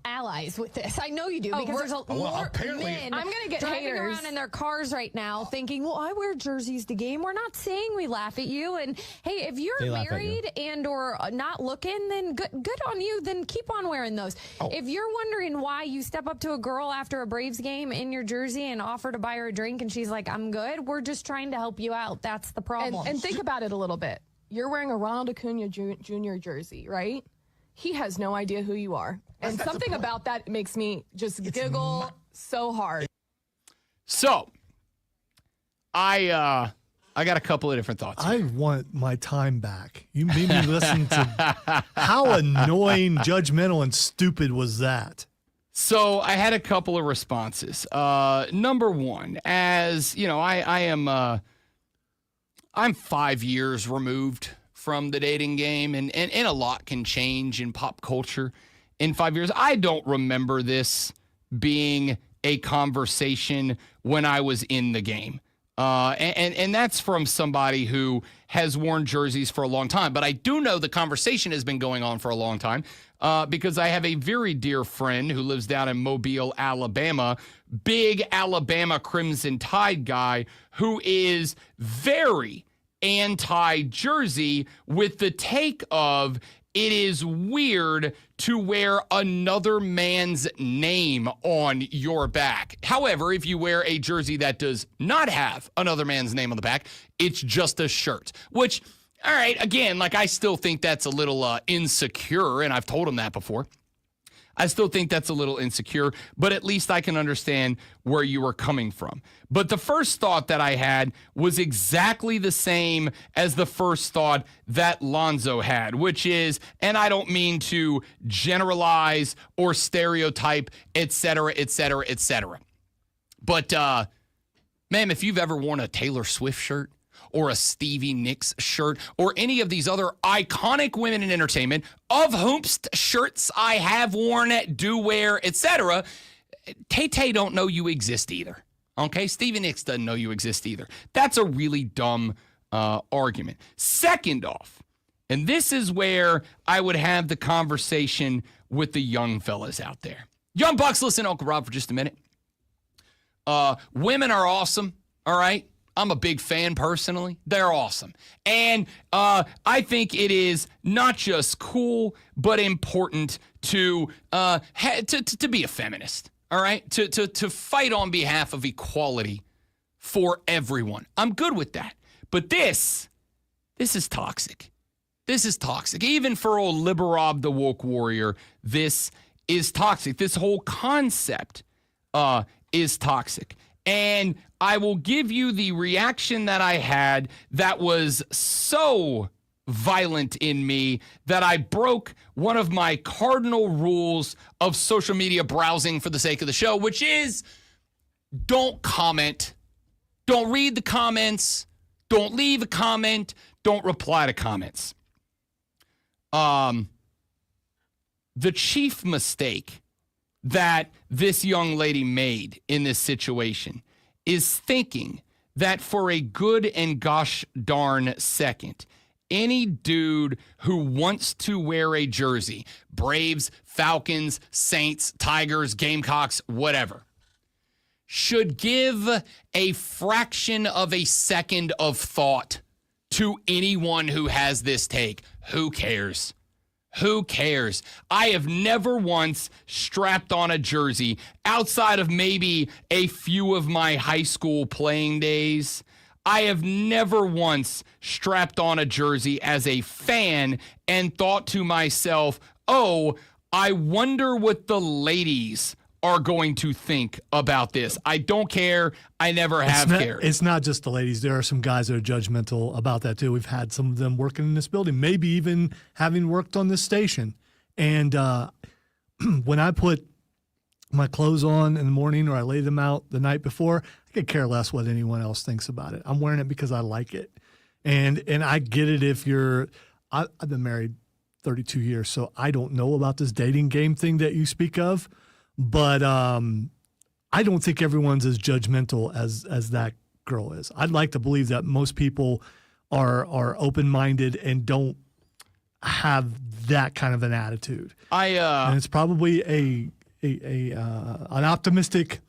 allies with this. I know you do because there's more apparently- men I'm gonna get driving haters. around in their cars right now thinking, well, I wear jerseys to game. We're not saying we laugh at you. And hey, if you're married and or not looking, then good on you. Then keep on wearing those. If you're wondering why you step up to a girl after a Braves game in your jersey and offer to buy her a drink and she's like, I'm good, we're just trying to help you out. That's the problem. And think about it a little bit. You're wearing a Ronald Acuna Jr. jersey, right? He has no idea who you are. And something about that makes me just giggle so hard. So, I got a couple of different thoughts. I want my time back. You made me listen to how annoying, judgmental, and stupid was that? So I had a couple of responses. Number one, as you know, I'm 5 years removed from the dating game, and a lot can change in pop culture in 5 years. I don't remember this being a conversation when I was in the game. And that's from somebody who has worn jerseys for a long time. But I do know the conversation has been going on for a long time because I have a very dear friend who lives down in Mobile, Alabama, big Alabama Crimson Tide guy who is very anti-jersey with the take of it is weird to wear another man's name on your back. However, if you wear a jersey that does not have another man's name on the back, it's just a shirt, which, all right, again, like I still think that's a little insecure, and I've told him that before. I still think that's a little insecure, but at least I can understand where you were coming from. But the first thought that I had was exactly the same as the first thought that Lonzo had, which is, and I don't mean to generalize or stereotype, et cetera, et cetera, et cetera. But, ma'am, if you've ever worn a Taylor Swift shirt, or a Stevie Nicks shirt, or any of these other iconic women in entertainment, of whomst shirts I have worn, do wear, etc., Tay-Tay don't know you exist either. Okay? Stevie Nicks doesn't know you exist either. That's a really dumb argument. Second off, and this is where I would have the conversation with the young fellas out there. Young bucks, listen to Uncle Rob for just a minute. Women are awesome, all right? I'm a big fan personally. They're awesome. And I think it is not just cool, but important to be a feminist, all right? To fight on behalf of equality for everyone. I'm good with that. But this is toxic. This is toxic. Even for old Liberob the woke warrior, this is toxic. This whole concept is toxic. And I will give you the reaction that I had that was so violent in me that I broke one of my cardinal rules of social media browsing for the sake of the show, which is don't comment, don't read the comments, don't leave a comment, don't reply to comments. The chief mistake that this young lady made in this situation is thinking that for a good and gosh darn second, any dude who wants to wear a jersey, Braves, Falcons, Saints, Tigers, Gamecocks, whatever, should give a fraction of a second of thought to anyone who has this take. Who cares? Who cares? I have never once strapped on a jersey outside of maybe a few of my high school playing days. I have never once strapped on a jersey as a fan and thought to myself, oh, I wonder what the ladies are going to think about this. I don't care. I never have cared. It's not just the ladies. There are some guys that are judgmental about that too. We've had some of them working in this building, maybe even having worked on this station. And when I put my clothes on in the morning or I lay them out the night before, I could care less what anyone else thinks about it. I'm wearing it because I like it. And I get it if you're – I've been married 32 years, so I don't know about this dating game thing that you speak of. But I don't think everyone's as judgmental as that girl is. I'd like to believe that most people are open-minded and don't have that kind of an attitude. And it's probably an optimistic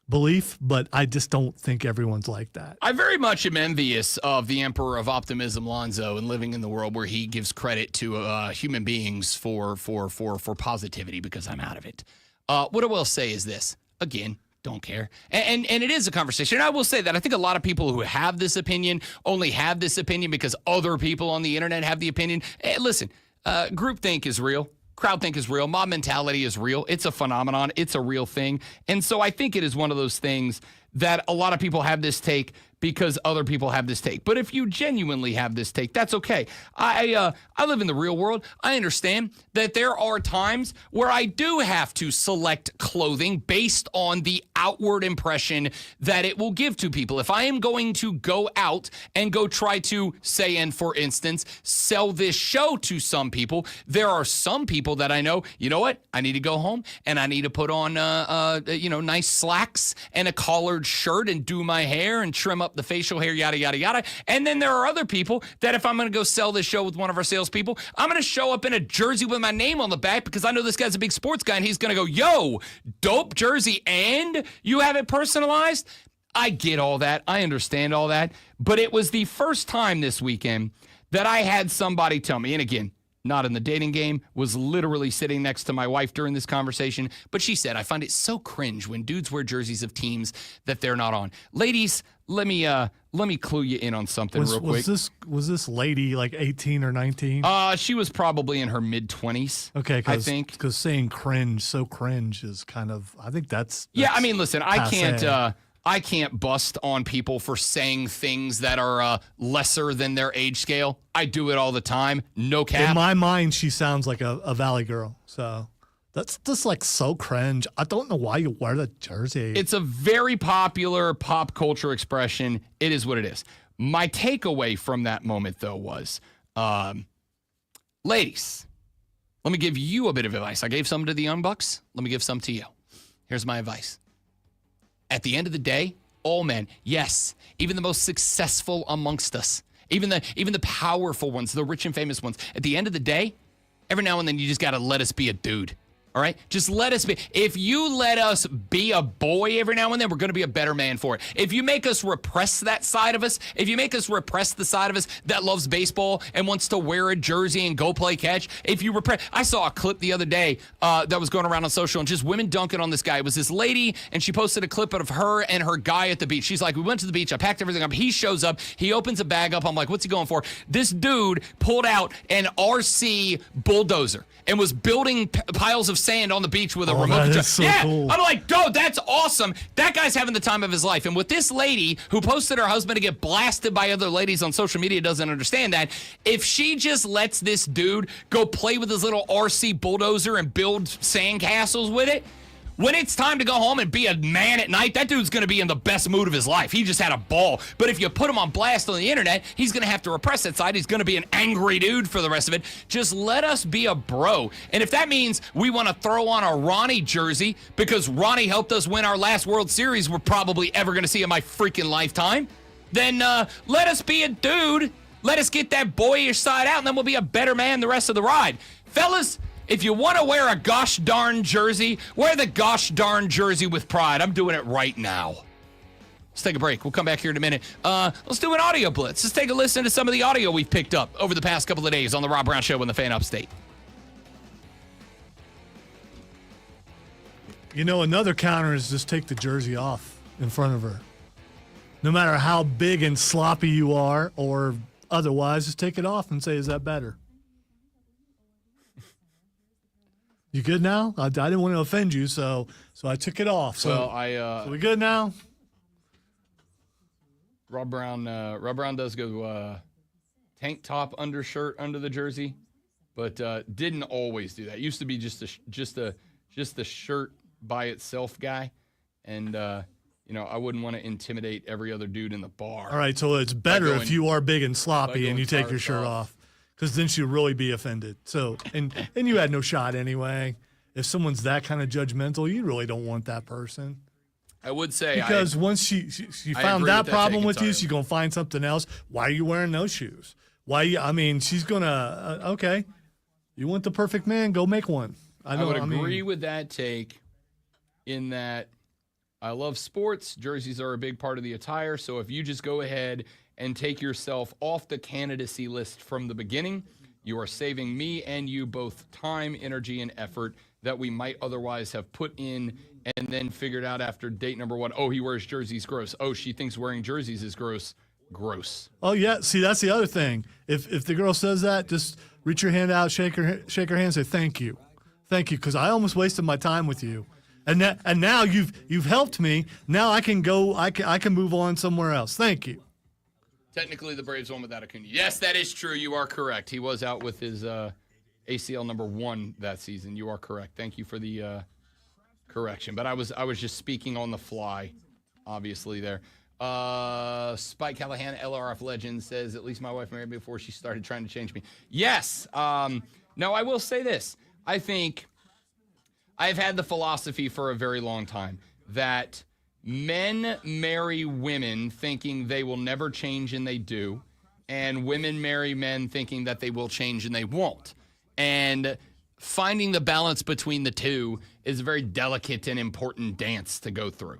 belief, but I just don't think everyone's like that. I very much am envious of the Emperor of Optimism, Lonzo, and living in the world where he gives credit to human beings for positivity, because I'm out of it. What I will say is this, again, don't care. And it is a conversation. And I will say that I think a lot of people who have this opinion only have this opinion because other people on the internet have the opinion. Listen, groupthink is real. Crowdthink is real. Mob mentality is real. It's a phenomenon. It's a real thing. And so I think it is one of those things that a lot of people have this take because other people have this take. But if you genuinely have this take, that's okay. I live in the real world. I understand that there are times where I do have to select clothing based on the outward impression that it will give to people. If I am going to go out and go try to, say, and for instance, sell this show to some people, there are some people that I know, you know what? I need to go home and I need to put on, nice slacks and a collared shirt and do my hair and trim up the facial hair, yada, yada, yada. And then there are other people that if I'm going to go sell this show with one of our salespeople, I'm going to show up in a jersey with my name on the back because I know this guy's a big sports guy and he's going to go, yo, dope jersey, and you have it personalized? I get all that. I understand all that. But it was the first time this weekend that I had somebody tell me, and again, not in the dating game, was literally sitting next to my wife during this conversation. But she said, I find it so cringe when dudes wear jerseys of teams that they're not on. Ladies, let me clue you in on something real quick. Was this lady like 18 or 19? She was probably in her mid-20s. Okay, I think. Because saying so cringe is kind of, I think that's yeah, I mean, listen, passe. I can't bust on people for saying things that are lesser than their age scale. I do it all the time. No cap. In my mind, she sounds like a Valley girl. So that's just like so cringe. I don't know why you wear the jersey. It's a very popular pop culture expression. It is what it is. My takeaway from that moment, though, was, ladies, let me give you a bit of advice. I gave some to the Young Bucks. Let me give some to you. Here's my advice. At the end of the day, all men, yes, even the most successful amongst us, even the powerful ones, the rich and famous ones, at the end of the day, every now and then you just got to let us be a dude. All right? Just let us be. If you let us be a boy every now and then, we're going to be a better man for it. If you make us repress that side of us, if you make us repress the side of us that loves baseball and wants to wear a jersey and go play catch, if you repress. I saw a clip the other day that was going around on social and just women dunking on this guy. It was this lady, and she posted a clip of her and her guy at the beach. She's like, we went to the beach. I packed everything up. He shows up. He opens a bag up. I'm like, what's he going for? This dude pulled out an RC bulldozer and was building piles of sand on the beach with a remote control. So cool. I'm like, dude, that's awesome. That guy's having the time of his life. And with this lady who posted her husband to get blasted by other ladies on social media doesn't understand that, if she just lets this dude go play with his little RC bulldozer and build sandcastles with it, when it's time to go home and be a man at night, that dude's going to be in the best mood of his life. He just had a ball. But if you put him on blast on the internet, he's going to have to repress that side. He's going to be an angry dude for the rest of it. Just let us be a bro. And if that means we want to throw on a Ronnie jersey because Ronnie helped us win our last World Series we're probably ever going to see in my freaking lifetime, then let us be a dude. Let us get that boyish side out, and then we'll be a better man the rest of the ride. Fellas, if you want to wear a gosh darn jersey, wear the gosh darn jersey with pride. I'm doing it right now. Let's take a break. We'll come back here in a minute. Let's do an audio blitz. Let's take a listen to some of the audio we've picked up over the past couple of days on the Rob Brown Show and the Fan Upstate. You know, another counter is just take the jersey off in front of her. No matter how big and sloppy you are or otherwise, just take it off and say, is that better? You good now? I didn't want to offend you, so I took it off. So, Well, so we good now? Rob Brown does go tank top undershirt under the jersey, but didn't always do that. Used to be just the shirt by itself guy, and I wouldn't want to intimidate every other dude in the bar. All right, so it's better if you are big and sloppy and you take your shirt off, because then she'll really be offended. So and you had no shot anyway. If someone's that kind of judgmental, you really don't want that person. I would say because once she found that problem with you, she's gonna find something else. Why are you wearing those shoes? She's gonna okay. You want the perfect man? Go make one. I would agree with that take, in that I love sports. Jerseys are a big part of the attire. So if you just go ahead and take yourself off the candidacy list from the beginning, you are saving me and you both time, energy, and effort that we might otherwise have put in and then figured out after date number 1, oh, he wears jerseys, gross. Oh, she thinks wearing jerseys is gross. Gross. Oh, yeah. See, that's the other thing. If the girl says that, just reach your hand out, shake her hand, say thank you. Thank you, because I almost wasted my time with you. And now you've helped me. Now I can go. I can move on somewhere else. Thank you. Technically, the Braves won without Acuna. Yes, that is true. You are correct. He was out with his ACL number 1 that season. You are correct. Thank you for the correction. But I was just speaking on the fly, obviously there. Spike Callahan, LRF Legend, says, at least my wife married me before she started trying to change me. Yes. No, I will say this. I think I've had the philosophy for a very long time that men marry women thinking they will never change, and they do. And women marry men thinking that they will change, and they won't. And finding the balance between the two is a very delicate and important dance to go through.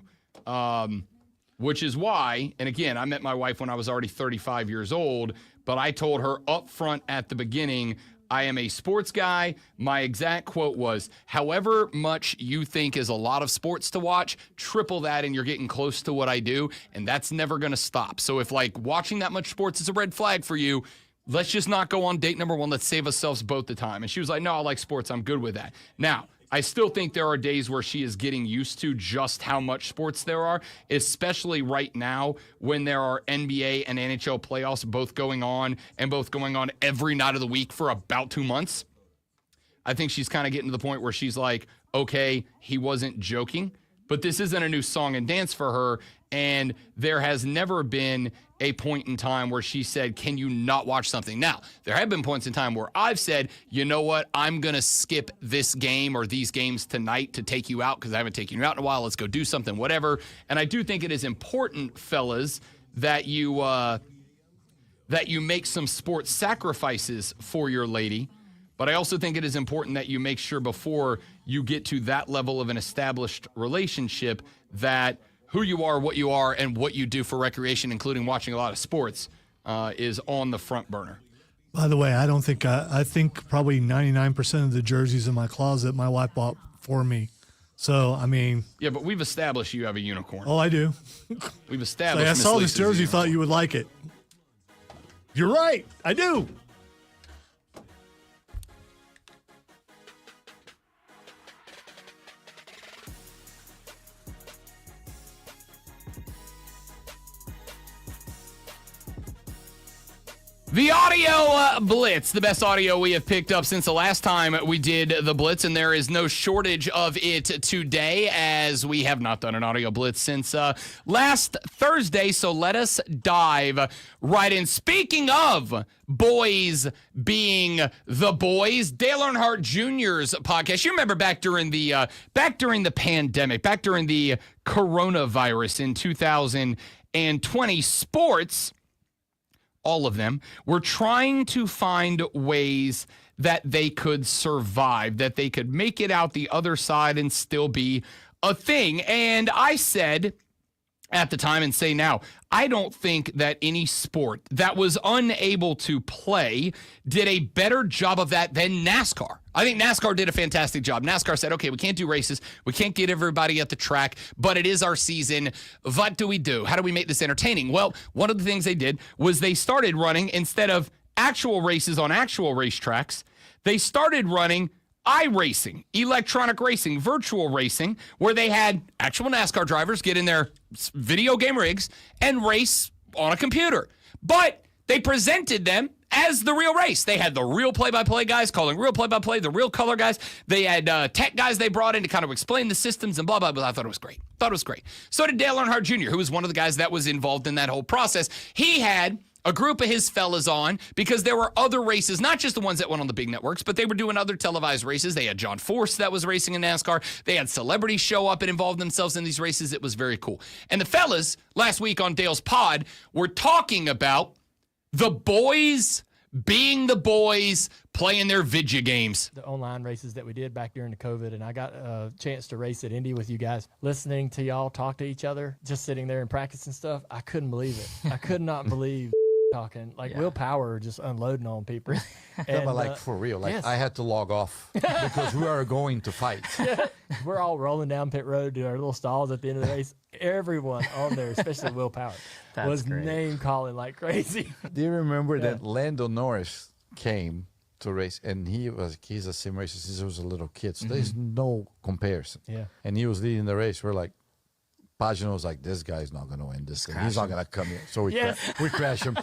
Which is why, and again, I met my wife when I was already 35 years old, but I told her up front at the beginning, I am a sports guy. My exact quote was, however much you think is a lot of sports to watch, triple that and you're getting close to what I do, and that's never going to stop. So if watching that much sports is a red flag for you, let's just not go on date number 1. Let's save ourselves both the time. And she was like, no, I like sports. I'm good with that. Now, I still think there are days where she is getting used to just how much sports there are, especially right now when there are NBA and NHL playoffs both going on every night of the week for about 2 months. I think she's kind of getting to the point where she's like, okay, he wasn't joking, but this isn't a new song and dance for her. And there has never been a point in time where she said, can you not watch something? Now, there have been points in time where I've said, you know what, I'm going to skip this game or these games tonight to take you out because I haven't taken you out in a while. Let's go do something, whatever. And I do think it is important, fellas, that you make some sports sacrifices for your lady. But I also think it is important that you make sure before you get to that level of an established relationship that who you are, and what you do for recreation, including watching a lot of sports, is on the front burner. By the way, I think probably 99% of the jerseys in my closet my wife bought for me. So, Yeah, but we've established you have a unicorn. Oh, I do. We've established I saw this jersey, thought you would like it. You're right. I do. The audio blitz, the best audio we have picked up since the last time we did the blitz, and there is no shortage of it today as we have not done an audio blitz since last Thursday, so let us dive right in. Speaking of boys being the boys, Dale Earnhardt Jr.'s podcast, you remember back during the pandemic, back during the coronavirus in 2020, sports, all of them, were trying to find ways that they could survive, that they could make it out the other side and still be a thing. And I said at the time and say now, I don't think that any sport that was unable to play did a better job of that than NASCAR. I think NASCAR did a fantastic job. NASCAR said, okay, we can't do races. We can't get everybody at the track, but it is our season. What do we do? How do we make this entertaining? Well, one of the things they did was they started running, instead of actual races on actual racetracks, they started running iRacing, electronic racing, virtual racing, where they had actual NASCAR drivers get in their video game rigs and race on a computer. But they presented them as the real race. They had the real play-by-play guys calling real play-by-play, the real color guys. They had tech guys they brought in to kind of explain the systems and blah, blah, blah. I thought it was great. So did Dale Earnhardt Jr., who was one of the guys that was involved in that whole process. He had a group of his fellas on because there were other races, not just the ones that went on the big networks, but they were doing other televised races. They had John Force that was racing in NASCAR. They had celebrities show up and involve themselves in these races. It was very cool. And the fellas last week on Dale's pod were talking about the boys being the boys playing their video games. The online races that we did back during the COVID, and I got a chance to race at Indy with you guys. Listening to y'all talk to each other, just sitting there and practicing stuff, I couldn't believe it. I could not believe talking. Will Power just unloading on people. And, but for real, yes. I had to log off because we are going to fight. Yeah. We're all rolling down pit road to our little stalls at the end of the race. Everyone on there, especially Will Power, was name calling like crazy. Do you remember that Lando Norris came to race, and he's a sim racer since he was a little kid, so there's no comparison. Yeah. And he was leading the race. We're like, Pagano was like, this guy's not going to win this thing. He's not going to come here. So we crash him.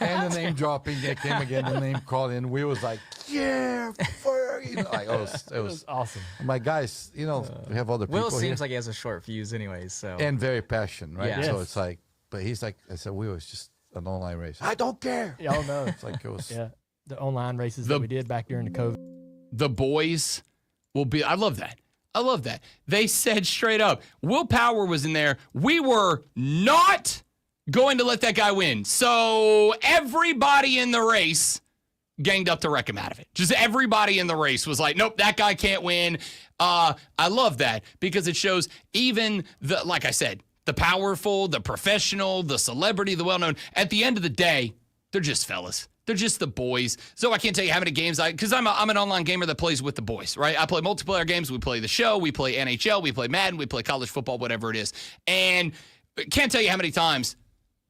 And the name dropping, they came again, the name calling. We was like, yeah, like, it was awesome. I'm like, guys, we have other people Will seems here. like he has a short fuse anyways. So And very passionate, right? Yeah. So it's like, but he's like, I said, we was just an online race. I don't care. Y'all know. It's like it was. Yeah. The online races that we did back during the COVID. The boys will be, I love that. They said straight up, Will Power was in there. We were not going to let that guy win. So everybody in the race ganged up to wreck him out of it. Just everybody in the race was like, nope, that guy can't win. I love that because it shows even like I said, the powerful, the professional, the celebrity, the well-known. At the end of the day, they're just fellas. They're just the boys. So I can't tell you how many games because I'm an online gamer that plays with the boys, right? I play multiplayer games. We play the show. We play NHL. We play Madden. We play college football, whatever it is. And can't tell you how many times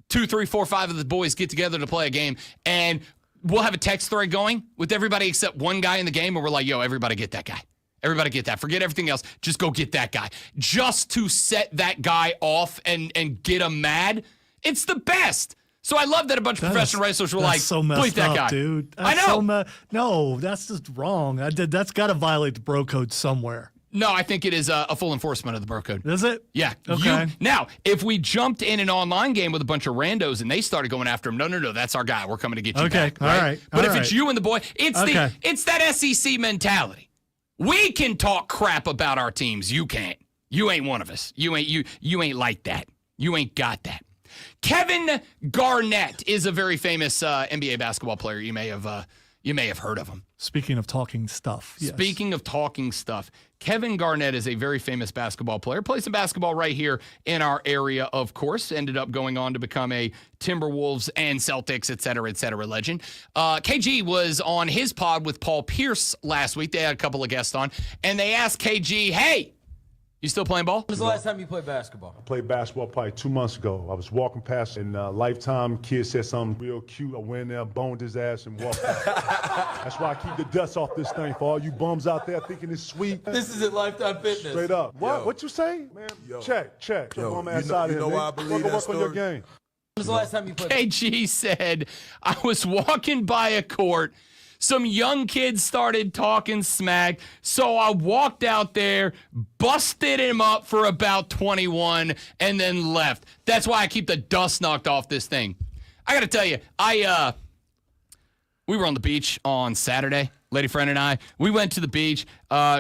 2, 3, 4, 5 of the boys get together to play a game, and we'll have a text thread going with everybody except one guy in the game, and we're like, yo, everybody get that guy. Everybody get that. Forget everything else. Just go get that guy. Just to set that guy off and get him mad. It's the best. So I love that a bunch of professional wrestlers were like, so messed delete that up, guy. Dude. I know. No, that's just wrong. That's got to violate the bro code somewhere. No, I think it is a full enforcement of the bro code. Is it? Yeah. Okay. Now, if we jumped in an online game with a bunch of randos and they started going after him, no, that's our guy. We're coming to get you back. All right. But if it's you and the boy, it's that SEC mentality. We can talk crap about our teams. You can't. You ain't one of us. You ain't like that. You ain't got that. Kevin Garnett is a very famous NBA basketball player. You may have heard of him. Speaking of talking stuff. Yes. Speaking of talking stuff, Kevin Garnett is a very famous basketball player. Plays some basketball right here in our area, of course. Ended up going on to become a Timberwolves and Celtics, et cetera, legend. KG was on his pod with Paul Pierce last week. They had a couple of guests on, and they asked KG, hey, you still playing ball? When was the last time you played basketball? I played basketball probably 2 months ago. I was walking past, and Lifetime kid said something real cute. I went in there, boned his ass, and walked out. That's why I keep the dust off this thing for all you bums out there thinking it's sweet. This is at Lifetime Fitness. Straight up. What? Yo. What you say? Man, Yo. check. Yo, bum ass out you here, know man. why I believe that work story? on your game. When was the last time you played? KG said, I was walking by a court. Some young kids started talking smack, so I walked out there, busted him up for about 21, and then left. That's why I keep the dust knocked off this thing. I got to tell you, we were on the beach on Saturday. Lady friend and I, we went to the beach.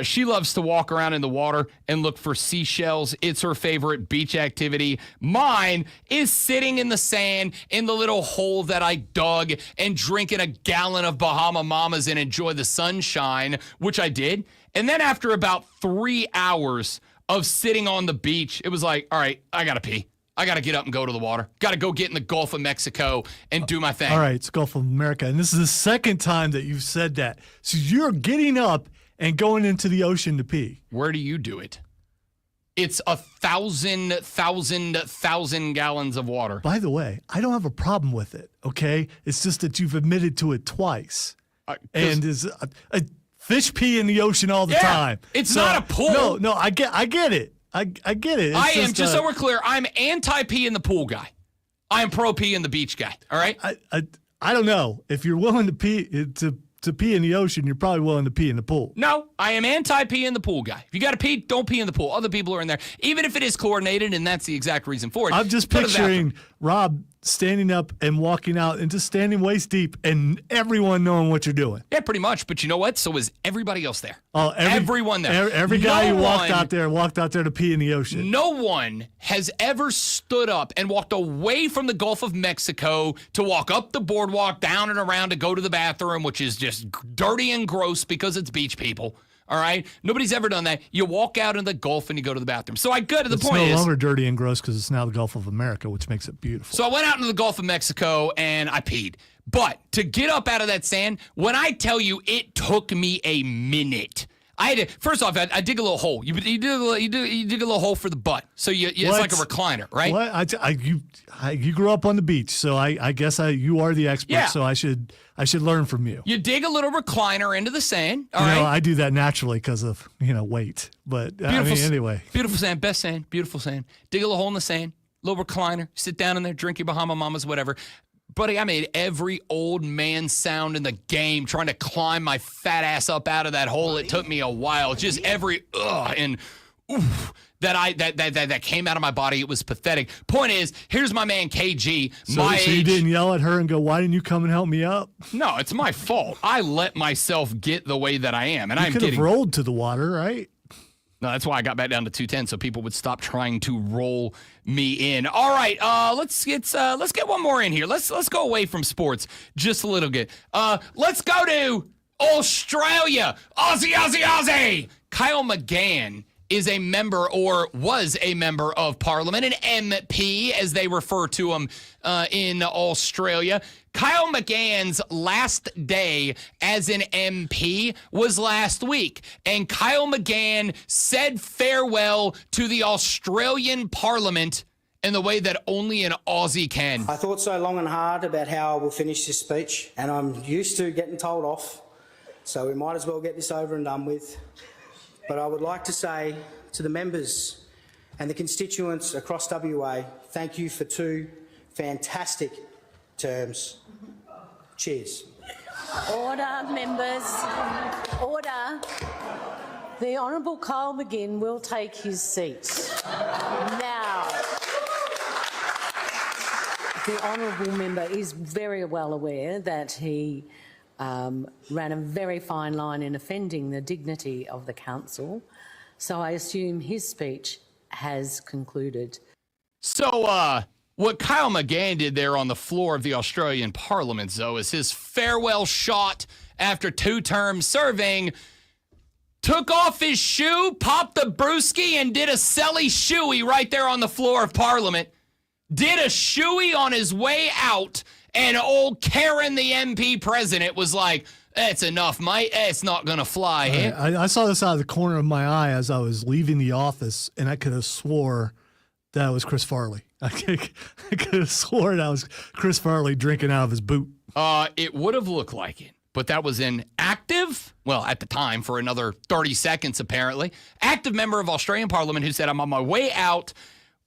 She loves to walk around in the water and look for seashells. It's her favorite beach activity. Mine is sitting in the sand in the little hole that I dug and drinking a gallon of Bahama Mamas and enjoy the sunshine, which I did. And then after about 3 hours of sitting on the beach, it was like, all right, I got to pee. I got to get up and go to the water. Got to go get in the Gulf of Mexico and do my thing. All right, it's Gulf of America. And this is the second time that you've said that. So you're getting up and going into the ocean to pee. Where do you do it? It's 1,000 gallons of water. By the way, I don't have a problem with it, okay? It's just that you've admitted to it twice. And is Fish pee in the ocean all the time. It's not a pool. No, I get it. I get it. It's just so we're clear, I'm anti-pee in the pool guy. I am pro-pee in the beach guy. All right? I don't know. If you're willing to pee in the ocean, you're probably willing to pee in the pool. No, I am anti-pee in the pool guy. If you got to pee, don't pee in the pool. Other people are in there, even if it is coordinated, and that's the exact reason for it. I'm just picturing Rob standing up and walking out and just standing waist deep and everyone knowing what you're doing. Yeah, pretty much. But you know what? So was everybody else there. Oh, everyone there. Every guy who walked out there to pee in the ocean. No one has ever stood up and walked away from the Gulf of Mexico to walk up the boardwalk, down and around to go to the bathroom, which is just dirty and gross because it's beach people. All right? Nobody's ever done that. You walk out in the Gulf and you go to the bathroom. So I go to the point It's no longer dirty and gross because it's now the Gulf of America, which makes it beautiful. So I went out into the Gulf of Mexico and I peed. But to get up out of that sand, when I tell you it took me a minute. I had to, first off, I dig a little hole. You dig a little hole for the butt. So it's like a recliner, right? What? You grew up on the beach, so I guess you are the expert. Yeah. So I should learn from you. You dig a little recliner into the sand. All right. I do that naturally because of weight. But anyway, beautiful sand, best sand, beautiful sand. Dig a little hole in the sand, little recliner. Sit down in there, drink your Bahama Mamas, whatever. Buddy, I made every old man sound in the game trying to climb my fat ass up out of that hole. It took me a while. Just every and oof that came out of my body. It was pathetic. Point is, here's my man KG. So you didn't yell at her and go, "Why didn't you come and help me up?" No, it's my fault. I let myself get the way that I am, and you could have rolled to the water, right? No, that's why I got back down to 210, so people would stop trying to roll me in. All right, let's get one more in here. Let's go away from sports just a little bit. Let's go to Australia. Aussie. Kyle McGann is a member, or was a member of Parliament, an MP as they refer to him in Australia. Kyle McGann's last day as an MP was last week, and Kyle McGann said farewell to the Australian Parliament in the way that only an Aussie can. I thought so long and hard about how I will finish this speech, and I'm used to getting told off, so we might as well get this over and done with. But I would like to say to the members and the constituents across WA, thank you for 2 fantastic terms. Cheers. Order, members. Order. The Honourable Kyle McGinn will take his seat. Now, the Honourable member is very well aware that he ran a very fine line in offending the dignity of the council, so I assume his speech has concluded. So, what Kyle McGann did there on the floor of the Australian Parliament, though, is his farewell shot after 2 terms serving. Took off his shoe, popped the brewski, and did a selly shoey right there on the floor of Parliament. Did a shoey on his way out, and old Karen, the MP president, was like, "That's enough, mate. It's not going to fly here." I saw this out of the corner of my eye as I was leaving the office, and I could have swore that was Chris Farley. I could have sworn that was Chris Farley drinking out of his boot. It would have looked like it, but that was an active, well, at the time, for another 30 seconds, apparently, active member of Australian Parliament who said, "I'm on my way out.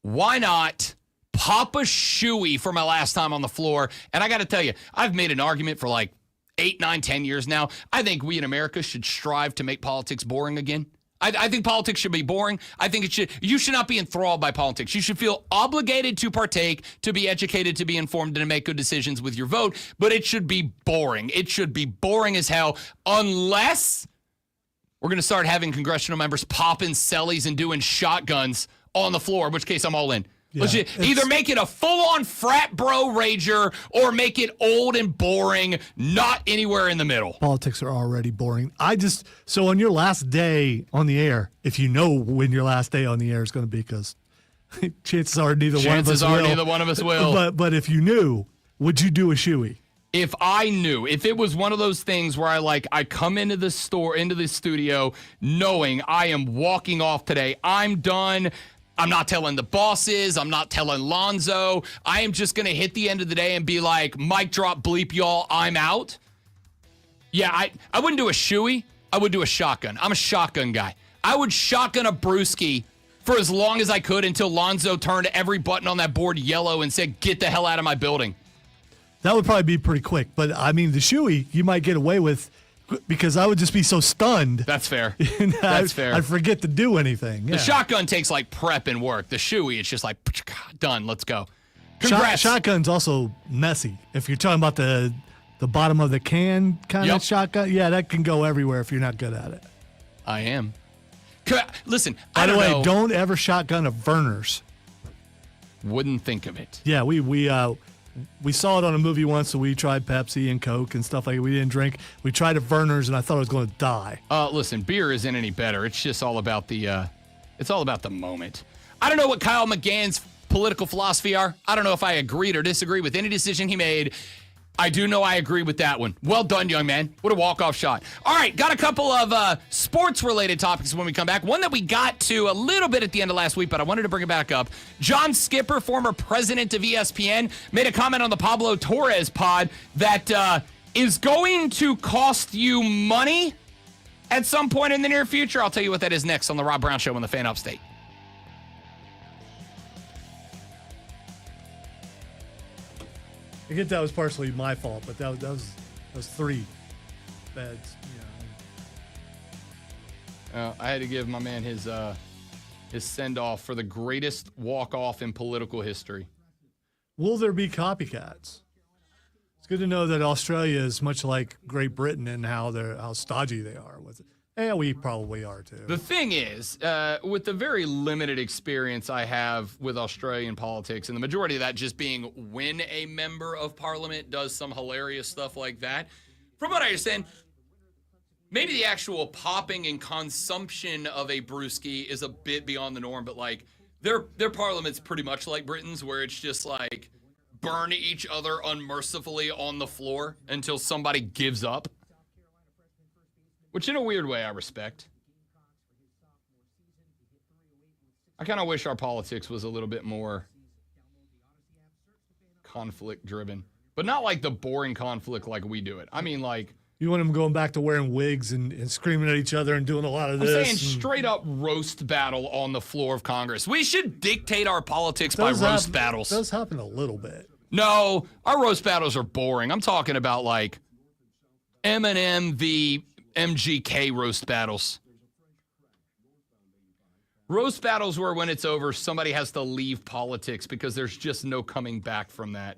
Why not pop a shoey for my last time on the floor?" And I got to tell you, I've made an argument for like 8, 9, 10 years now. I think we in America should strive to make politics boring again. I think politics should be boring. I think you should not be enthralled by politics. You should feel obligated to partake, to be educated, to be informed, and to make good decisions with your vote. But it should be boring. It should be boring as hell, unless we're going to start having congressional members popping cellies and doing shotguns on the floor, in which case I'm all in. Yeah, either make it a full-on frat bro rager or make it old and boring, not anywhere in the middle. Politics are already boring. So on your last day on the air, if you know when your last day on the air is going to be, because chances are neither one of us will. But if you knew, would you do a shoey? If I knew, if it was one of those things where I come into the studio knowing I am walking off today, I'm done. I'm not telling the bosses. I'm not telling Lonzo. I am just going to hit the end of the day and be like, mic drop, bleep, y'all, I'm out. Yeah, I wouldn't do a shoey, I would do a shotgun. I'm a shotgun guy. I would shotgun a brewski for as long as I could until Lonzo turned every button on that board yellow and said, "Get the hell out of my building." That would probably be pretty quick. But, I mean, the shoey you might get away with because I would just be so stunned. That's fair. That's fair. I'd forget to do anything. Yeah. The shotgun takes like prep and work. The shoey, it's just like, done, let's go. Congrats. Shotgun's also messy. If you're talking about the bottom of the can kind of shotgun, yeah, that can go everywhere if you're not good at it. I am. Listen, By the way, don't ever shotgun a Verner's. Wouldn't think of it. Yeah, we saw it on a movie once, so we tried Pepsi and Coke and stuff like that. We didn't drink. We tried a Verner's, and I thought I was going to die. Listen, beer isn't any better. It's just all about it's all about the moment. I don't know what Kyle McGann's political philosophy are. I don't know if I agreed or disagree with any decision he made. I do know I agree with that one. Well done, young man. What a walk-off shot. All right, got a couple of sports-related topics when we come back. One that we got to a little bit at the end of last week, but I wanted to bring it back up. John Skipper, former president of ESPN, made a comment on the Pablo Torres pod that is going to cost you money at some point in the near future. I'll tell you what that is next on the Rob Brown Show on the Fan Upstate. I get that was partially my fault, but that was 3 beds. I had to give my man his send-off for the greatest walk-off in political history. Will there be copycats? It's good to know that Australia is much like Great Britain in how stodgy they are with it. Yeah, we probably are too. The thing is, with the very limited experience I have with Australian politics, and the majority of that just being when a member of parliament does some hilarious stuff like that, from what I understand, maybe the actual popping and consumption of a brewski is a bit beyond the norm, but like their parliament's pretty much like Britain's, where it's just like burn each other unmercifully on the floor until somebody gives up. Which in a weird way I respect. I kind of wish our politics was a little bit more conflict driven, but not like the boring conflict like we do it. I mean, like, you want them going back to wearing wigs and screaming at each other and doing a lot of I'm this. saying straight up roast battle on the floor of Congress. We should dictate our politics by roast battles. It does happen a little bit. No, our roast battles are boring. I'm talking about like Eminem v. MGK roast battles. Roast battles where when it's over, somebody has to leave politics because there's just no coming back from that.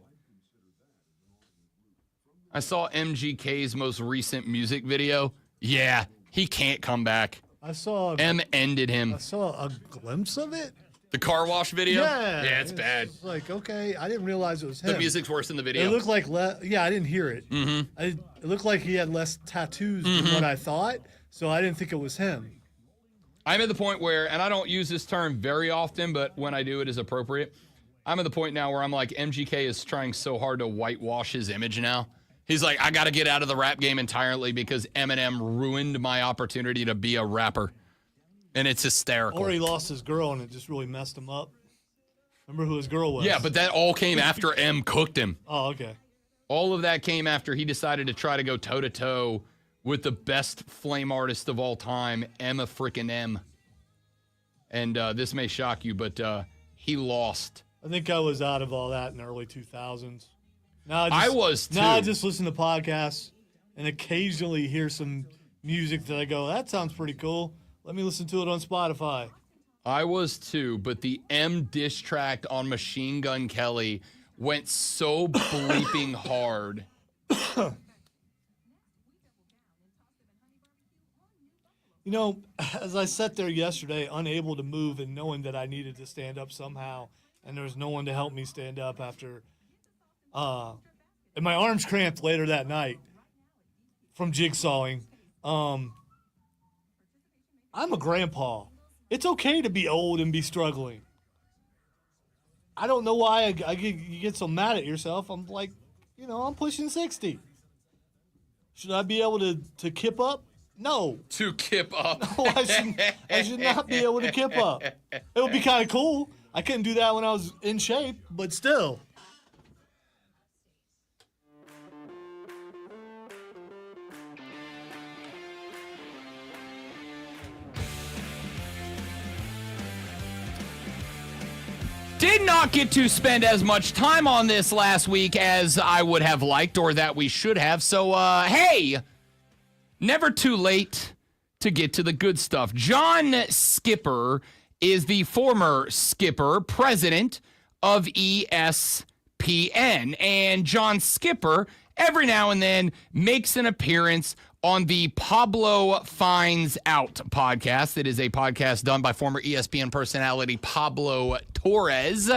I saw MGK's most recent music video. Yeah, he can't come back. M ended him. I saw a glimpse of it. The car wash video? Yeah. Yeah, it's bad. Like, okay, I didn't realize it was him. The music's worse than the video. It looked like, I didn't hear it. Mm-hmm. It looked like he had less tattoos than what I thought, so I didn't think it was him. I'm at the point where, and I don't use this term very often, but when I do, it is appropriate. I'm at the point now where I'm like, MGK is trying so hard to whitewash his image now. He's like, I got to get out of the rap game entirely because Eminem ruined my opportunity to be a rapper. And it's hysterical. Or he lost his girl and it just really messed him up. Remember who his girl was? Yeah, but that all came after M cooked him. Oh, okay. All of that came after he decided to try to go toe-to-toe with the best flame artist of all time, Emma frickin' M. And this may shock you, but he lost. I think I was out of all that in the early 2000s. Now I was too. Now I just listen to podcasts and occasionally hear some music that I go, that sounds pretty cool. Let me listen to it on Spotify. I was too, but the M diss track on Machine Gun Kelly went so bleeping hard. You know, as I sat there yesterday, unable to move and knowing that I needed to stand up somehow, and there was no one to help me stand up after, and my arms cramped later that night from jigsawing. I'm a grandpa. It's okay to be old and be struggling. I don't know why you get so mad at yourself. I'm like, I'm pushing 60. Should I be able to kip up? No. To kip up? No, I should not be able to kip up. It would be kind of cool. I couldn't do that when I was in shape, but still. Did not get to spend as much time on this last week as I would have liked or that we should have. So, hey, never too late to get to the good stuff. John Skipper is the former Skipper, president of ESPN. And John Skipper, every now and then, makes an appearance on the Pablo Finds Out podcast. It is a podcast done by former ESPN personality Pablo Torres,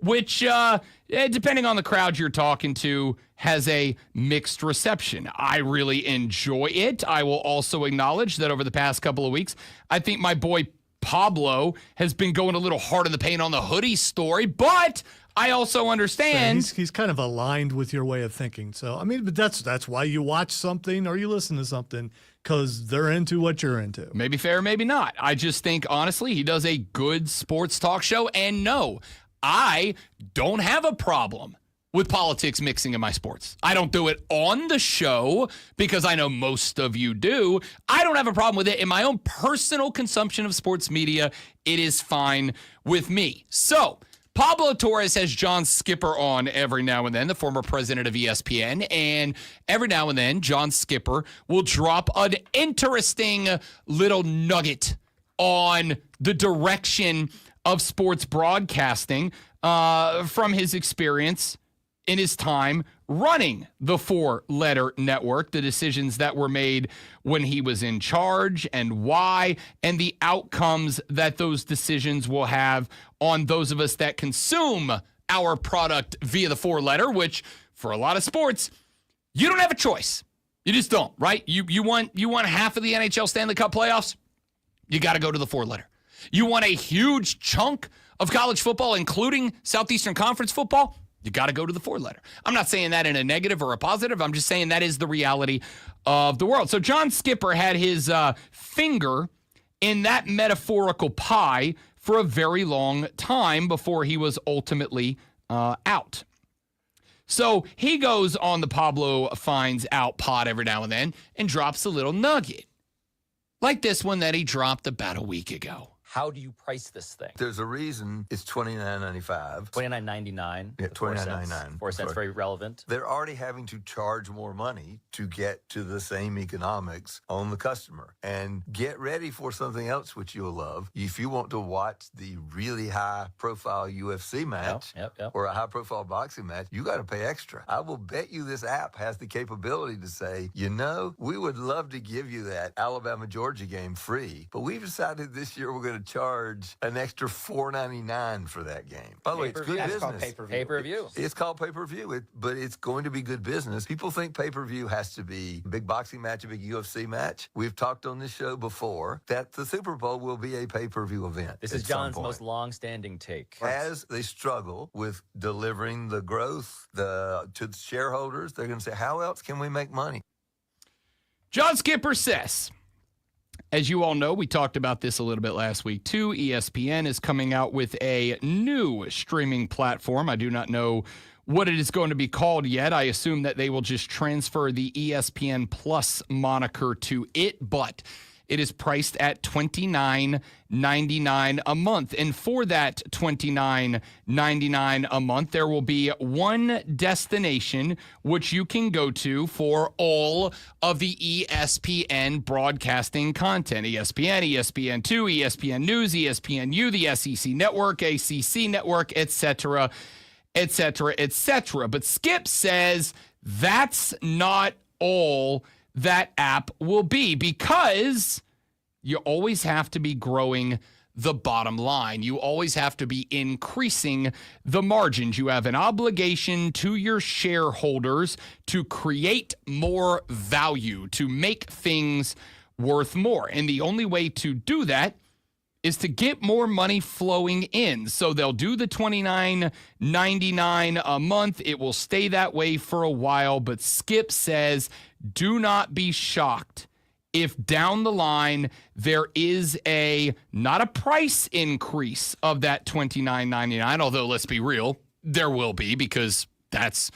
which, depending on the crowd you're talking to, has a mixed reception. I really enjoy it. I will also acknowledge that over the past couple of weeks, I think my boy Pablo has been going a little hard in the paint on the hoodie story, but I also understand he's kind of aligned with your way of thinking. So, I mean, but that's why you watch something or you listen to something, because they're into what you're into. Maybe fair, maybe not. I just think, honestly, he does a good sports talk show. And no, I don't have a problem with politics mixing in my sports. I don't do it on the show because I know most of you do. I don't have a problem with it in my own personal consumption of sports media. It is fine with me. So, Pablo Torres has John Skipper on every now and then, the former president of ESPN, and every now and then, John Skipper will drop an interesting little nugget on the direction of sports broadcasting from his experience in his time running the four-letter network, the decisions that were made when he was in charge and why, and the outcomes that those decisions will have on those of us that consume our product via the four-letter, which for a lot of sports, you don't have a choice. You just don't, right? You want half of the NHL Stanley Cup playoffs? You got to go to the four-letter. You want a huge chunk of college football, including Southeastern Conference football? You got to go to the four-letter. I'm not saying that in a negative or a positive. I'm just saying that is the reality of the world. So John Skipper had his finger in that metaphorical pie for a very long time before he was ultimately out. So he goes on the Pablo Finds Out pod every now and then and drops a little nugget, like this one that he dropped about a week ago. How do you price this thing? There's a reason it's $29.95. $29.99. Yeah, $29.99. 4 cents, very relevant. They're already having to charge more money to get to the same economics on the customer. And get ready for something else which you'll love. If you want to watch the really high-profile UFC match or a high-profile boxing match, you got to pay extra. I will bet you this app has the capability to say, you know, we would love to give you that Alabama-Georgia game free, but we've decided this year we're going to charge an extra $4.99 for that game. By the way, it's good business. Called pay-per-view. It's called pay-per-view, but it's going to be good business. People think pay-per-view has to be a big boxing match, a big UFC match. We've talked on this show before that the Super Bowl will be a pay-per-view event. This is John's most long-standing take. As they struggle with delivering the growth to the shareholders, they're going to say, how else can we make money? John Skipper says, as you all know, we talked about this a little bit last week too. ESPN is coming out with a new streaming platform. I do not know what it is going to be called yet. I assume that they will just transfer the ESPN Plus moniker to it, but it is priced at $29.99 a month. And for that $29.99 a month, there will be one destination which you can go to for all of the ESPN broadcasting content. ESPN, ESPN2, ESPN News, ESPNU, the SEC Network, ACC Network, etc., etc., etc. But Skip says that's not all that app will be, because you always have to be growing the bottom line. You always have to be increasing the margins. You have an obligation to your shareholders to create more value, to make things worth more. And the only way to do that is to get more money flowing in. So they'll do the $29.99 a month. It will stay that way for a while. But Skip says, do not be shocked if down the line there is not a price increase of that $29.99, although let's be real, there will be, because that's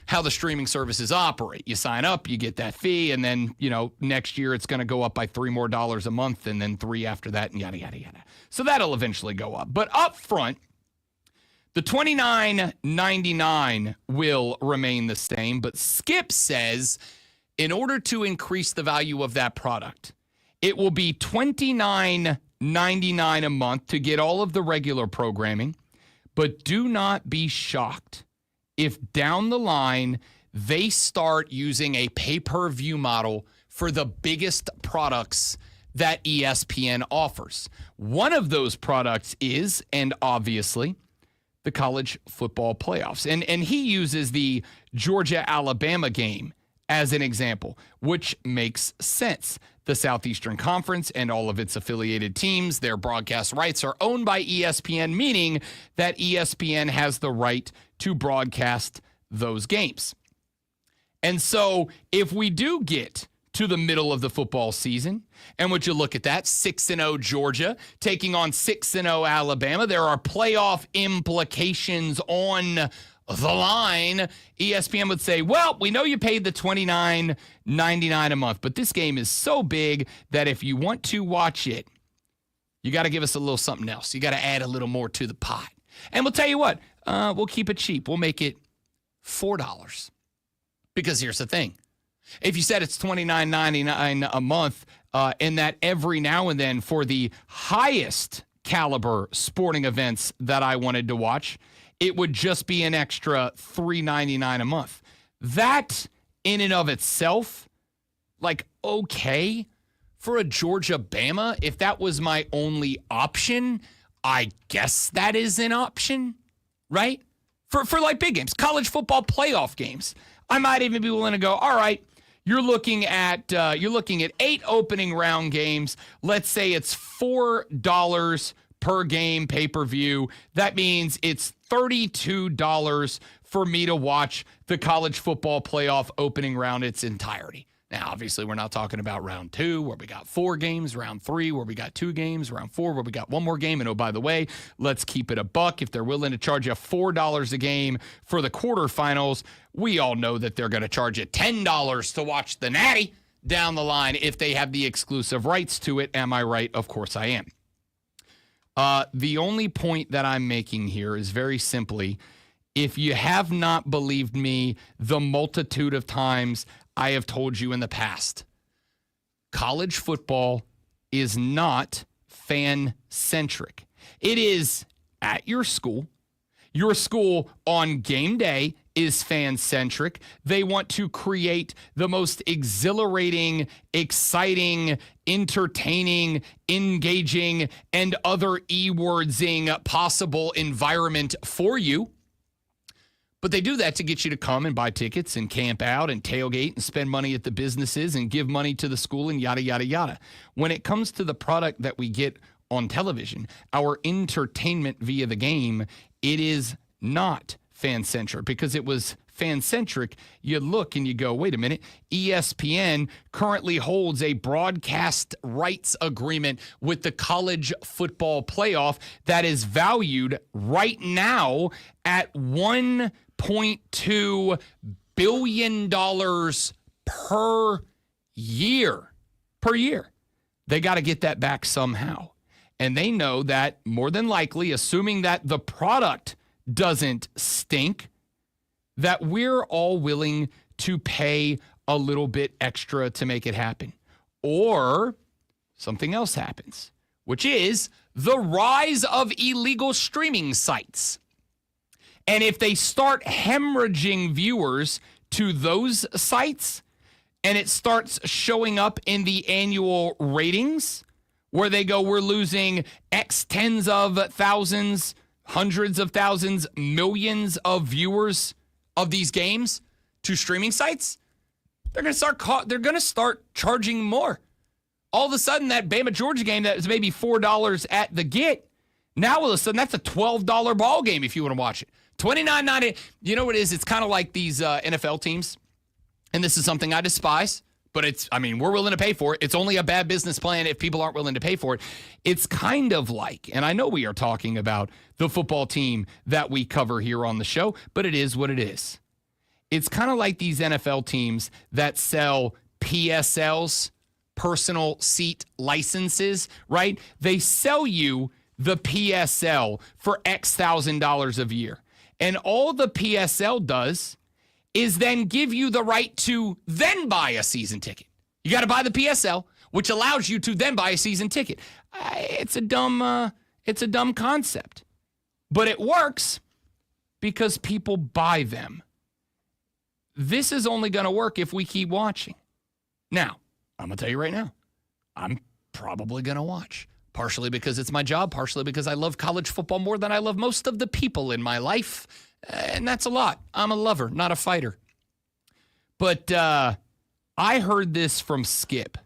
how the streaming services operate. You sign up, you get that fee, and then, next year it's going to go up by $3 more a month, and then $3 after that, and yada, yada, yada. So that'll eventually go up. But up front, The $29.99 will remain the same, but Skip says in order to increase the value of that product, it will be $29.99 a month to get all of the regular programming, but do not be shocked if down the line they start using a pay-per-view model for the biggest products that ESPN offers. One of those products is, and obviously, the college football playoffs. And he uses the Georgia-Alabama game as an example, which makes sense. The Southeastern Conference and all of its affiliated teams, their broadcast rights are owned by ESPN, meaning that ESPN has the right to broadcast those games. And so if we do get to the middle of the football season, and would you look at that, 6-0 Georgia taking on 6-0 Alabama, there are playoff implications on the line. ESPN would say, well, we know you paid the $29.99 a month, but this game is so big that if you want to watch it, you got to give us a little something else. You got to add a little more to the pot. And we'll tell you what, we'll keep it cheap. We'll make it $4. Because here's the thing. If you said it's $29.99 a month, and that every now and then for the highest caliber sporting events that I wanted to watch, it would just be an extra $3.99 a month. That in and of itself, like, okay, for a Georgia-Bama, if that was my only option, I guess that is an option, right? For like big games, college football playoff games. I might even be willing to go, all right, you're looking at 8 opening round games. Let's say it's $4 per game pay-per-view. That means it's $32 for me to watch the college football playoff opening round its entirety. Now, obviously, we're not talking about round 2 where we got 4 games, round 3 where we got 2 games, round 4 where we got 1 more game. And oh, by the way, let's keep it a buck. If they're willing to charge you $4 a game for the quarterfinals, we all know that they're going to charge you $10 to watch the Natty down the line if they have the exclusive rights to it. Am I right? Of course I am. The only point that I'm making here is very simply, if you have not believed me the multitude of times I have told you in the past, college football is not fan-centric. It is at your school. Your school on game day is fan-centric. They want to create the most exhilarating, exciting, entertaining, engaging, and other E-wordsing possible environment for you. But they do that to get you to come and buy tickets and camp out and tailgate and spend money at the businesses and give money to the school and yada, yada, yada. When it comes to the product that we get on television, our entertainment via the game, it is not fan-centric. Because it was fan-centric, you look and you go, wait a minute, ESPN currently holds a broadcast rights agreement with the college football playoff that is valued right now at $1.2 billion per year. Per year. They got to get that back somehow. And they know that more than likely, assuming that the product doesn't stink, that we're all willing to pay a little bit extra to make it happen. Or something else happens, which is the rise of illegal streaming sites. And if they start hemorrhaging viewers to those sites, and it starts showing up in the annual ratings, where they go, we're losing X tens of thousands, hundreds of thousands, millions of viewers of these games to streaming sites, they're going to start charging more. All of a sudden, that Bama Georgia game that was maybe $4 at the get, now all of a sudden that's a $12 ball game if you want to watch it. $29.90. You know what it is? It's kind of like these NFL teams, and this is something I despise, but we're willing to pay for it. It's only a bad business plan if people aren't willing to pay for it. It's kind of like, and I know we are talking about the football team that we cover here on the show, but it is what it is. It's kind of like these NFL teams that sell PSLs, personal seat licenses, right? They sell you the PSL for X $1,000s a year. And all the PSL does is then give you the right to then buy a season ticket. You got to buy the PSL, which allows you to then buy a season ticket. It's a dumb concept, but it works because people buy them. This is only going to work if we keep watching. Now, I'm going to tell you right now, I'm probably going to watch. Partially because it's my job, partially because I love college football more than I love most of the people in my life. And that's a lot. I'm a lover, not a fighter. But I heard this from Skip.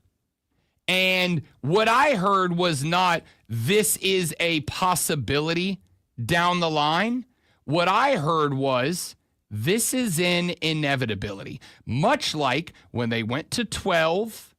And what I heard was not, this is a possibility down the line. What I heard was, this is an inevitability. Much like when they went to 12,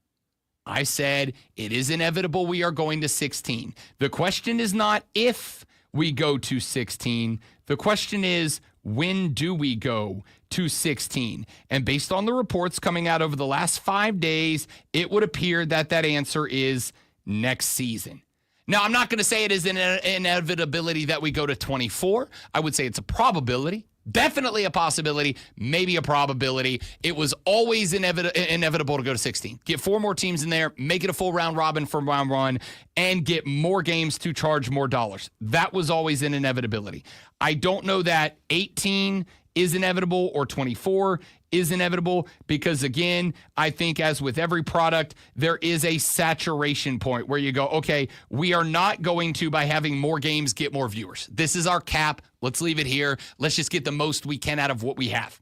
I said, it is inevitable we are going to 16. The question is not if we go to 16. The question is, when do we go to 16? And based on the reports coming out over the last 5 days, it would appear that that answer is next season. Now, I'm not going to say it is an inevitability that we go to 24. I would say it's a probability. Definitely a possibility, maybe a probability. It was always inevitable to go to 16. Get 4 more teams in there, make it a full round robin from round 1, and get more games to charge more dollars. That was always an inevitability. I don't know that 18 is inevitable or 24 is inevitable because, again, I think as with every product, there is a saturation point where you go, okay, we are not going to, by having more games, get more viewers. This is our cap. Let's leave it here. Let's just get the most we can out of what we have.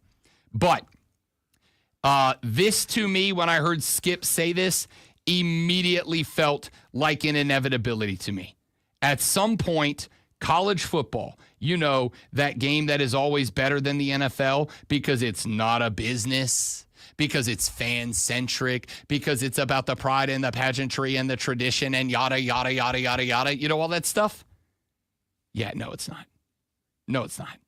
But this, to me, when I heard Skip say this, immediately felt like an inevitability to me. At some point, college football, you know, that game that is always better than the NFL because it's not a business, because it's fan-centric, because it's about the pride and the pageantry and the tradition and yada, yada, yada, yada, yada. You know, all that stuff? Yeah, no, it's not. No, it's not.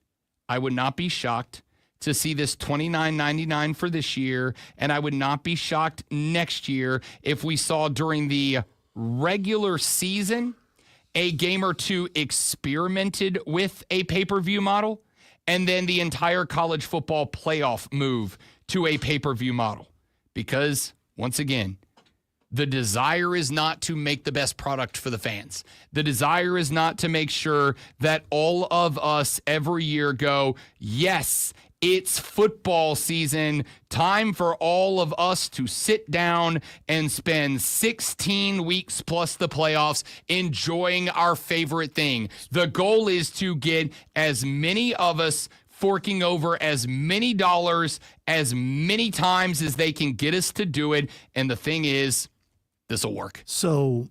I would not be shocked to see this $29.99 for this year, and I would not be shocked next year if we saw during the regular season a game or two experimented with a pay-per-view model, and then the entire college football playoff move to a pay-per-view model. Because, once again, the desire is not to make the best product for the fans. The desire is not to make sure that all of us every year go, yes, it's football season. Time for all of us to sit down and spend 16 weeks plus the playoffs enjoying our favorite thing. The goal is to get as many of us forking over as many dollars as many times as they can get us to do it. And the thing is, this will work. So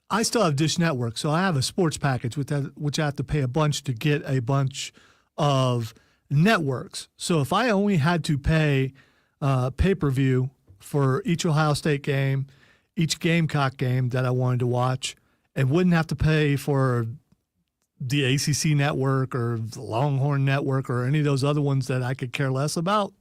I still have Dish Network. So I have a sports package which I have to pay a bunch to get a bunch of networks. So if I only had to pay pay-per-view for each Ohio State game, each Gamecock game that I wanted to watch, and wouldn't have to pay for the ACC network or the Longhorn network or any of those other ones that I could care less about,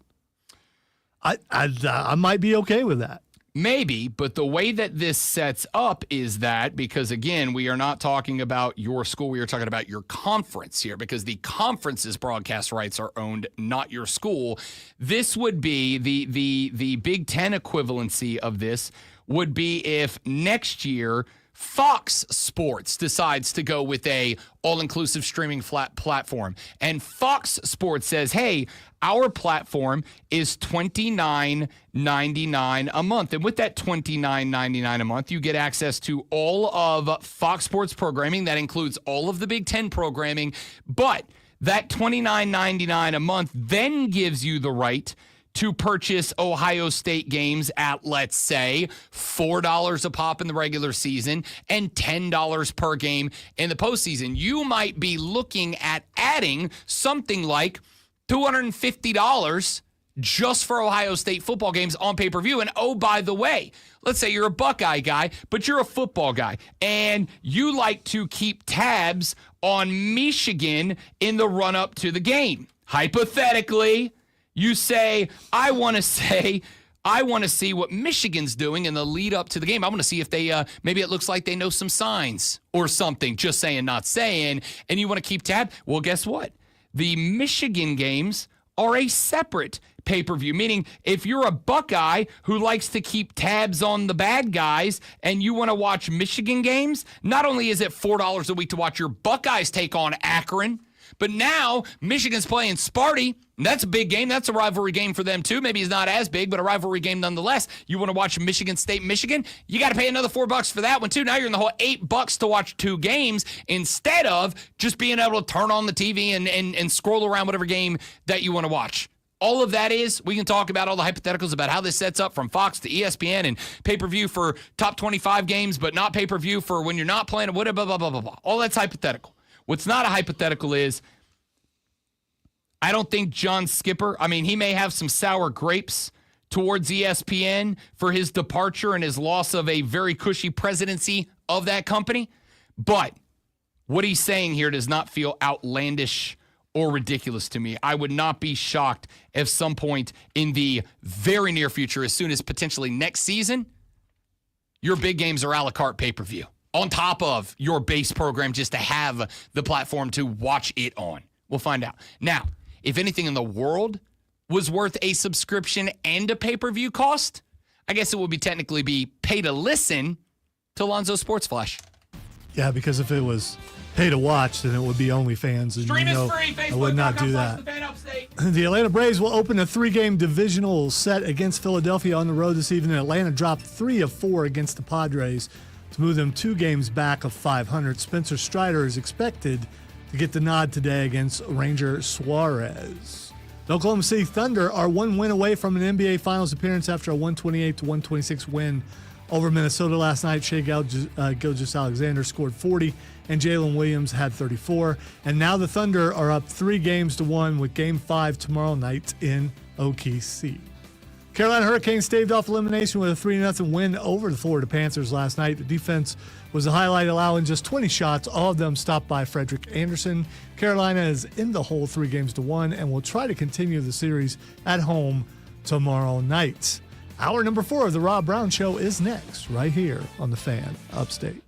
I might be okay with that. Maybe, but the way that this sets up is that, because again, we are not talking about your school, we are talking about your conference here, because the conference's broadcast rights are owned, not your school. This would be the Big Ten equivalency of this would be if next year Fox Sports decides to go with a all-inclusive streaming platform, and Fox Sports says, hey, our platform is $29.99 a month. And with that $29.99 a month, you get access to all of Fox Sports programming. That includes all of the Big Ten programming. But that $29.99 a month then gives you the right to purchase Ohio State games at, let's say, $4 a pop in the regular season and $10 per game in the postseason. You might be looking at adding something like $250 just for Ohio State football games on pay-per-view. And oh, by the way, let's say you're a Buckeye guy, but you're a football guy, and you like to keep tabs on Michigan in the run-up to the game. Hypothetically, you say, I want to say I want to see what Michigan's doing in the lead up to the game. I want to see if they maybe it looks like they know some signs or something. Just saying, not saying. And you want to keep tab? Well, guess what? The Michigan games are a separate pay-per-view, meaning if you're a Buckeye who likes to keep tabs on the bad guys and you want to watch Michigan games, not only is it $4 a week to watch your Buckeyes take on Akron, but now Michigan's playing Sparty. And that's a big game. That's a rivalry game for them, too. Maybe it's not as big, but a rivalry game nonetheless. You want to watch Michigan State, Michigan? You got to pay another $4 for that one, too. Now you're in the whole $8 to watch 2 games instead of just being able to turn on the TV and scroll around whatever game that you want to watch. All of that is, we can talk about all the hypotheticals about how this sets up from Fox to ESPN and pay-per-view for top 25 games, but not pay-per-view for when you're not playing, whatever, blah, blah, blah, blah, blah. All that's hypothetical. What's not a hypothetical is, I don't think John Skipper, he may have some sour grapes towards ESPN for his departure and his loss of a very cushy presidency of that company, but what he's saying here does not feel outlandish or ridiculous to me. I would not be shocked if some point in the very near future, as soon as potentially next season, your big games are a la carte pay-per-view on top of your base program just to have the platform to watch it on. We'll find out. Now, if anything in the world was worth a subscription and a pay-per-view cost, I guess it would technically be pay to listen to Lonzo Sports Flash. Yeah, because if it was pay to watch, then it would be OnlyFans. And Stream is free. Facebook. I would not do that. The Atlanta Braves will open a 3-game divisional set against Philadelphia on the road this evening. Atlanta dropped 3 of 4 against the Padres to move them 2 games back of 500. Spencer Strider is expected to get the nod today against Ranger Suarez. The Oklahoma City Thunder are 1 win away from an NBA Finals appearance after a 128-126 win over Minnesota last night. Shai Gilgeous-Alexander scored 40, and Jalen Williams had 34. And now the Thunder are up 3-1 with Game 5 tomorrow night in OKC. Carolina Hurricanes staved off elimination with a 3-0 win over the Florida Panthers last night. The defense was the highlight, allowing just 20 shots, all of them stopped by Frederick Anderson. Carolina is in the hole 3-1 and will try to continue the series at home tomorrow night. Hour number 4 of the Rob Brown Show is next, right here on The Fan Upstate.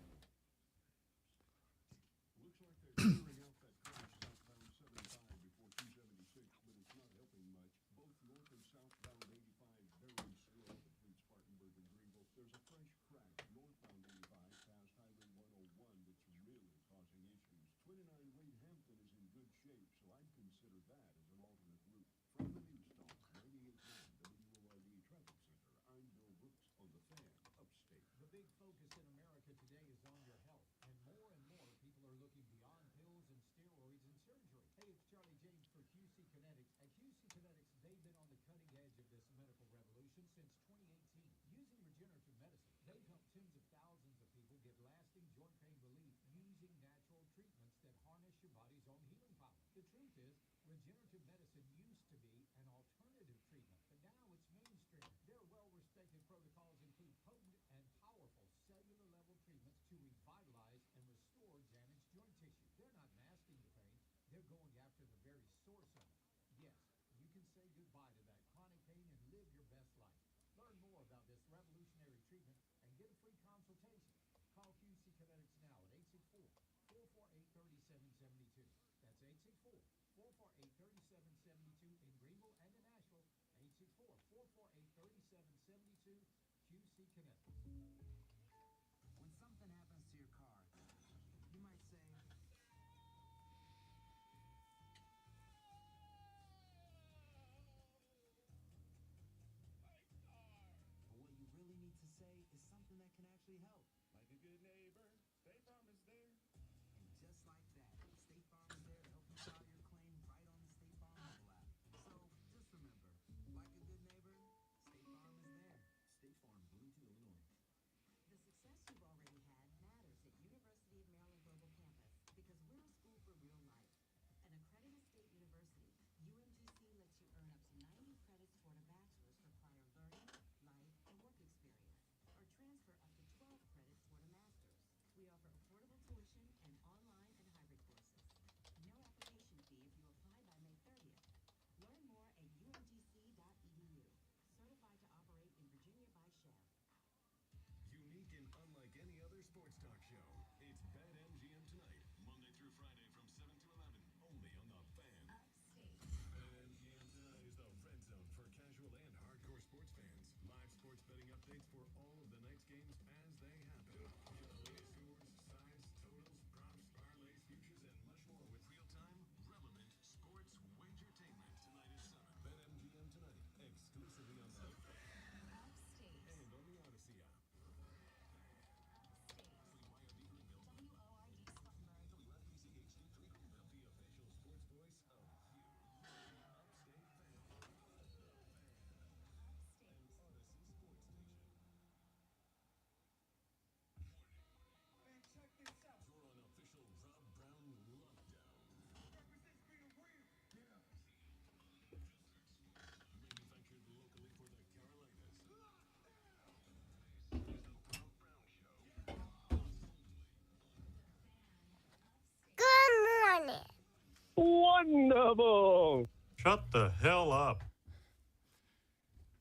Wonderful. Shut the hell up.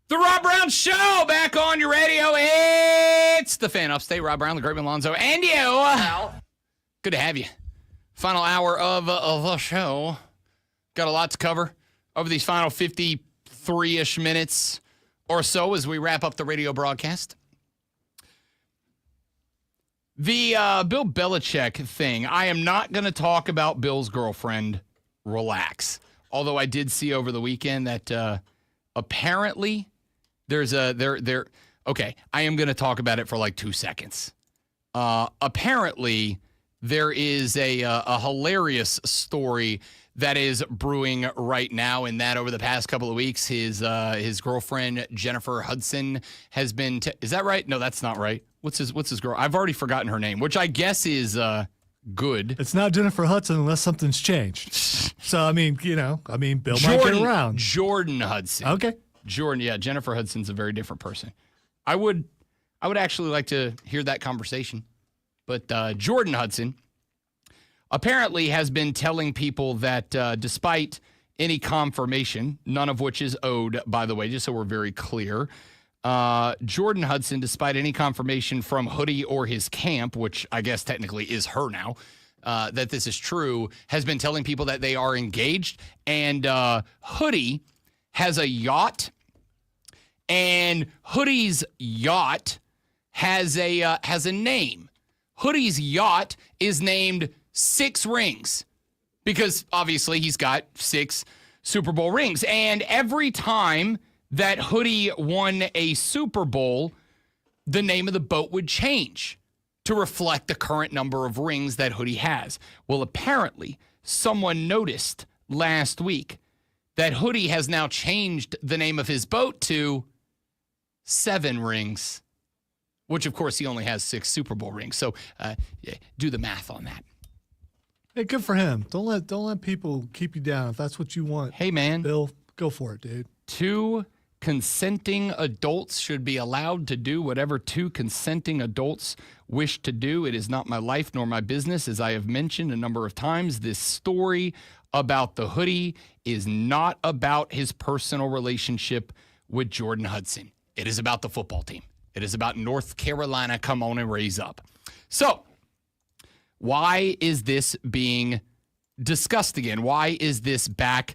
The Rob Brown Show back on your radio. It's the Fan Upstate. Rob Brown, the Great Alonzo, and you. Good to have you. Final hour of the show. Got a lot to cover over these final 53-ish minutes or so as we wrap up the radio broadcast. The Bill Belichick thing. I am not going to talk about Bill's girlfriend. Relax. Although I did see over the weekend that apparently there's okay, I am going to talk about it for like 2 seconds. Apparently there is a hilarious story that is brewing right now, in that over the past couple of weeks, his girlfriend Jennifer Hudson has been. Is that right? No, that's not right. What's his girl? I've already forgotten her name, which I guess is good. It's not Jennifer Hudson unless something's changed. So I mean, Bill might get around. Jordan Hudson. Okay. Jordan, yeah, Jennifer Hudson's a very different person. I would actually like to hear that conversation. But Jordan Hudson apparently has been telling people that despite any confirmation, none of which is owed, by the way, just so we're very clear, Jordan Hudson, despite any confirmation from Hoodie or his camp, which I guess technically is her now, that this is true, has been telling people that they are engaged. And Hoodie has a yacht, and Hoodie's yacht has a name. Hoodie's yacht is named Six Rings because obviously he's got 6 Super Bowl rings. And every time that Hoodie won a Super Bowl, the name of the boat would change to reflect the current number of rings that Hoodie has. Well, apparently someone noticed last week that Hoodie has now changed the name of his boat to 7 Rings, which of course he only has 6 Super Bowl rings. So do the math on that. Hey, good for him. Don't let people keep you down if that's what you want. Hey, man. Bill, go for it, dude. 2 consenting adults should be allowed to do whatever 2 consenting adults wish to do. It is not my life nor my business. As I have mentioned a number of times, this story about the Hoodie is not about his personal relationship with Jordan Hudson. It is about the football team. It is about North Carolina. Come on and raise up. So, why is this being discussed again? Why is this back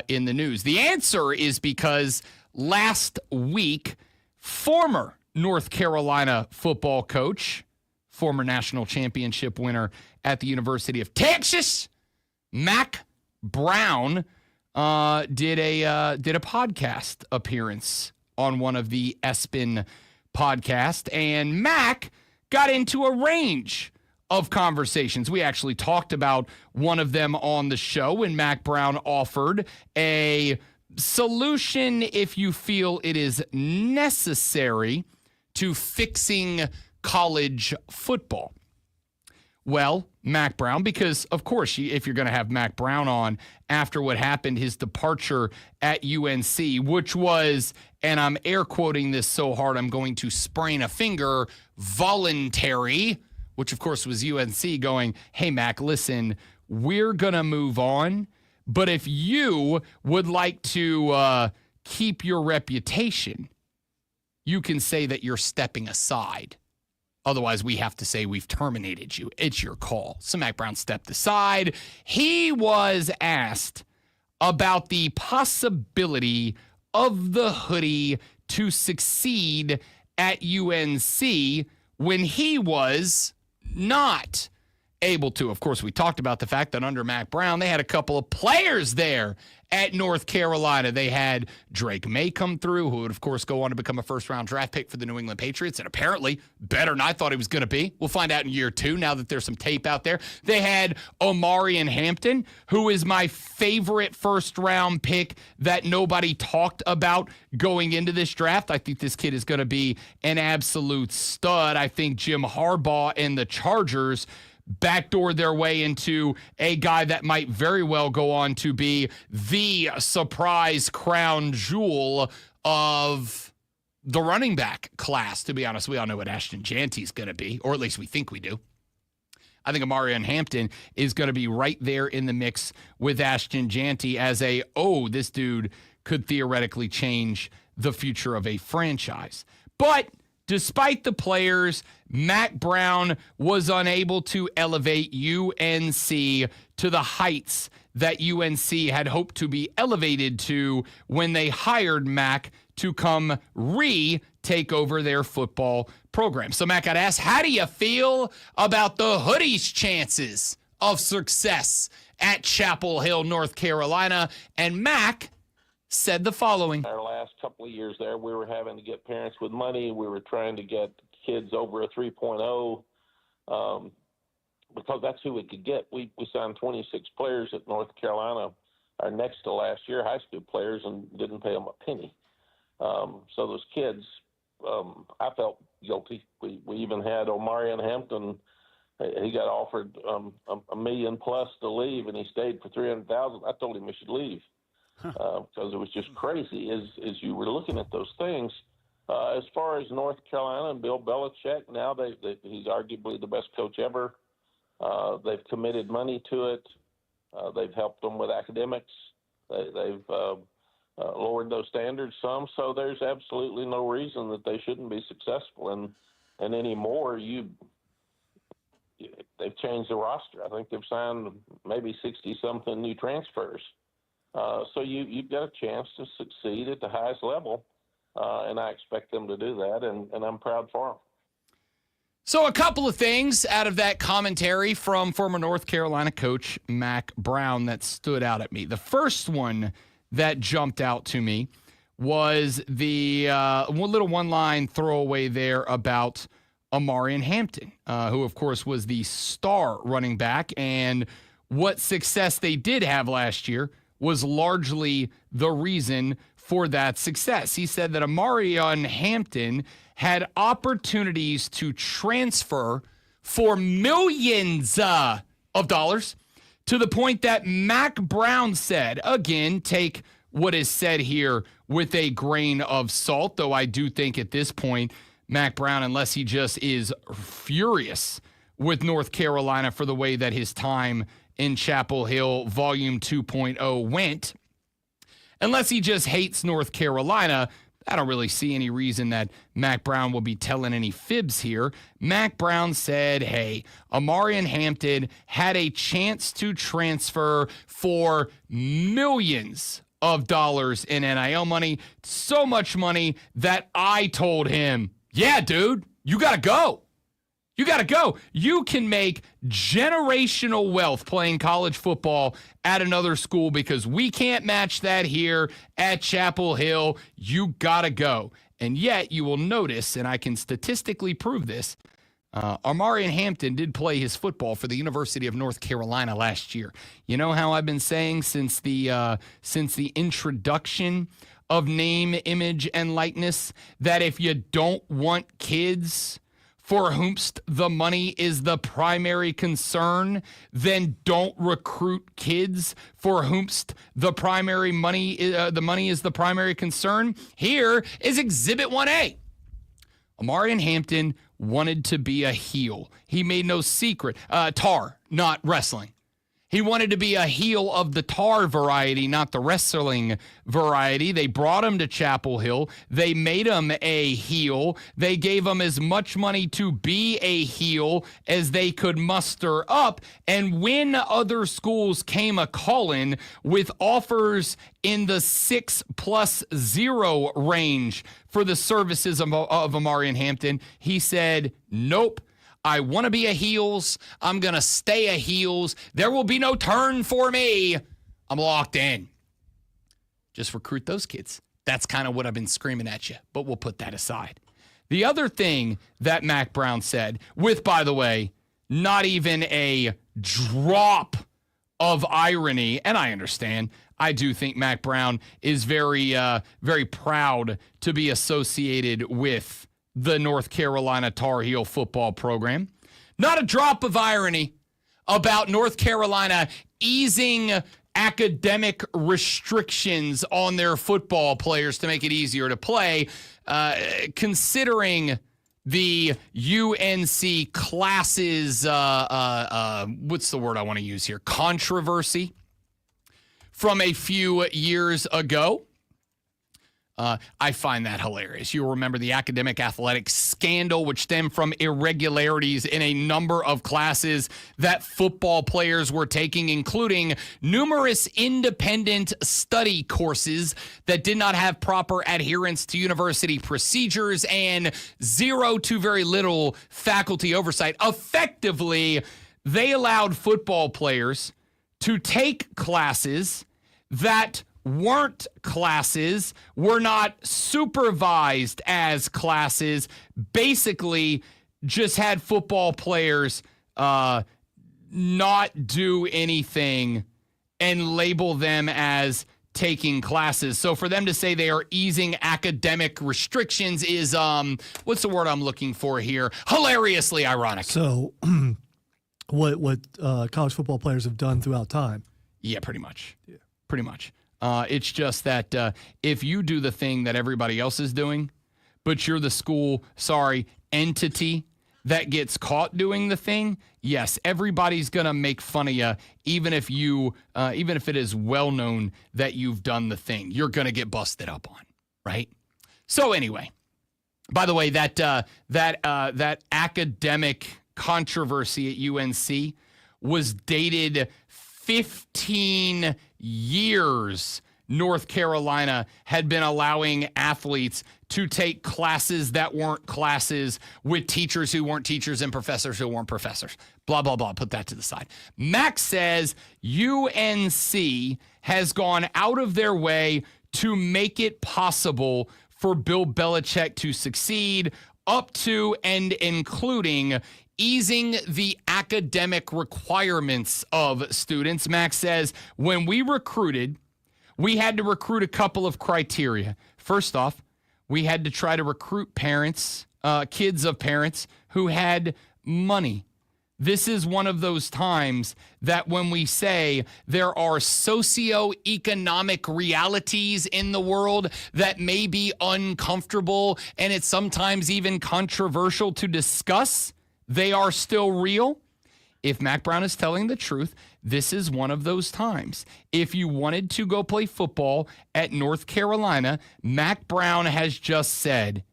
in the news? The answer is because last week, former North Carolina football coach, former national championship winner at the University of Texas, Mack Brown, did a podcast appearance on one of the ESPN podcasts, and Mack got into a range of conversations. We actually talked about one of them on the show when Mack Brown offered a solution if you feel it is necessary to fixing college football. Well, Mack Brown, because of course, if you're going to have Mack Brown on after what happened, his departure at UNC, which was, and I'm air quoting this so hard I'm going to sprain a finger, voluntary, which of course was UNC going, hey, Mack, listen, we're going to move on, but if you would like to keep your reputation, you can say that you're stepping aside. Otherwise, we have to say we've terminated you. It's your call. So Mack Brown stepped aside. He was asked about the possibility of the Hoodie to succeed at UNC when he was not able to. Of course, we talked about the fact that under Mack Brown, they had a couple of players there at North Carolina. They had Drake May come through, who would, of course, go on to become a first-round draft pick for the New England Patriots, and apparently better than I thought he was going to be. We'll find out in year 2 now that there's some tape out there. They had Omarion Hampton, who is my favorite first-round pick that nobody talked about going into this draft. I think this kid is going to be an absolute stud. I think Jim Harbaugh and the Chargers backdoor their way into a guy that might very well go on to be the surprise crown jewel of the running back class. To be honest, we all know what Ashton Janty's going to be, or at least we think we do. I think Omarion Hampton is going to be right there in the mix with Ashton Jeanty as this dude could theoretically change the future of a franchise. But despite the players, Mack Brown was unable to elevate UNC to the heights that UNC had hoped to be elevated to when they hired Mack to come take over their football program. So Mack got asked, how do you feel about the Hoodies' chances of success at Chapel Hill, North Carolina? And Mack said the following. Our last couple of years there, we were having to get parents with money. We were trying to get kids over a 3.0 because that's who we could get. We signed 26 players at North Carolina our next to last year, high school players, and didn't pay them a penny. So those kids, I felt guilty. We even had Omarion Hampton. He got offered $1 million plus to leave, and he stayed for $300,000. I told him he should leave because it was just crazy as you were looking at those things. As far as North Carolina and Bill Belichick, now he's arguably the best coach ever. They've committed money to it. They've helped them with academics. They've lowered those standards some, so there's absolutely no reason that they shouldn't be successful. And anymore, they've changed the roster. I think they've signed maybe 60-something new transfers. So you've got a chance to succeed at the highest level, and I expect them to do that, and I'm proud for them. So a couple of things out of that commentary from former North Carolina coach Mack Brown that stood out at me. The first one that jumped out to me was the little one-line throwaway there about Omarion Hampton, who, of course, was the star running back. And what success they did have last year was largely the reason for that success. He said that Omarion Hampton had opportunities to transfer for millions of dollars, to the point that Mack Brown said, again, take what is said here with a grain of salt, though I do think at this point, Mack Brown, unless he just is furious with North Carolina for the way that his time in Chapel Hill Volume 2.0 went, unless he just hates North Carolina, I don't really see any reason that Mack Brown will be telling any fibs here. Mack Brown said, hey, Omarion Hampton had a chance to transfer for millions of dollars in NIL money, so much money that I told him, yeah, dude, you got to go. You got to go. You can make generational wealth playing college football at another school because we can't match that here at Chapel Hill. You got to go. And yet you will notice, and I can statistically prove this, Omarion Hampton did play his football for the University of North Carolina last year. You know how I've been saying since the introduction of name, image, and likeness that if you don't want kids for whomst the money is the primary concern, then don't recruit kids for whomst the primary money, the money is the primary concern. Here is Exhibit 1A. Omarion Hampton wanted to be a heel. He made no secret. Tar, not wrestling. He wanted to be a heel of the tar variety, not the wrestling variety. They brought him to Chapel Hill. They made him a heel. They gave him as much money to be a heel as they could muster up. And when other schools came a-calling with offers in the 6+0 range for the services of Omarion Hampton, he said, nope. I want to be a heels. I'm going to stay a heels. There will be no turn for me. I'm locked in. Just recruit those kids. That's kind of what I've been screaming at you, but we'll put that aside. The other thing that Mack Brown said, with, by the way, not even a drop of irony, and I understand, I do think Mack Brown is very, very proud to be associated with the North Carolina Tar Heel football program. Not a drop of irony about North Carolina easing academic restrictions on their football players to make it easier to play, considering the UNC classes, what's the word I want to use here? Controversy from a few years ago. I find that hilarious. You'll remember the academic athletics scandal, which stemmed from irregularities in a number of classes that football players were taking, including numerous independent study courses that did not have proper adherence to university procedures and zero to very little faculty oversight. Effectively, they allowed football players to take classes that weren't classes, were not supervised as classes, basically just had football players not do anything and label them as taking classes. So for them to say they are easing academic restrictions is, what's the word I'm looking for here? Hilariously ironic. So what college football players have done throughout time. Yeah, pretty much. Yeah. Pretty much. It's just that if you do the thing that everybody else is doing, but you're the school, entity that gets caught doing the thing, yes, everybody's going to make fun of you, even if it is well known that you've done the thing. You're going to get busted up on, right? So anyway, by the way, that academic controversy at UNC was dated 15 years. North Carolina had been allowing athletes to take classes that weren't classes with teachers who weren't teachers and professors who weren't professors. Blah, blah, blah. Put that to the side. Max says UNC has gone out of their way to make it possible for Bill Belichick to succeed, up to and including easing the academic requirements of students. Max says, when we recruited, we had to recruit a couple of criteria. First off, we had to try to recruit parents, kids of parents who had money. This is one of those times that when we say there are socioeconomic realities in the world that may be uncomfortable and it's sometimes even controversial to discuss, they are still real. If Mack Brown is telling the truth, this is one of those times. If you wanted to go play football at North Carolina, Mack Brown has just said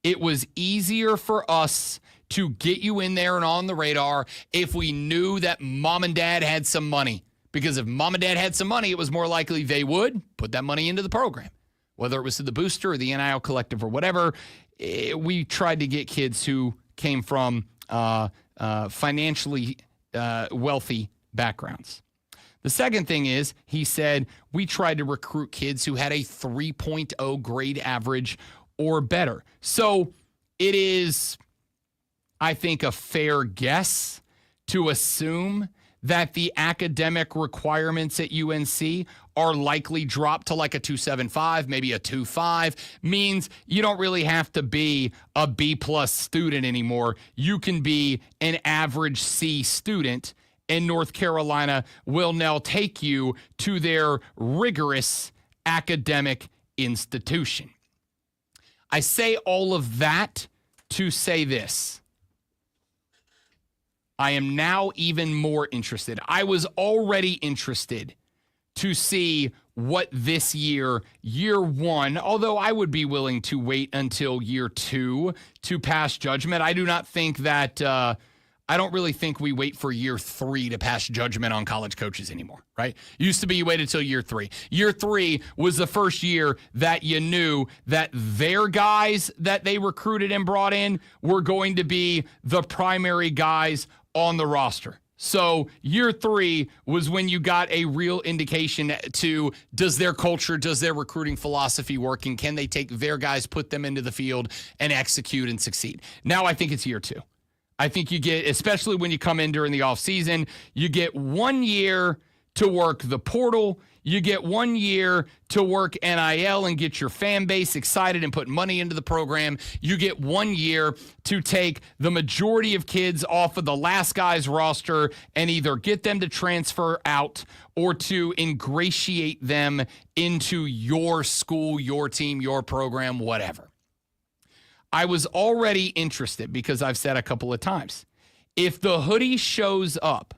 it was easier for us to get you in there and on the radar if we knew that mom and dad had some money. Because if mom and dad had some money, it was more likely they would put that money into the program. Whether it was to the booster or the NIL collective or whatever, we tried to get kids who came from financially wealthy backgrounds. The second thing is, he said, we tried to recruit kids who had a 3.0 grade average or better. So it is, I think, a fair guess to assume that the academic requirements at UNC are likely dropped to like a 2.75, maybe a 2.5, means you don't really have to be a B+ student anymore. You can be an average C student, and North Carolina will now take you to their rigorous academic institution. I say all of that to say this. I am now even more interested. I was already interested to see what this year one, although I would be willing to wait until year 2 to pass judgment. I do not think that, I don't really think we wait for year 3 to pass judgment on college coaches anymore, right? Used to be you waited till year 3. Year 3 was the first year that you knew that their guys that they recruited and brought in were going to be the primary guys on the roster. So year 3 was when you got a real indication to, does their culture, does their recruiting philosophy work, and can they take their guys, put them into the field, and execute and succeed? Now I think it's year 2. I think you get, especially when you come in during the offseason, you get 1 year to work the portal. You get 1 year to work NIL and get your fan base excited and put money into the program. You get 1 year to take the majority of kids off of the last guy's roster and either get them to transfer out or to ingratiate them into your school, your team, your program, whatever. I was already interested because I've said a couple of times, if the hoodie shows up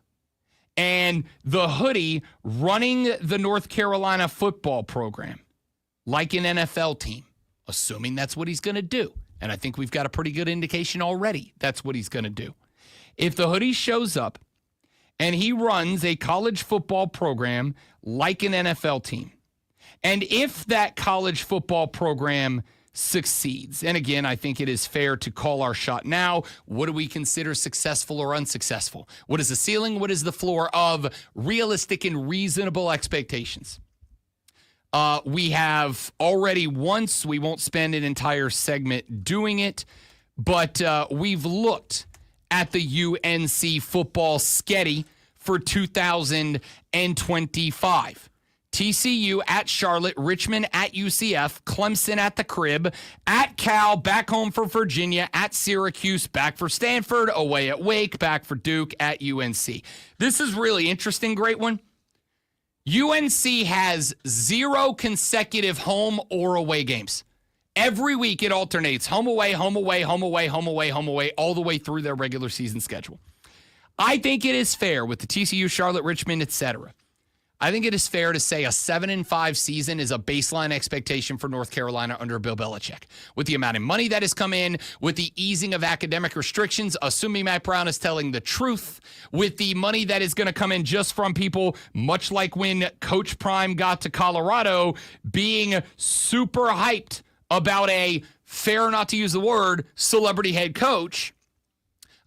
and the hoodie running the North Carolina football program like an NFL team, assuming that's what he's going to do, and I think we've got a pretty good indication already that's what he's going to do. If the hoodie shows up and he runs a college football program like an NFL team, and if that college football program succeeds, and again, I think it is fair to call our shot now. What do we consider successful or unsuccessful? What is the ceiling? What is the floor of realistic and reasonable expectations? We have already once, we won't spend an entire segment doing it, but we've looked at the UNC football schedule for 2025. TCU at Charlotte, Richmond at UCF, Clemson at the Crib, at Cal, back home for Virginia, at Syracuse, back for Stanford, away at Wake, back for Duke, at UNC. This is really interesting, great one. UNC has 0 consecutive home or away games. Every week it alternates home away, home away, home away, home away, home away, all the way through their regular season schedule. I think it is fair with the TCU, Charlotte, Richmond, etc. I think it is fair to say a 7-5 season is a baseline expectation for North Carolina under Bill Belichick. With the amount of money that has come in, with the easing of academic restrictions, assuming Matt Brown is telling the truth, with the money that is going to come in just from people, much like when Coach Prime got to Colorado, being super hyped about a, fair not to use the word, celebrity head coach.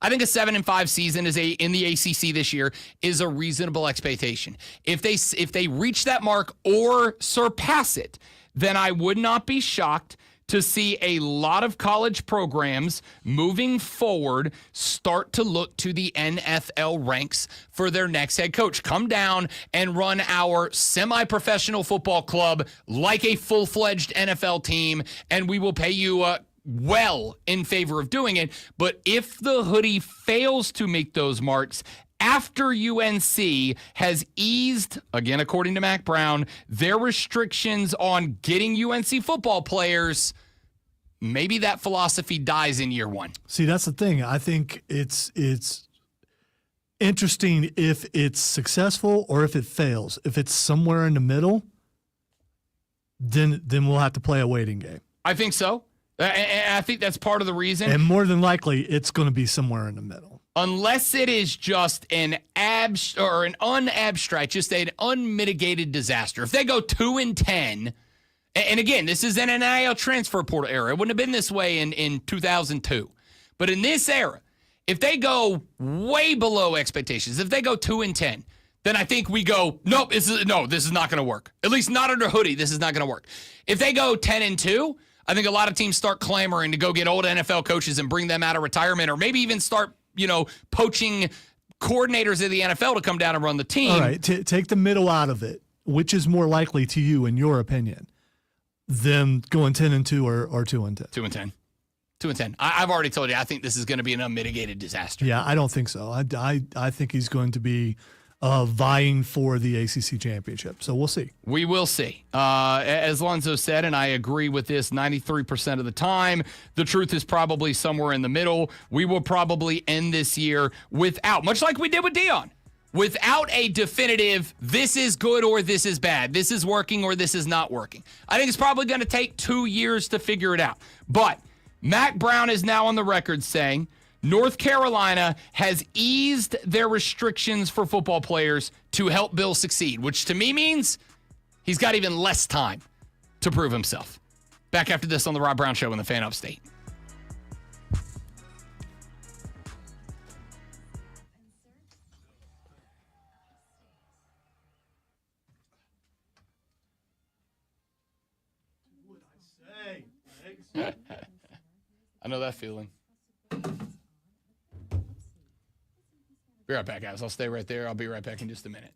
I think a 7-5 season in the ACC this year is a reasonable expectation. If they reach that mark or surpass it, then I would not be shocked to see a lot of college programs moving forward start to look to the NFL ranks for their next head coach. Come down and run our semi-professional football club like a full-fledged NFL team, and we will pay you well in favor of doing it. But if the hoodie fails to make those marks after UNC has eased, again, according to Mac Brown, their restrictions on getting UNC football players, maybe that philosophy dies in year one. See, that's the thing. I think it's interesting if it's successful or if it fails. If it's somewhere in the middle, then we'll have to play a waiting game. I think so. And I think that's part of the reason. And more than likely, it's going to be somewhere in the middle. Unless it is just an unabstract, just an unmitigated disaster. If they go 2-10, and again, this is an NIL transfer portal era. It wouldn't have been this way in 2002. But in this era, if they go way below expectations, if they go 2-10, then I think we go, nope, this is not going to work. At least not under hoodie. This is not going to work. If they go 10-2, I think a lot of teams start clamoring to go get old NFL coaches and bring them out of retirement, or maybe even start, poaching coordinators of the NFL to come down and run the team. All right, take the middle out of it. Which is more likely to you, in your opinion, them going 10-2 or 2-10? 2-10. 2-10. I've already told you, I think this is going to be an unmitigated disaster. Yeah, I don't think so. I think he's going to be vying for the ACC championship. So we'll see. We will see. As Lonzo said, and I agree with this 93% of the time, the truth is probably somewhere in the middle. We will probably end this year without, much like we did with Deion, without a definitive, this is good or this is bad, this is working or this is not working. I think it's probably going to take 2 years to figure it out. But Mac Brown is now on the record saying North Carolina has eased their restrictions for football players to help Bill succeed, which to me means he's got even less time to prove himself. Back after this on the Rob Brown Show in the Fan Upstate. I know that feeling. Be right back, guys. I'll stay right there. I'll be right back in just a minute.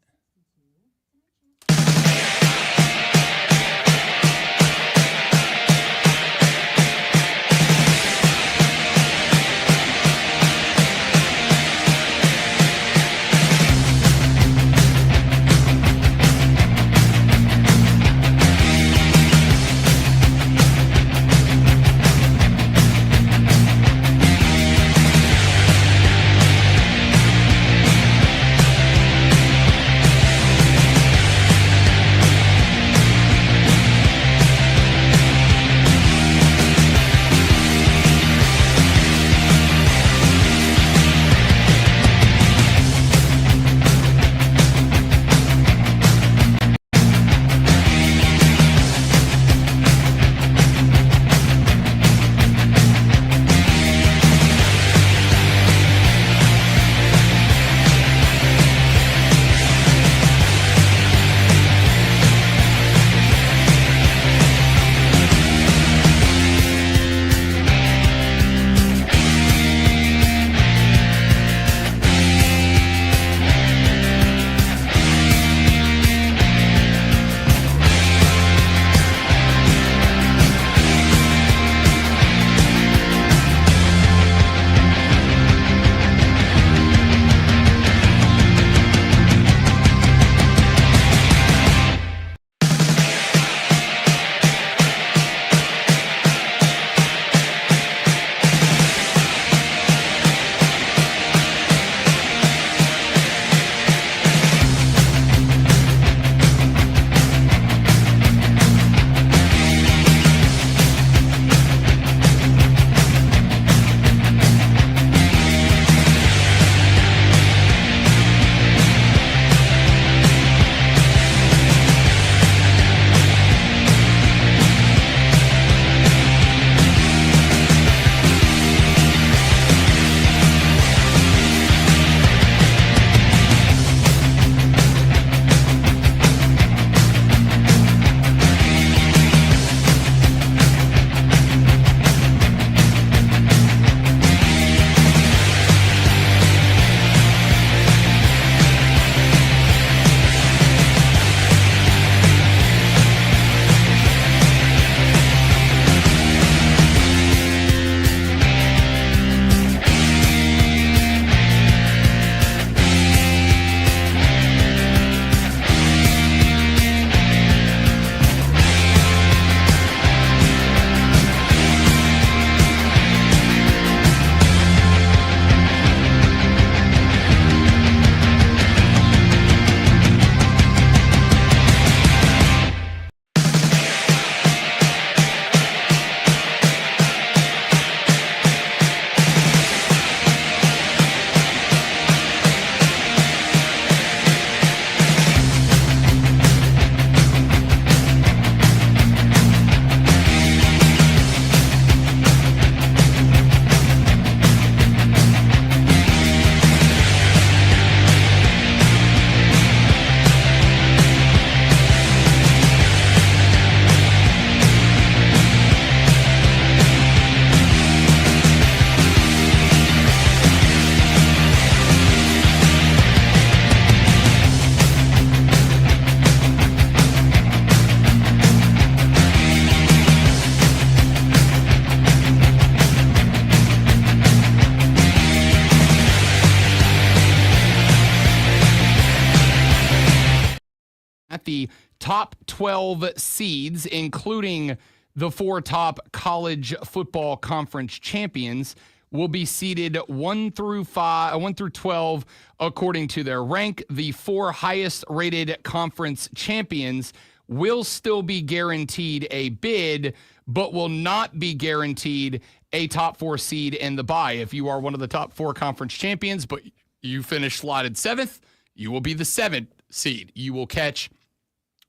the top 12 seeds, including the 4 top college football conference champions, will be seeded 1 through 12 according to their rank. The 4 highest rated conference champions will still be guaranteed a bid, but will not be guaranteed a top 4 seed in the bye. If you are one of the top 4 conference champions, but you finish slotted 7th, you will be the 7th seed. You will catch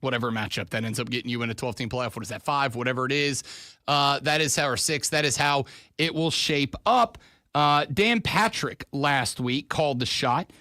whatever matchup that ends up getting you in a 12-team playoff. What is that, 5? Whatever it is. That is how, or 6. That is how it will shape up. Dan Patrick last week called the shot.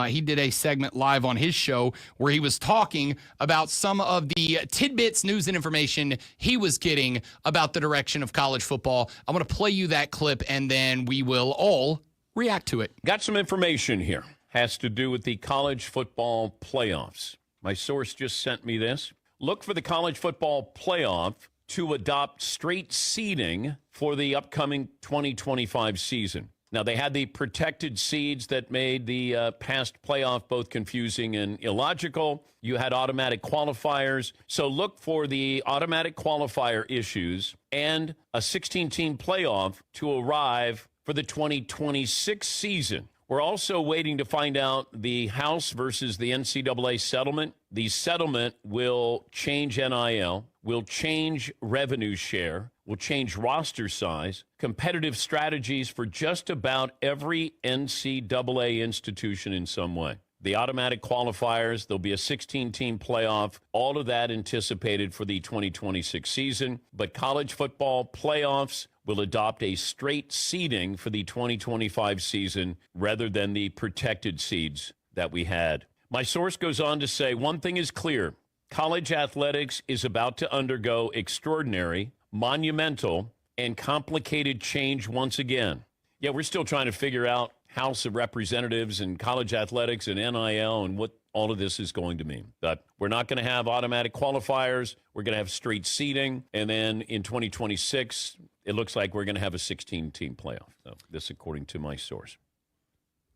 He did a segment live on his show where he was talking about some of the tidbits, news, and information he was getting about the direction of college football. I'm going to play you that clip, and then we will all react to it. Got some information here. Has to do with the college football playoffs. My source just sent me this. Look for the college football playoff to adopt straight seeding for the upcoming 2025 season. Now, they had the protected seeds that made the past playoff both confusing and illogical. You had automatic qualifiers. So look for the automatic qualifier issues and a 16-team playoff to arrive for the 2026 season. We're also waiting to find out the House versus the NCAA settlement. The settlement will change NIL, will change revenue share, will change roster size, competitive strategies for just about every NCAA institution in some way. The automatic qualifiers, there'll be a 16-team playoff, all of that anticipated for the 2026 season. But college football playoffs will adopt a straight seeding for the 2025 season rather than the protected seeds that we had. My source goes on to say, one thing is clear. College athletics is about to undergo extraordinary, monumental, and complicated change once again. Yeah, we're still trying to figure out House of Representatives and college athletics and NIL and what all of this is going to mean. But we're not going to have automatic qualifiers. We're going to have straight seeding. And then in 2026, it looks like we're going to have a 16-team playoff. So this according to my source.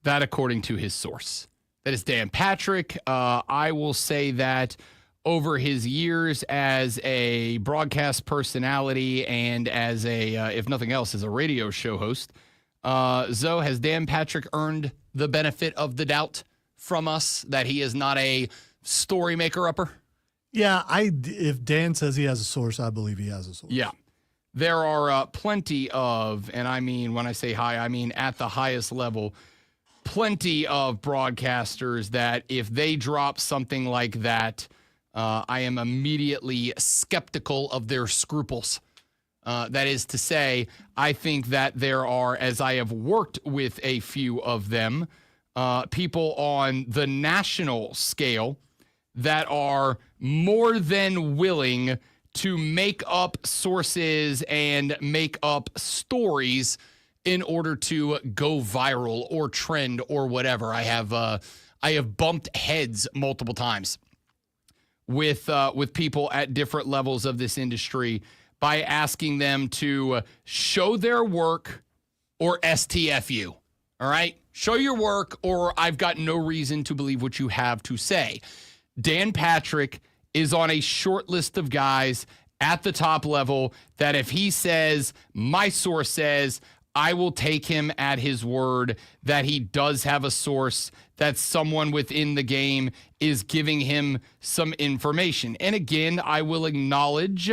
That according to his source. That is Dan Patrick. I will say that over his years as a broadcast personality and as a, if nothing else, as a radio show host, Zoe, has Dan Patrick earned the benefit of the doubt from us that he is not a story maker-upper? Yeah, if Dan says he has a source, I believe he has a source. Yeah. There are plenty of, and I mean, when I say high, I mean at the highest level, plenty of broadcasters that if they drop something like that, I am immediately skeptical of their scruples. That is to say, I think that there are, as I have worked with a few of them, people on the national scale that are more than willing to make up sources and make up stories in order to go viral or trend or whatever. I have bumped heads multiple times with people at different levels of this industry by asking them to show their work or STFU. All right? Show your work or I've got no reason to believe what you have to say. Dan Patrick is on a short list of guys at the top level that if he says, my source says, I will take him at his word that he does have a source, that someone within the game is giving him some information. And again, I will acknowledge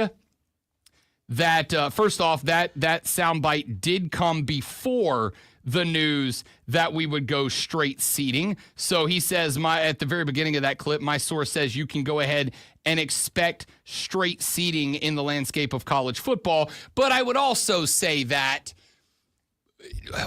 that, first off, that soundbite did come before the news that we would go straight seeding. So he says, at the very beginning of that clip, my source says you can go ahead and expect straight seeding in the landscape of college football. But I would also say that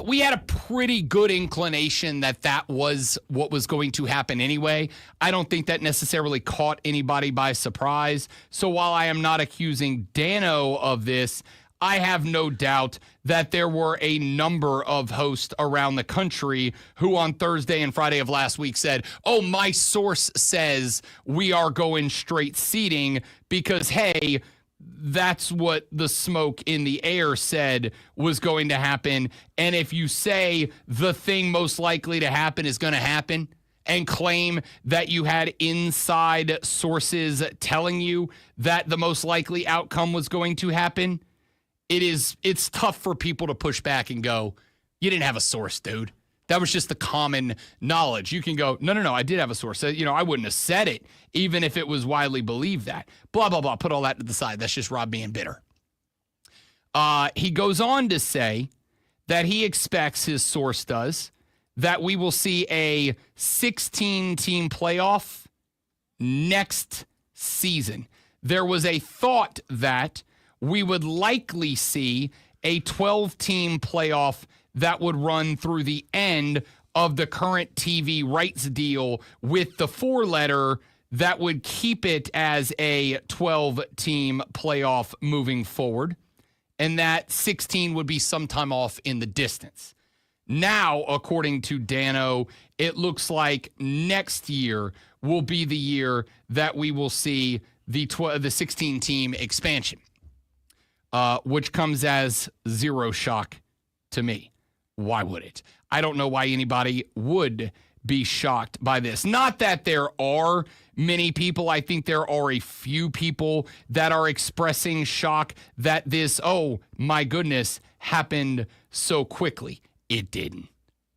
we had a pretty good inclination that was what was going to happen anyway. I don't think that necessarily caught anybody by surprise. So while I am not accusing Dano of this, I have no doubt that there were a number of hosts around the country who on Thursday and Friday of last week said, oh, my source says we are going straight seeding because, hey, that's what the smoke in the air said was going to happen. And if you say the thing most likely to happen is going to happen, and claim that you had inside sources telling you that the most likely outcome was going to happen, it's tough for people to push back and go, you didn't have a source, dude. That was just the common knowledge. You can go, no, I did have a source. I wouldn't have said it, even if it was widely believed that. Blah, blah, blah. Put all that to the side. That's just Rob being bitter. He goes on to say that he expects, his source does, that we will see a 16-team playoff next season. There was a thought that we would likely see a 12-team playoff that would run through the end of the current TV rights deal with the 4-letter that would keep it as a 12-team playoff moving forward, and that 16 would be sometime off in the distance. Now, according to Dano, it looks like next year will be the year that we will see the 16-team expansion, which comes as zero shock to me. Why would it? I don't know why anybody would be shocked by this. Not that there are many people. I think there are a few people that are expressing shock that this, oh my goodness, happened so quickly. It didn't.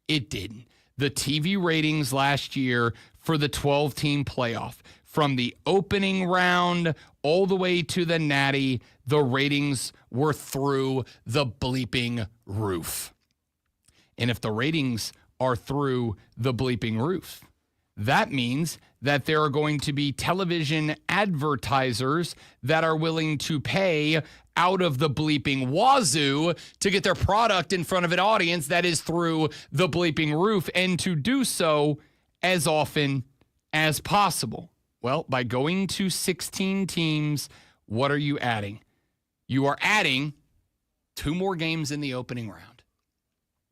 The TV ratings last year for the 12-team playoff, from the opening round all the way to the Natty, the ratings were through the bleeping roof. And if the ratings are through the bleeping roof, that means that there are going to be television advertisers that are willing to pay out of the bleeping wazoo to get their product in front of an audience that is through the bleeping roof, and to do so as often as possible. Well, by going to 16 teams, what are you adding? You are adding 2 more games in the opening round.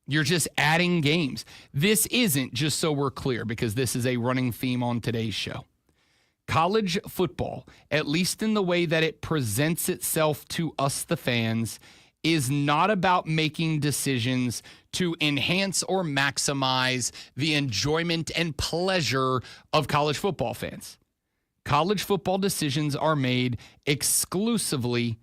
You're just adding games. This isn't, just so we're clear, because this is a running theme on today's show. College football, at least in the way that it presents itself to us, the fans, is not about making decisions to enhance or maximize the enjoyment and pleasure of college football fans. College football decisions are made exclusively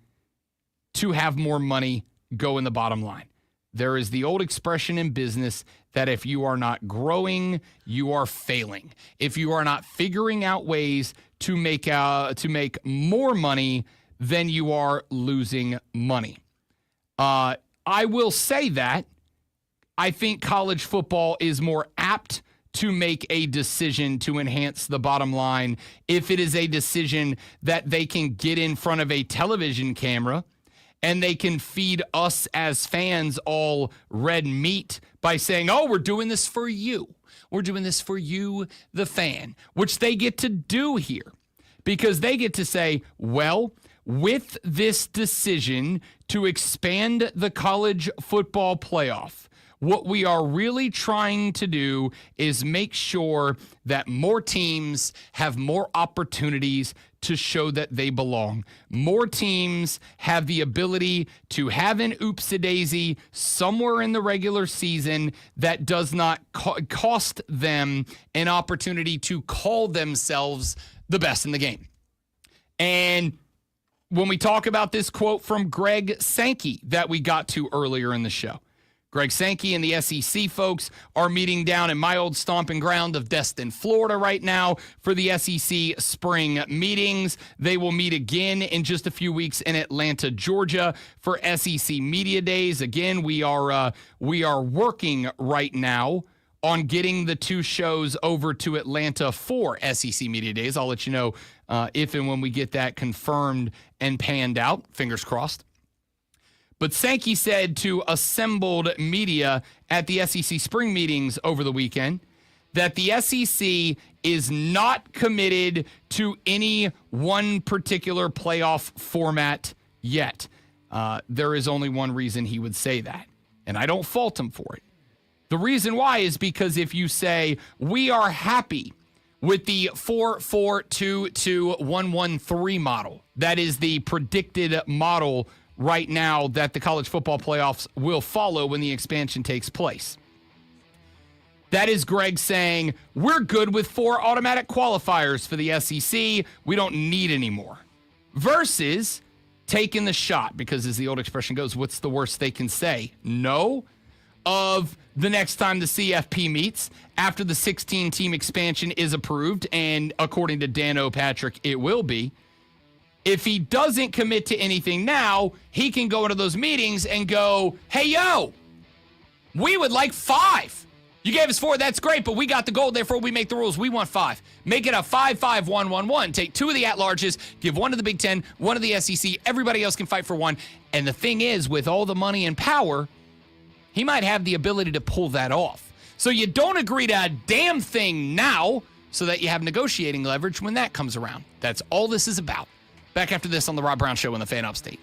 to have more money go in the bottom line. There is the old expression in business that if you are not growing, you are failing. If you are not figuring out ways to make more money, then you are losing money. I will say that I think college football is more apt to make a decision to enhance the bottom line if it is a decision that they can get in front of a television camera and they can feed us as fans all red meat by saying, oh, we're doing this for you. We're doing this for you, the fan, which they get to do here, because they get to say, well, with this decision to expand the college football playoff, what we are really trying to do is make sure that more teams have more opportunities to show that they belong. More teams have the ability to have an oopsie-daisy somewhere in the regular season that does not cost them an opportunity to call themselves the best in the game. And when we talk about this quote from Greg Sankey that we got to earlier in the show, Greg Sankey and the SEC folks are meeting down in my old stomping ground of Destin, Florida right now for the SEC spring meetings. They will meet again in just a few weeks in Atlanta, Georgia for SEC Media Days. Again, we are working right now on getting the 2 shows over to Atlanta for SEC Media Days. I'll let you know if and when we get that confirmed and panned out. Fingers crossed. But Sankey said to assembled media at the SEC spring meetings over the weekend that the SEC is not committed to any one particular playoff format yet. There is only one reason he would say that, and I don't fault him for it. The reason why is because if you say, we are happy with the 4-4-2-2-1-1-3 model, that is the predicted model right now that the college football playoffs will follow when the expansion takes place. That is Greg saying, we're good with 4 automatic qualifiers for the SEC. We don't need any more. Versus taking the shot, because as the old expression goes, what's the worst they can say? No. Of the next time the CFP meets, after the 16-team expansion is approved, and according to Dan O'Patrick, it will be. If he doesn't commit to anything now, he can go into those meetings and go, hey, yo, we would like 5. You gave us 4, that's great, but we got the gold, therefore we make the rules. We want 5. Make it a 5-5-1-1-1. Take 2 of the at-larges, give 1 to the Big Ten, 1 to the SEC. Everybody else can fight for 1. And the thing is, with all the money and power, he might have the ability to pull that off. So you don't agree to a damn thing now so that you have negotiating leverage when that comes around. That's all this is about. Back after this on the Rob Brown Show on the Fan Upstate.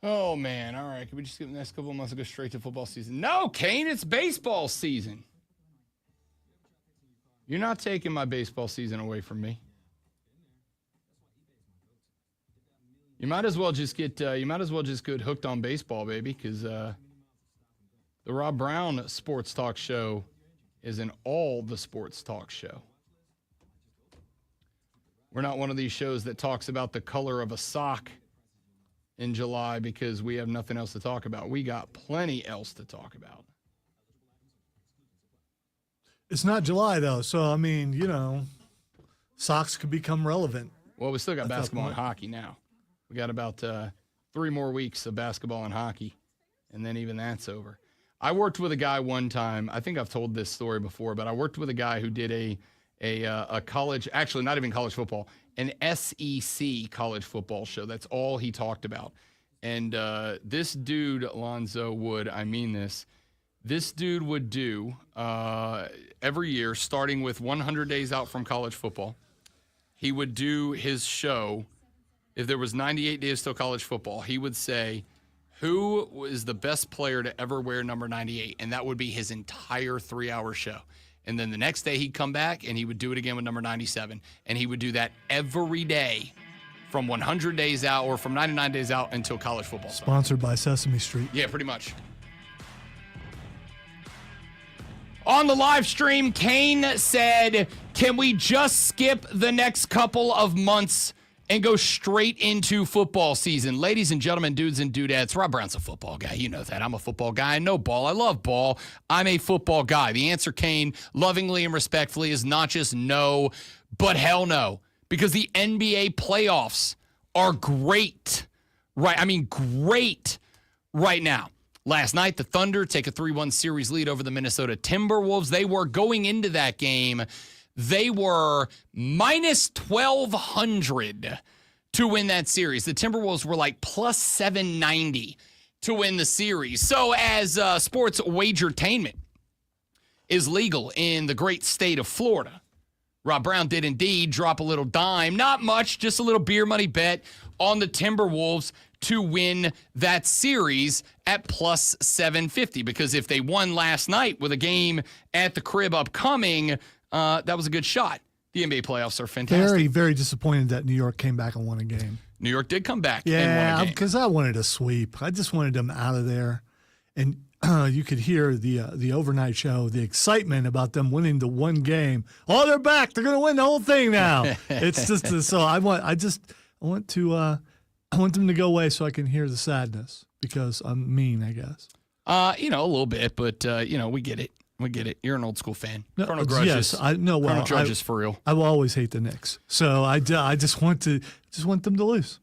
Oh, man. All right. Can we just get the next couple of months and go straight to football season? No, Kane, it's baseball season. You're not taking my baseball season away from me. You might as well just get hooked on baseball, baby, because the Rob Brown Sports Talk Show is an all the sports talk show. We're not one of these shows that talks about the color of a sock in July because we have nothing else to talk about. We got plenty else to talk about. It's not July, though, so, I mean, you know, socks could become relevant. Well, we still got basketball and hockey now. We got about 3 more weeks of basketball and hockey, and then even that's over. I worked with a guy one time. I think I've told this story before, but I worked with a guy who did a college, actually not even college football, an SEC college football show. That's all he talked about. And this dude, Alonzo, this dude would do every year, starting with 100 days out from college football, he would do his show. If there was 98 days till college football, he would say, who was the best player to ever wear number 98? And that would be his entire 3-hour show. And then the next day he'd come back and he would do it again with number 97. And he would do that every day from 100 days out or from 99 days out until college football starts. Sponsored by Sesame Street. Yeah, pretty much. On the live stream, Kane said, can we just skip the next couple of months and go straight into football season? Ladies and gentlemen, dudes and dudettes, Rob Brown's a football guy. You know that. I'm a football guy. I know ball. I love ball. I'm a football guy. The answer, Kane, lovingly and respectfully, is not just no, but hell no. Because the NBA playoffs are great. Right? I mean, great right now. Last night, the Thunder take a 3-1 series lead over the Minnesota Timberwolves. They were going into that game, they were minus 1,200 to win that series. The Timberwolves were like plus 790 to win the series. So as sports wagertainment is legal in the great state of Florida, Rob Brown did indeed drop a little dime. Not much, just a little beer money bet on the Timberwolves to win that series at plus 750. Because if they won last night with a game at the crib upcoming, that was a good shot. The NBA playoffs are fantastic. Very, very disappointed that New York came back and won a game. New York did come back and won a Yeah, game. because I wanted a sweep. I just wanted them out of there. And you could hear the overnight show, the excitement about them winning the one game. Oh, they're back. They're going to win the whole thing now. It's just so I want them to go away so I can hear the sadness because I'm mean, I guess. A little bit, but we get it. We get it. You're an old school fan. No, Colonel Grudges. Yes, I know. Well, Colonel Grudges for real. I will always hate the Knicks, so I just want them to lose.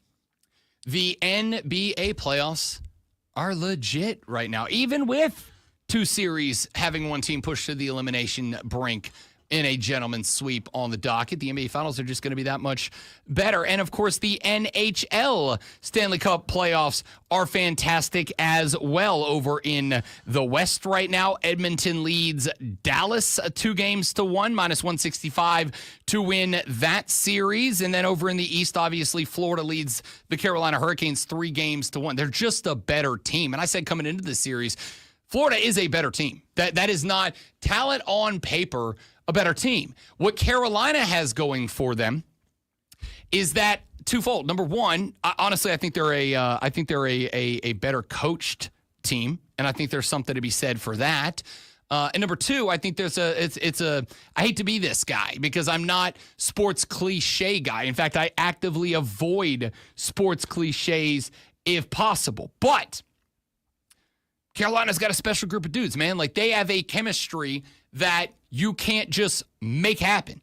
The NBA playoffs are legit right now, even with two series having one team pushed to the elimination brink in a gentleman's sweep on the docket. The NBA Finals are just going to be that much better. And, of course, the NHL Stanley Cup playoffs are fantastic as well. Over in the West right now, Edmonton leads Dallas 2-1, minus 165 to win that series. And then over in the East, obviously, Florida leads the Carolina Hurricanes 3-1. They're just a better team. And I said coming into this series, Florida is a better team. That is not talent on paper, a better team. What Carolina has going for them is that twofold. Number one, honestly, I think they're a better coached team, and I think there's something to be said for that. And number two, I think I hate to be this guy because I'm not sports cliche guy. In fact, I actively avoid sports cliches if possible. But Carolina's got a special group of dudes, man. Like, they have a chemistry that you can't just make happen.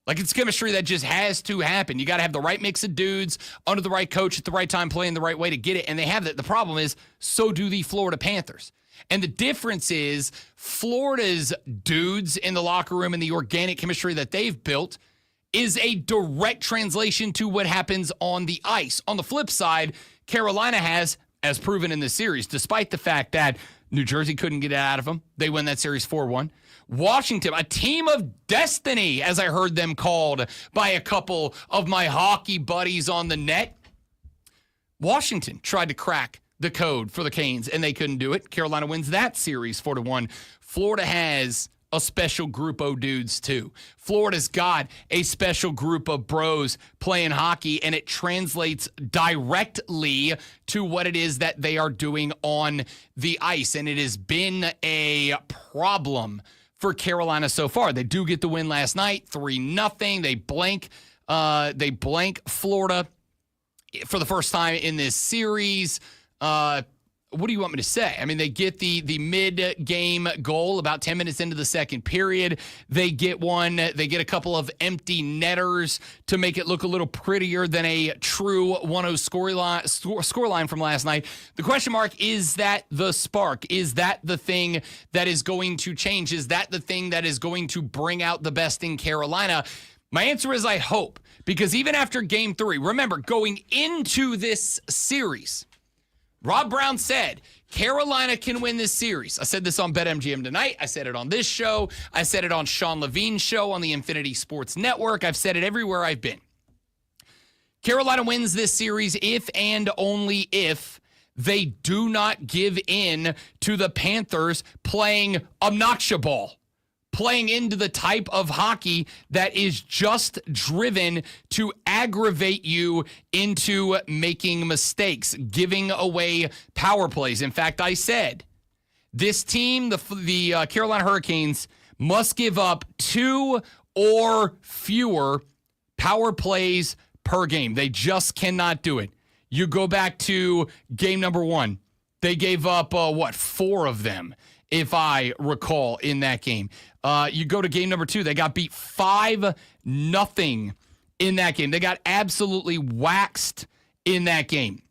Like, it's chemistry that just has to happen. You got to have the right mix of dudes under the right coach at the right time, playing the right way to get it. And they have that. The problem is, so do the Florida Panthers. And the difference is Florida's dudes in the locker room and the organic chemistry that they've built is a direct translation to what happens on the ice. On the flip side, Carolina has, as proven in this series, despite the fact that New Jersey couldn't get it out of them, they win that series 4-1. Washington, a team of destiny, as I heard them called by a couple of my hockey buddies on the net. Washington tried to crack the code for the Canes, and they couldn't do it. Carolina wins that series 4-1. Florida has a special group of dudes, too. Florida's got a special group of bros playing hockey, and it translates directly to what it is that they are doing on the ice. And it has been a problem for Carolina so far. They do get the win last night, 3-0. They blank Florida for the first time in this series. What do you want me to say? I mean, they get the mid-game goal about 10 minutes into the second period. They get a couple of empty netters to make it look a little prettier than a true 1-0 scoreline from last night. The question mark, is that the spark? Is that the thing that is going to change? Is that the thing that is going to bring out the best in Carolina? My answer is I hope, because even after Game 3, remember, going into this series, Rob Brown said Carolina can win this series. I said this on BetMGM tonight. I said it on this show. I said it on Sean Levine's show on the Infinity Sports Network. I've said it everywhere I've been. Carolina wins this series if and only if they do not give in to the Panthers playing obnoxious ball. playing into the type of hockey that is just driven to aggravate you into making mistakes, giving away power plays. In fact, I said this team, the Carolina Hurricanes, must give up 2 or fewer power plays per game. They just cannot do it. You go back to game number 1. They gave up, 4 of them, if I recall, in that game. You go to game number 2. They got beat 5-0 in that game. They got absolutely waxed in that game.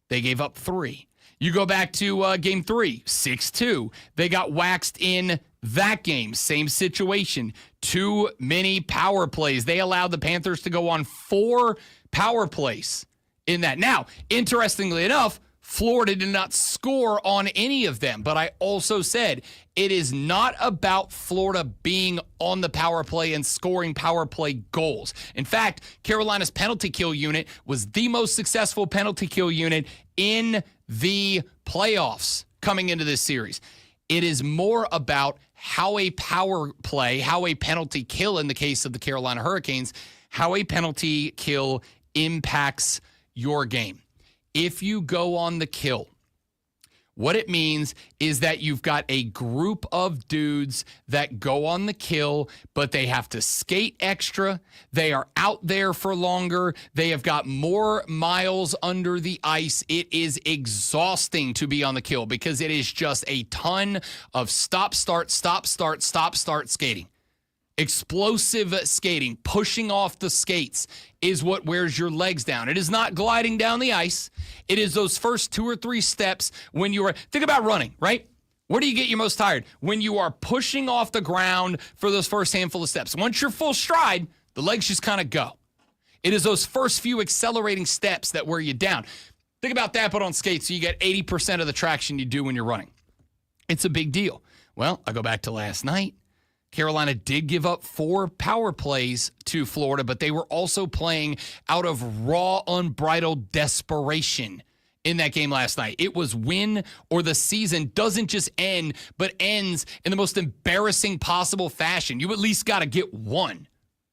They gave up 3. You go back to game 3, 6-2. They got waxed in that game. Same situation. Too many power plays. They allowed the Panthers to go on 4 power plays in that. Now, interestingly enough, Florida did not score on any of them, but I also said it is not about Florida being on the power play and scoring power play goals. In fact, Carolina's penalty kill unit was the most successful penalty kill unit in the playoffs coming into this series. It is more about how a power play, how a penalty kill in the case of the Carolina Hurricanes, how a penalty kill impacts your game. If you go on the kill, what it means is that you've got a group of dudes that go on the kill, but they have to skate extra. They are out there for longer. They have got more miles under the ice. It is exhausting to be on the kill because it is just a ton of stop, start skating. Explosive skating, pushing off the skates is what wears your legs down. It is not gliding down the ice. It is those first 2 or 3 steps when you are, think about running, right? Where do you get your most tired? When you are pushing off the ground for those first handful of steps. Once you're full stride, the legs just kind of go. It is those first few accelerating steps that wear you down. Think about that, but on skates, so you get 80% of the traction you do when you're running. It's a big deal. Well, I go back to last night. Carolina did give up 4 power plays to Florida, but they were also playing out of raw, unbridled desperation in that game last night. It was win or the season doesn't just end, but ends in the most embarrassing possible fashion. You at least got to get one,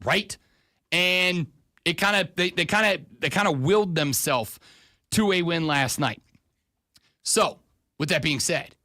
right? And it kind of they kind of willed themselves to a win last night. So, with that being said,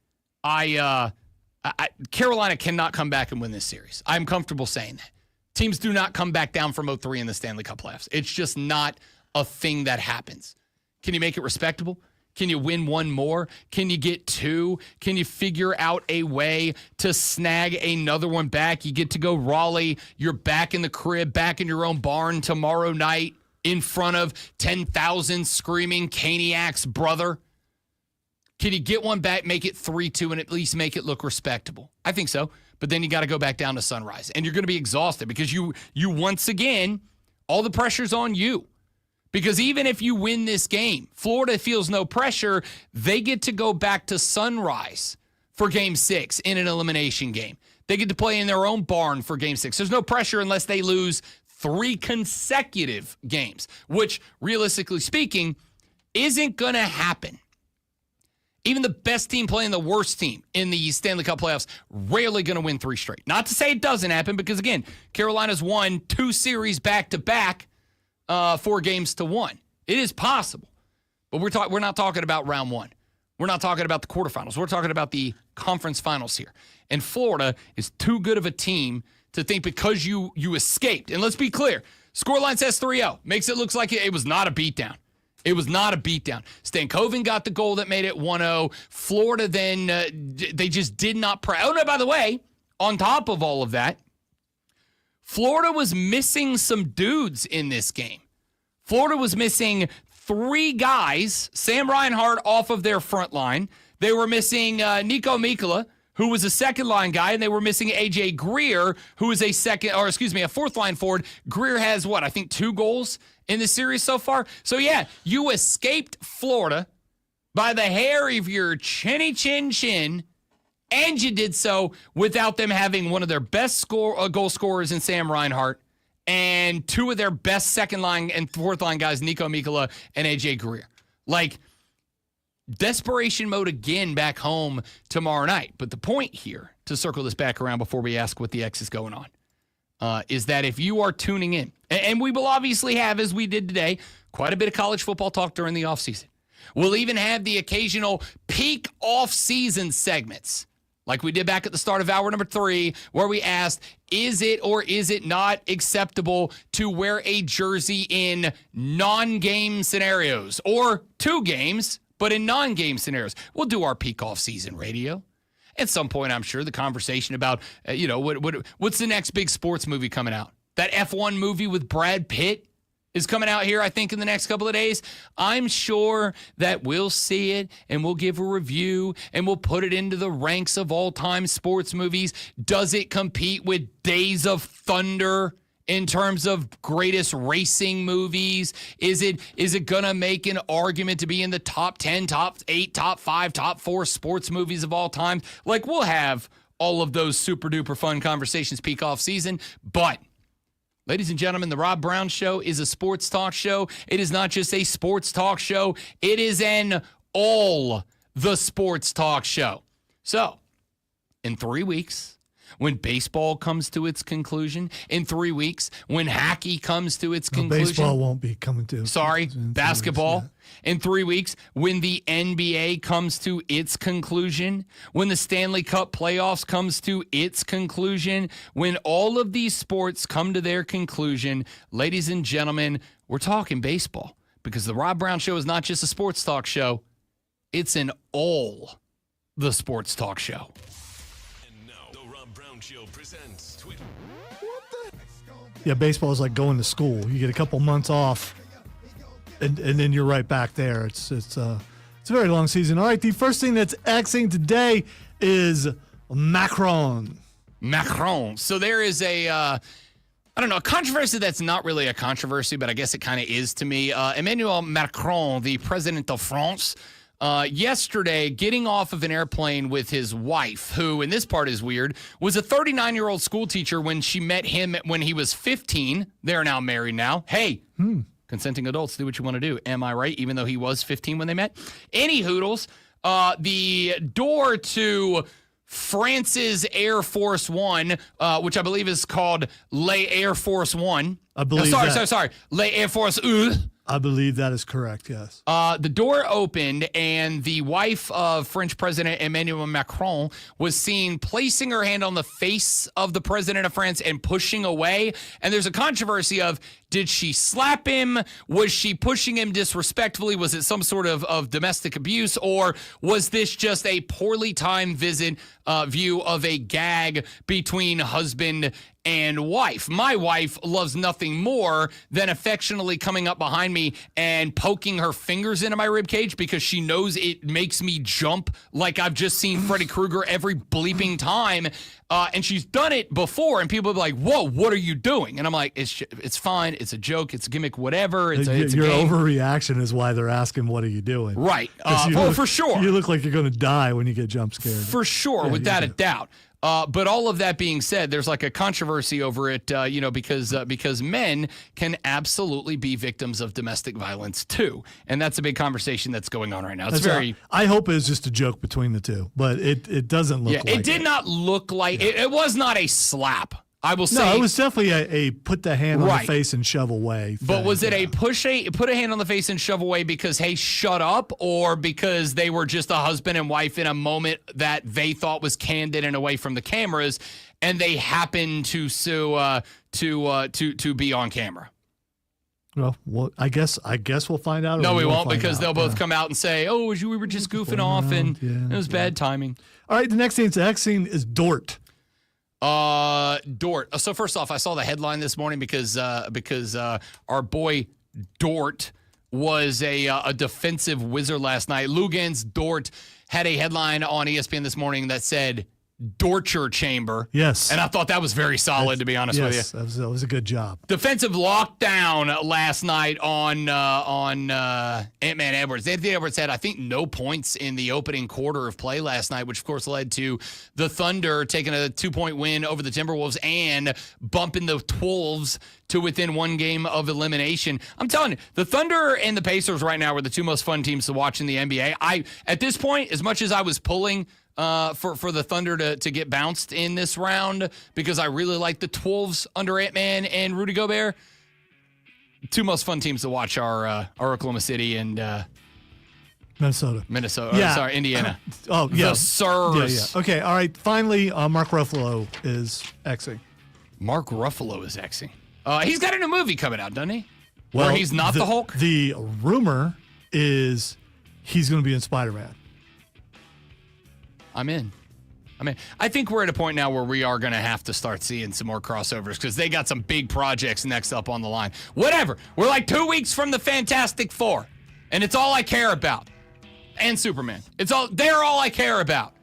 Carolina cannot come back and win this series. I'm comfortable saying that. Teams do not come back down from 0-3 in the Stanley Cup playoffs. It's just not a thing that happens. Can you make it respectable? Can you win 1 more? Can you get 2? Can you figure out a way to snag another one back? You get to go Raleigh. You're back in the crib, back in your own barn tomorrow night in front of 10,000 screaming Caniacs, brother. Can you get one back, make it 3-2, and at least make it look respectable? I think so. But then you got to go back down to Sunrise. And you're going to be exhausted because you once again, all the pressure's on you. Because even if you win this game, Florida feels no pressure. They get to go back to Sunrise for Game 6 in an elimination game. They get to play in their own barn for Game 6. There's no pressure unless they lose 3 consecutive games, which, realistically speaking, isn't going to happen. Even the best team playing the worst team in the Stanley Cup playoffs, rarely going to win 3 straight. Not to say it doesn't happen, because, again, Carolina's won 2 series back-to-back, 4 games to 1. It is possible. But we're not talking about round 1. We're not talking about the quarterfinals. We're talking about the conference finals here. And Florida is too good of a team to think because you escaped. And let's be clear, scoreline says 3-0. Makes it look like it was not a beatdown. It was not a beatdown. Stankoven got the goal that made it 1-0. Florida then, they just did not press. Oh, no, by the way, on top of all of that, Florida was missing some dudes in this game. Florida was missing 3 guys, Sam Reinhart off of their front line. They were missing Nico Mikkola, who was a second-line guy, and they were missing A.J. Greer, who is a fourth-line forward. Greer has, I think 2 goals in the series so far. So, yeah, you escaped Florida by the hair of your chinny chin chin, and you did so without them having one of their best goal scorers in Sam Reinhart and 2 of their best second-line and fourth-line guys, Nico Mikkola and A.J. Greer. desperation mode again back home tomorrow night. But the point here, to circle this back around before we ask what the X is going on, is that if you are tuning in, and we will obviously have, as we did today, quite a bit of college football talk during the offseason. We'll even have the occasional peak off-season segments, like we did back at the start of hour number 3, where we asked, is it or is it not acceptable to wear a jersey in non-game scenarios, or 2 games, but in non-game scenarios? We'll do our peak off-season radio. At some point, I'm sure the conversation about, what's the next big sports movie coming out? That F1 movie with Brad Pitt is coming out here, I think, in the next couple of days. I'm sure that we'll see it and we'll give a review and we'll put it into the ranks of all-time sports movies. Does it compete with Days of Thunder in terms of greatest racing movies? Is it going to make an argument to be in the top 10, top 8, top 5, top 4 sports movies of all time? Like, we'll have all of those super-duper fun conversations peak off season, but ladies and gentlemen, the Rob Brown Show is a sports talk show. It is not just a sports talk show. It is an all the sports talk show. So, in 3 weeks, when baseball comes to its conclusion, in 3 weeks, when hockey comes to its conclusion. Baseball won't be coming to. Sorry, basketball. In 3 weeks, when the NBA comes to its conclusion, when the Stanley Cup playoffs comes to its conclusion, when all of these sports come to their conclusion, ladies and gentlemen, we're talking baseball, because the Rob Brown Show is not just a sports talk show. It's an all the sports talk show. Show presents Twitter. Yeah, baseball is like going to school. You get a couple months off, and then you're right back there. It's a very long season. All right, the first thing that's Xing today is Macron. So there is a controversy that's not really a controversy, but I guess it kind of is to me. Emmanuel Macron, the president of France, yesterday, getting off of an airplane with his wife, who, and this part is weird, was a 39-year-old school teacher when she met him when he was 15. They're now married now. Hey, consenting adults, do what you want to do. Am I right? Even though he was 15 when they met. Any hoodles, the door to France's Air Force One, which I believe is called Le Air Force One. I believe sorry. Le Air Force I believe that is correct, yes. The door opened, and the wife of French President Emmanuel Macron was seen placing her hand on the face of the president of France and pushing away. And there's a controversy of, did she slap him? Was she pushing him disrespectfully? Was it some sort of domestic abuse? Or was this just a poorly timed view of a gag between husband and wife? My wife loves nothing more than affectionately coming up behind me and poking her fingers into my ribcage, because she knows it makes me jump like I've just seen Freddy Krueger every bleeping time. And she's done it before, and people are like, whoa, what are you doing? And I'm like, it's fine. It's a joke. It's a gimmick, whatever. It's a Your game. overreaction is why they're asking, what are you doing? Right. For sure. You look like you're going to die when you get jump scared. For sure, without a doubt. But all of that being said, there's like a controversy over it, because men can absolutely be victims of domestic violence too, and that's a big conversation that's going on right now. I hope it's just a joke between the two, but it doesn't look like it. It did not look like it was not a slap. I will say. No, it was definitely a put the hand on the face and shove away thing. But was it a put a hand on the face and shove away because, hey, shut up, or because they were just a husband and wife in a moment that they thought was candid and away from the cameras, and they happened to be on camera? Well, I guess we'll find out. No, we won't, because they'll both come out and say, "Oh, we were just goofing off, and it was bad timing." All right, the next thing that's Xing is Dort. Dort. So first off, I saw the headline this morning because our boy Dort was a defensive wizard last night. Luguentz Dort had a headline on ESPN this morning that said, torture chamber. Yes. And I thought that was very solid, to be honest with you. Yes, that was a good job. Defensive lockdown last night on Ant-Man Edwards. Anthony Edwards had, I think, no points in the opening quarter of play last night, which, of course, led to the Thunder taking a 2-point win over the Timberwolves and bumping the Wolves to within one game of elimination. I'm telling you, the Thunder and the Pacers right now are the two most fun teams to watch in the NBA. At this point, as much as I was pulling for the Thunder to get bounced in this round because I really like the Wolves under Ant-Man and Rudy Gobert, two most fun teams to watch are Oklahoma City and Minnesota. Yeah. Sorry, Indiana. Oh, yeah. The Sirs. Yeah. Okay, all right. Finally, Mark Ruffalo is Xing. Mark Ruffalo is Xing. He's got a new movie coming out, doesn't he? Well, where he's not the Hulk? The rumor is he's going to be in Spider-Man. I'm in. I think we're at a point now where we are going to have to start seeing some more crossovers because they got some big projects next up on the line. Whatever. We're like 2 weeks from the Fantastic Four, and it's all I care about. And Superman. They're all I care about.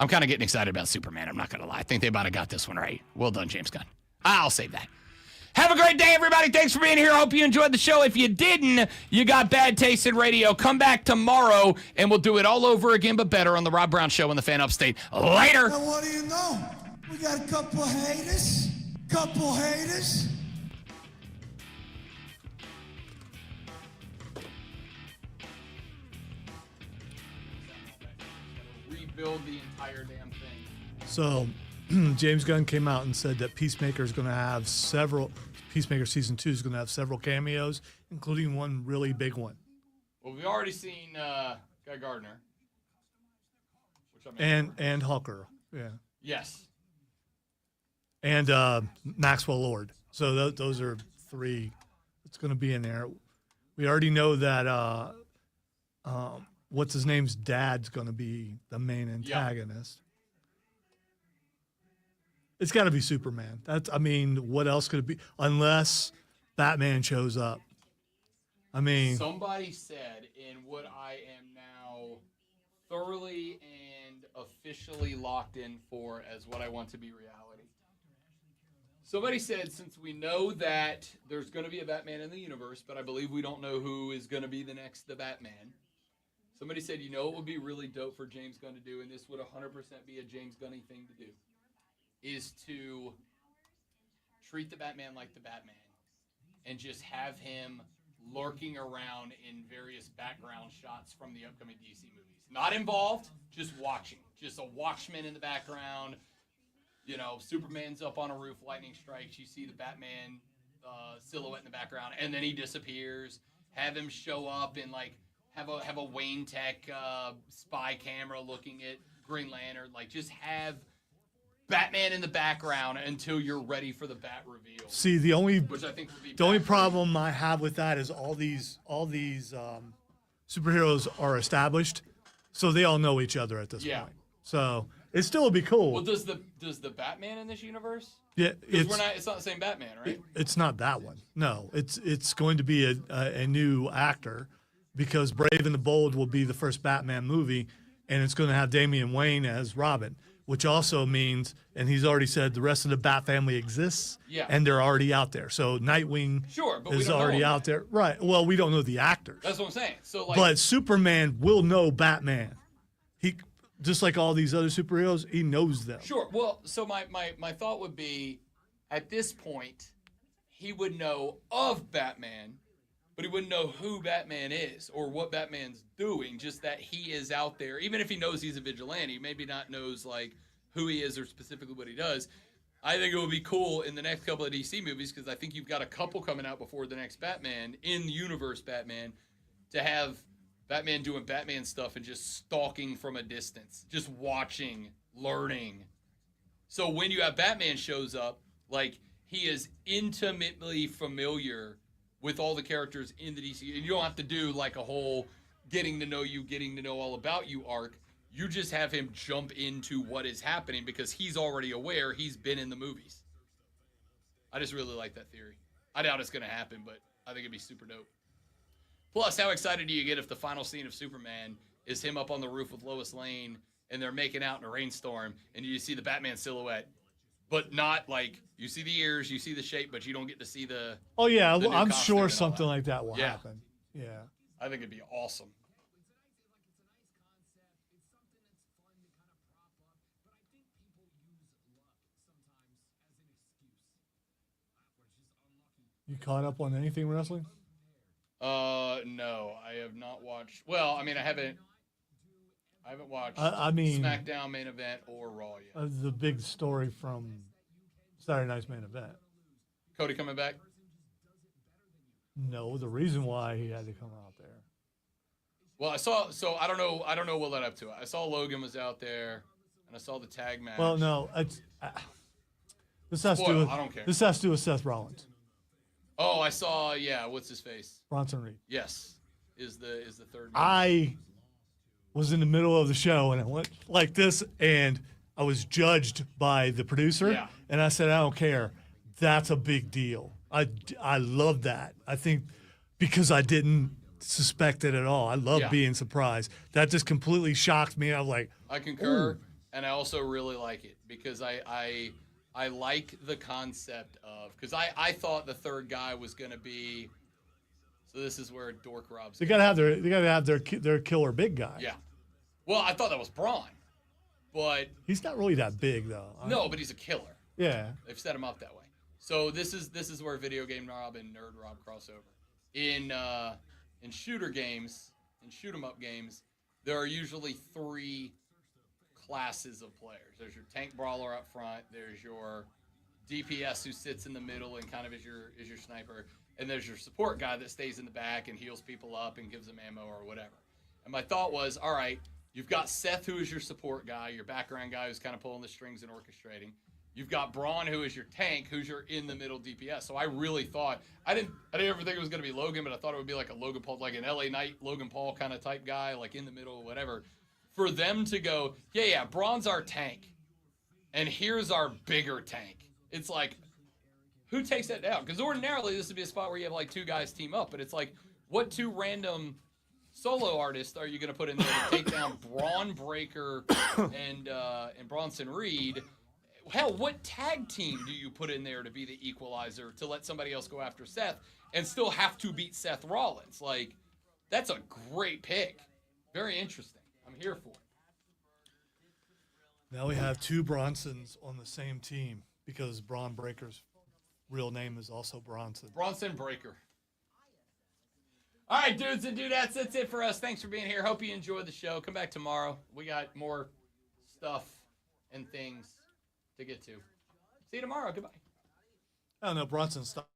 I'm kind of getting excited about Superman. I'm not going to lie. I think they might have got this one right. Well done, James Gunn. I'll save that. Have a great day, everybody. Thanks for being here. I hope you enjoyed the show. If you didn't, you got bad taste in radio. Come back tomorrow, and we'll do it all over again, but better on the Rob Brown Show on the Fan Upstate. Later. Now, what do you know? We got a couple haters. Rebuild the entire damn thing. So James Gunn came out and said that Peacemaker is going to have Peacemaker Season 2 is going to have several cameos, including one really big one. Well, we've already seen Guy Gardner. And Hawker, yeah. Yes. And Maxwell Lord. So those are three that's going to be in there. We already know that what's his name's dad's going to be the main antagonist. It's got to be Superman. What else could it be? Unless Batman shows up. Somebody said in what I am now thoroughly and officially locked in for as what I want to be reality. Somebody said, since we know that there's going to be a Batman in the universe, but I believe we don't know who is going to be the Batman. Somebody said, it would be really dope for James Gunn to do, and this would 100% be a James Gunny thing to do, is to treat the Batman like the Batman and just have him lurking around in various background shots from the upcoming DC movies. Not involved, just watching. Just a watchman in the background. Superman's up on a roof, lightning strikes. You see the Batman silhouette in the background, and then he disappears. Have him show up and have a Wayne Tech spy camera looking at Green Lantern. Just have Batman in the background until you're ready for the bat reveal. See, which I think would be the only problem I have with that is all these superheroes are established, so they all know each other at this point. So it still would be cool. Well, does the Batman in this universe? Yeah, it's not the same Batman, right? It's not that one. No, it's going to be a new actor because Brave and the Bold will be the first Batman movie, and it's going to have Damian Wayne as Robin. Which also means, and he's already said, the rest of the Bat family exists, and they're already out there. So Nightwing is already out there. Right. Well, we don't know the actors. That's what I'm saying. But Superman will know Batman. He, just like all these other superheroes, he knows them. Sure. Well, so my thought would be, at this point, he would know of Batman, but he wouldn't know who Batman is or what Batman's doing, just that he is out there. Even if he knows he's a vigilante, maybe not knows who he is or specifically what he does. I think it would be cool in the next couple of DC movies, because I think you've got a couple coming out before the next Batman, in universe Batman, to have Batman doing Batman stuff and just stalking from a distance, just watching, learning. So when you have Batman shows up, he is intimately familiar with all the characters in the DC. And you don't have to do a whole getting to know all about you arc. You just have him jump into what is happening because he's already aware he's been in the movies. I just really like that theory. I doubt it's going to happen, but I think it'd be super dope. Plus, how excited do you get if the final scene of Superman is him up on the roof with Lois Lane and they're making out in a rainstorm, and you see the Batman silhouette, but not like you see the ears, you see the shape, but you don't get to see the. Oh yeah, the new I'm costume sure and all something that. like that will Yeah. happen. Yeah. I think it'd be awesome. You caught up on anything wrestling? No, I have not watched. Well, I mean, I haven't watched. I mean, SmackDown main event or Raw yet. The big story from Saturday night's main event. Cody coming back. No, the reason why he had to come out there. Well, I saw. So I don't know. I don't know what led up to it. I saw Logan was out there, and I saw the tag match. Well, no, it's this has to do with, I don't care. This has to do with Seth Rollins. Oh, I saw. Yeah, what's his face? Bronson Reed. Yes, is the third. I was in the middle of the show and I went like this, and I was judged by the producer. Yeah. And I said, I don't care. That's a big deal. I love that. I think because I didn't suspect it at all. I love Yeah. being surprised. That just completely shocked me. I was like, I concur, ooh. and I also really like it because I like the concept of because I thought the third guy was going to be. So this is where Dork Rob's. They gotta have their killer big guy. Yeah. Well, I thought that was Braun, but He's not really that big though. no, but he's a killer. Yeah. They've set him up that way. So this is where Video Game Rob and Nerd Rob crossover. In shooter games, in shoot 'em up games, there are usually 3 classes of players. There's your tank brawler up front. There's your DPS who sits in the middle and kind of is your sniper, and there's your support guy that stays in the back and heals people up and gives them ammo or whatever. And my thought was, all right, you've got Seth who is your support guy, your background guy who's kind of pulling the strings and orchestrating. You've got Braun, who is your tank, who's your in-the-middle DPS. So I really thought I didn't ever think it was going to be Logan, but I thought it would be like a Logan Paul, like an LA Knight, Logan Paul kind of type guy, like in the middle, whatever. For them to go, yeah, Braun's our tank, and here's our bigger tank. It's like, who takes that down? Because ordinarily this would be a spot where you have like 2 guys team up, but it's like, what 2 random solo artists are you going to put in there to take down Braun Breaker and Bronson Reed? Hell, what tag team do you put in there to be the equalizer to let somebody else go after Seth and still have to beat Seth Rollins? Like, that's a great pick. Very interesting. I'm here for it. Now we have 2 Bronsons on the same team because Braun Breaker's real name is also Bronson. Bronson Breaker. All right, dudes and dudettes, that's it for us. Thanks for being here. Hope you enjoyed the show. Come back tomorrow. We got more stuff and things to get to. See you tomorrow. Goodbye. I don't know. Bronson stopped.